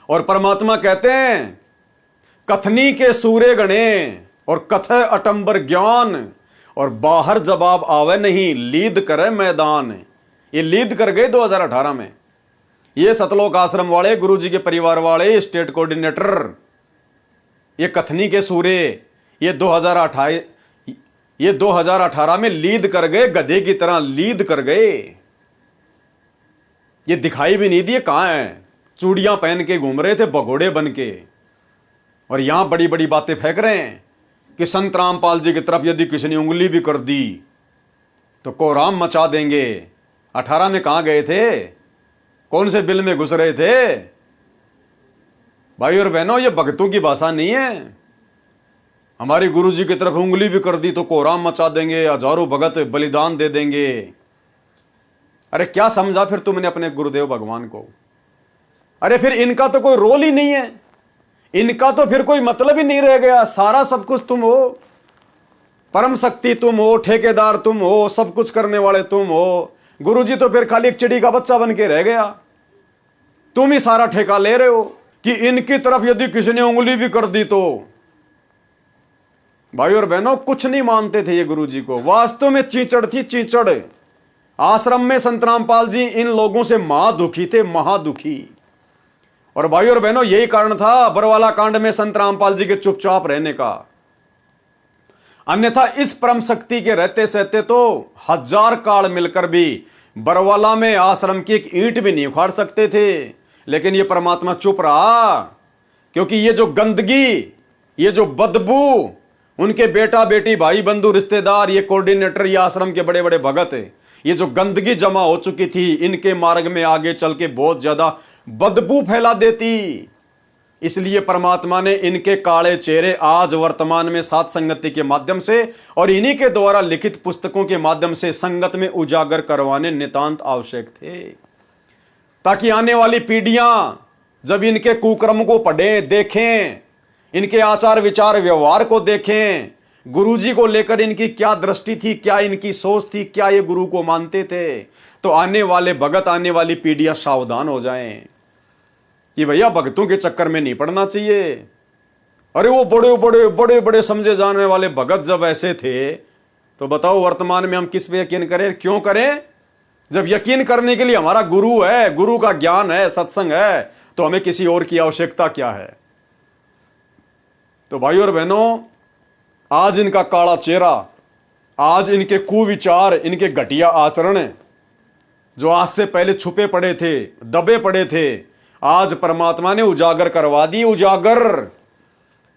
और परमात्मा कहते हैं कथनी के सूरे गणे और कथय अटंबर ज्ञान, और बाहर जवाब आवे नहीं लीद करे मैदान। ये लीद कर गए 2018 में। ये सतलोक आश्रम वाले, गुरु जी के परिवार वाले, स्टेट कोऑर्डिनेटर, ये कथनी के सूरे, ये 2018 में लीद कर गए, गधे की तरह लीद कर गए। ये दिखाई भी नहीं दिए कहां है, चूड़ियां पहन के घूम रहे थे भगोड़े बन के, और यहां बड़ी बड़ी बातें फेंक रहे हैं कि संत रामपाल जी की तरफ यदि किसी ने उंगली भी कर दी तो कोहराम मचा देंगे। 18 में कहां गए थे? कौन से बिल में घुस रहे थे? भाई और बहनों, ये भक्तों की भाषा नहीं है। हमारे गुरु जी की तरफ उंगली भी कर दी तो कोहराम मचा देंगे, हजारों भगत बलिदान दे देंगे। अरे क्या समझा फिर तुमने अपने गुरुदेव भगवान को? अरे फिर इनका तो कोई रोल ही नहीं है, इनका तो फिर कोई मतलब ही नहीं रह गया। सारा सब कुछ तुम हो, परम शक्ति तुम हो, ठेकेदार तुम हो, सब कुछ करने वाले तुम हो। गुरुजी तो फिर खाली एक चिड़ी का बच्चा बन के रह गया। तुम ही सारा ठेका ले रहे हो कि इनकी तरफ यदि किसी ने उंगली भी कर दी तो। भाई और बहनों, कुछ नहीं मानते थे ये गुरुजी को। वास्तव में चीचड़ थी, चीचड़। आश्रम में संत रामपाल जी इन लोगों से महादुखी थे, महादुखी। और भाई और बहनों, यही कारण था बरवाला कांड में संत रामपाल जी के चुपचाप रहने का। अन्यथा इस परम शक्ति के रहते सहते तो हजार काल मिलकर भी बरवाला में आश्रम की एक ईंट भी नहीं उखाड़ सकते थे। लेकिन ये परमात्मा चुप रहा, क्योंकि ये जो गंदगी, ये जो बदबू, उनके बेटा बेटी, भाई बंधु, रिश्तेदार, ये कोऑर्डिनेटर, ये आश्रम के बड़े बड़े भगत, ये जो गंदगी जमा हो चुकी थी, इनके मार्ग में आगे चल के बहुत ज्यादा बदबू फैला देती। इसलिए परमात्मा ने इनके काले चेहरे आज वर्तमान में सात संगति के माध्यम से और इन्हीं के द्वारा लिखित पुस्तकों के माध्यम से संगत में उजागर करवाने नितांत आवश्यक थे, ताकि आने वाली पीढ़ियां जब इनके कुकर्म को पढ़ें, देखें, इनके आचार विचार व्यवहार को देखें, गुरुजी को लेकर इनकी क्या दृष्टि थी, क्या इनकी सोच थी, क्या ये गुरु को मानते थे, तो आने वाले भगत, आने वाली पीढ़ियां सावधान हो जाएं कि भैया भगतों के चक्कर में नहीं पड़ना चाहिए। अरे वो बड़े बड़े बड़े बड़े समझे जाने वाले भगत जब ऐसे थे, तो बताओ वर्तमान में हम किस पे यकीन करें, क्यों करें? जब यकीन करने के लिए हमारा गुरु है, गुरु का ज्ञान है, सत्संग है, तो हमें किसी और की आवश्यकता क्या है? तो भाइयों और बहनों, आज इनका काला चेहरा, आज इनके कुविचार, इनके घटिया आचरण जो आज से पहले छुपे पड़े थे, दबे पड़े थे, आज परमात्मा ने उजागर करवा दी, उजागर,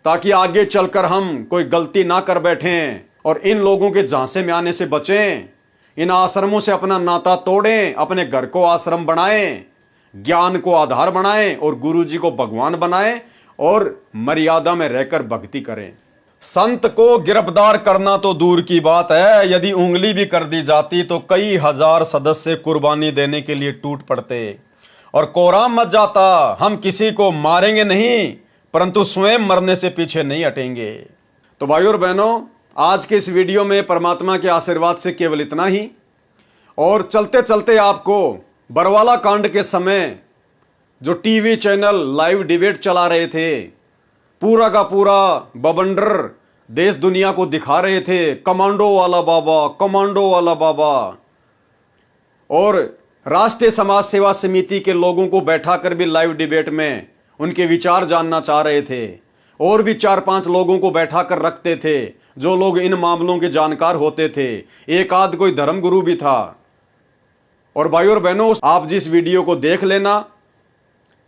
ताकि आगे चलकर हम कोई गलती ना कर बैठें और इन लोगों के झांसे में आने से बचें। इन आश्रमों से अपना नाता तोड़ें, अपने घर को आश्रम बनाएं, ज्ञान को आधार बनाएं और गुरु जी को भगवान बनाएं और मर्यादा में रहकर भक्ति करें। संत को गिरफ्तार करना तो दूर की बात है, यदि उंगली भी कर दी जाती तो कई हजार सदस्य कुर्बानी देने के लिए टूट पड़ते और कोराम मच जाता। हम किसी को मारेंगे नहीं, परंतु स्वयं मरने से पीछे नहीं हटेंगे। तो भाइयों और बहनों, आज के इस वीडियो में परमात्मा के आशीर्वाद से केवल इतना ही। और चलते चलते आपको बरवाला कांड के समय जो टीवी चैनल लाइव डिबेट चला रहे थे, पूरा का पूरा बवंडर देश दुनिया को दिखा रहे थे, कमांडो वाला बाबा, कमांडो वाला बाबा, और राष्ट्रीय समाज सेवा समिति के लोगों को बैठाकर भी लाइव डिबेट में उनके विचार जानना चाह रहे थे, और भी 4-5 लोगों को बैठाकर रखते थे जो लोग इन मामलों के जानकार होते थे, एक आध कोई धर्म गुरु भी था। और भाइयों और बहनों, आप जिस वीडियो को देख लेना,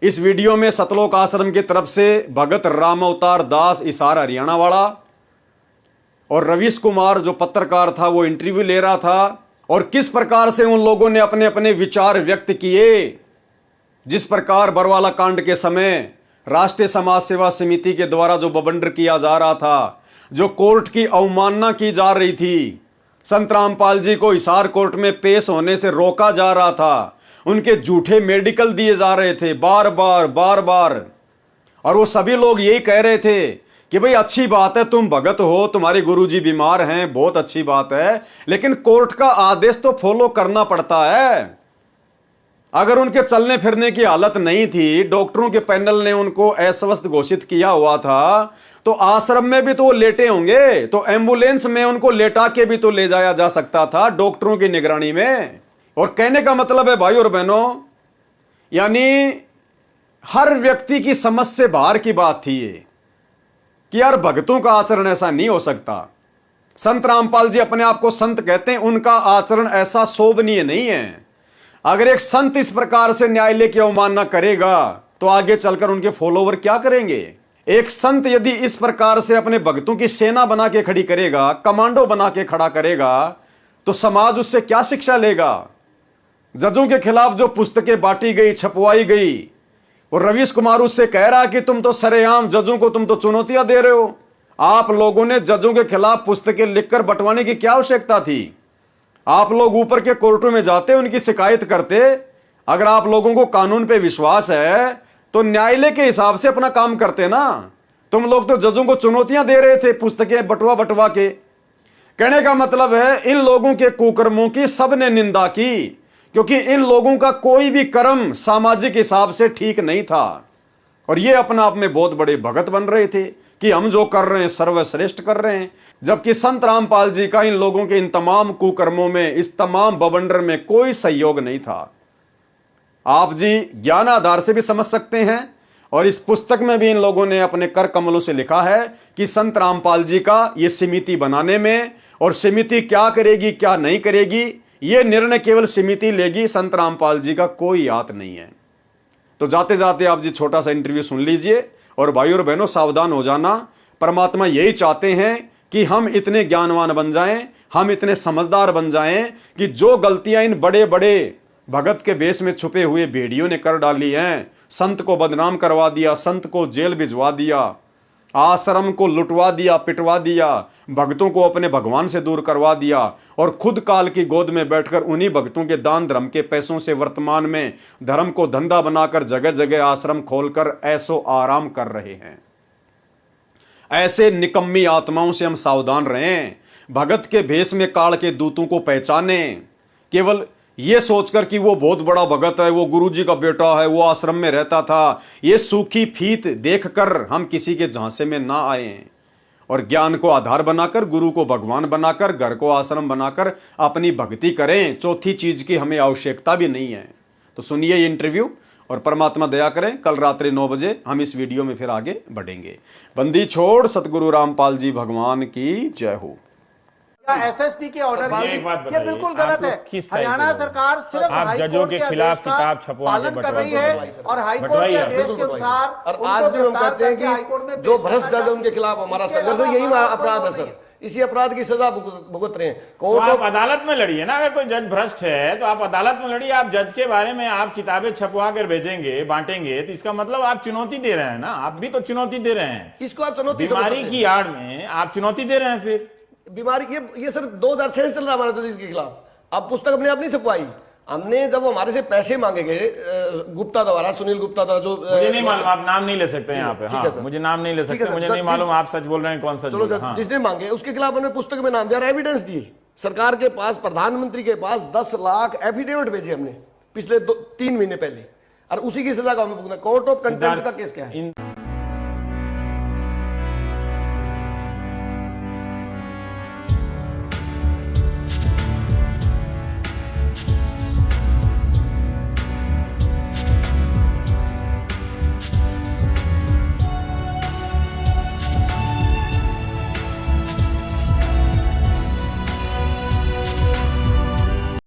इस वीडियो में सतलोक आश्रम की तरफ से भगत राम अवतार दास हिसार हरियाणा वाला और रवीश कुमार जो पत्रकार था वो इंटरव्यू ले रहा था, और किस प्रकार से उन लोगों ने अपने अपने विचार व्यक्त किए। जिस प्रकार बरवाला कांड के समय राष्ट्रीय समाज सेवा समिति के द्वारा जो बवंडर किया जा रहा था, जो कोर्ट की अवमानना की जा रही थी, संत रामपाल जी को हिसार कोर्ट में पेश होने से रोका जा रहा था, उनके झूठे मेडिकल दिए जा रहे थे बार बार, और वो सभी लोग यही कह रहे थे कि भाई अच्छी बात है, तुम भगत हो, तुम्हारे गुरुजी बीमार हैं, बहुत अच्छी बात है, लेकिन कोर्ट का आदेश तो फॉलो करना पड़ता है। अगर उनके चलने फिरने की हालत नहीं थी, डॉक्टरों के पैनल ने उनको अस्वस्थ घोषित किया हुआ था, तो आश्रम में भी तो वो लेटे होंगे, तो एम्बुलेंस में उनको लेटा के भी तो ले जाया जा सकता था डॉक्टरों की निगरानी में। और कहने का मतलब है भाई और बहनों, यानी हर व्यक्ति की समझ से बाहर की बात थी ये कि यार भक्तों का आचरण ऐसा नहीं हो सकता। संत रामपाल जी अपने आप को संत कहते हैं, उनका आचरण ऐसा शोभनीय नहीं है। अगर एक संत इस प्रकार से न्यायालय की अवमानना करेगा तो आगे चलकर उनके फॉलोवर क्या करेंगे? एक संत यदि इस प्रकार से अपने भक्तों की सेना बना के खड़ी करेगा, कमांडो बना के खड़ा करेगा, तो समाज उससे क्या शिक्षा लेगा? जजों के खिलाफ जो पुस्तकें बांटी गई, छपवाई गई, और रवीश कुमार उससे कह रहा कि तुम तो सरेआम जजों को तुम तो चुनौतियां दे रहे हो। आप लोगों ने जजों के खिलाफ पुस्तकें लिखकर बंटवाने की क्या आवश्यकता थी? आप लोग ऊपर के कोर्टों में जाते, उनकी शिकायत करते। अगर आप लोगों को कानून पे विश्वास है तो न्यायालय के हिसाब से अपना काम करते ना। तुम लोग तो जजों को चुनौतियां दे रहे थे पुस्तकें बटवा के। कहने का मतलब है इन लोगों के कुकर्मों की सबने निंदा की, क्योंकि इन लोगों का कोई भी कर्म सामाजिक हिसाब से ठीक नहीं था, और ये अपना आप में बहुत बड़े भगत बन रहे थे कि हम जो कर रहे हैं सर्वश्रेष्ठ कर रहे हैं। जबकि संत रामपाल जी का इन लोगों के इन तमाम कुकर्मों में, इस तमाम बवंडर में कोई सहयोग नहीं था। आप जी ज्ञान आधार से भी समझ सकते हैं, और इस पुस्तक में भी इन लोगों ने अपने कर कमलों से लिखा है कि संत रामपाल जी का ये समिति बनाने में, और समिति क्या करेगी क्या नहीं करेगी, ये निर्णय केवल समिति लेगी, संत रामपाल जी का कोई हाथ नहीं है। तो जाते जाते आप जी छोटा सा इंटरव्यू सुन लीजिए, और भाइयों और बहनों सावधान हो जाना। परमात्मा यही चाहते हैं कि हम इतने ज्ञानवान बन जाएं, हम इतने समझदार बन जाएं कि जो गलतियां इन बड़े बड़े भगत के बेस में छुपे हुए भेड़ियों ने कर डाली हैं, संत को बदनाम करवा दिया, संत को जेल भिजवा दिया, आश्रम को लुटवा दिया, पिटवा दिया, भक्तों को अपने भगवान से दूर करवा दिया, और खुद काल की गोद में बैठकर उन्हीं भक्तों के दान धर्म के पैसों से वर्तमान में धर्म को धंधा बनाकर जगह जगह आश्रम खोलकर ऐसो आराम कर रहे हैं। ऐसे निकम्मी आत्माओं से हम सावधान रहें। भगत के भेष में काल के दूतों को पहचाने, केवल ये सोचकर कि वो बहुत बड़ा भगत है, वो गुरुजी का बेटा है, वो आश्रम में रहता था, ये सूखी फीत देखकर हम किसी के झांसे में ना आए और ज्ञान को आधार बनाकर, गुरु को भगवान बनाकर, घर को आश्रम बनाकर अपनी भक्ति करें। चौथी चीज की हमें आवश्यकता भी नहीं है। तो सुनिए ये इंटरव्यू और परमात्मा दया करें, कल रात्रि 9 बजे हम इस वीडियो में फिर आगे बढ़ेंगे। बंदी छोड़ सतगुरु रामपाल जी भगवान की जय हो। एसएसपी के ऑर्डर ये बिल्कुल गलत है। हरियाणा सरकार सिर्फ आप जजों के खिलाफ किताब छपवाने कर रही है और हाईकोर्ट के आदेश के अनुसार और आज भी हम कहते हैं कि जो भ्रष्ट जज है उनके खिलाफ हमारा संघर्ष है, यही अपराध है सर, इसी अपराध की सजा भुगत रहे हैं। कोर्ट आप अदालत में लड़िए ना। अगर कोई जज भ्रष्ट है तो आप अदालत में लड़िए। आप जज के बारे में आप किताबें छपवा कर भेजेंगे, बांटेंगे, तो इसका मतलब आप चुनौती दे रहे हैं ना। आप भी तो चुनौती दे रहे हैं। इसको आप चुनौती बीमारी की आड़ में आप चुनौती दे रहे हैं। फिर बीमारी ये सर 2006 से चल रहा है हमारा जज के खिलाफ। अब पुस्तक अपने आप नहीं छपवाई हमने। जब हमारे से पैसे मांगे गए गुप्ता द्वारा, सुनील गुप्ता द्वारा, जो मुझे नहीं मालूम, आप नाम नहीं ले सकते यहाँ पे। हाँ, मुझे नाम नहीं ले सकते, मुझे नहीं मालूम आप सच बोल रहे हैं कौन सा। चलो जिसने मांगे उसके खिलाफ हमने पुस्तक में नाम दिया, एविडेंस दिए सरकार के पास, प्रधानमंत्री के पास 10 लाख एफिडेविट भेजे हमने पिछले 3 महीने पहले, और उसी की सजा का हमें भुगतना। कोर्ट ऑफ कंटेम्प्ट का केस क्या है?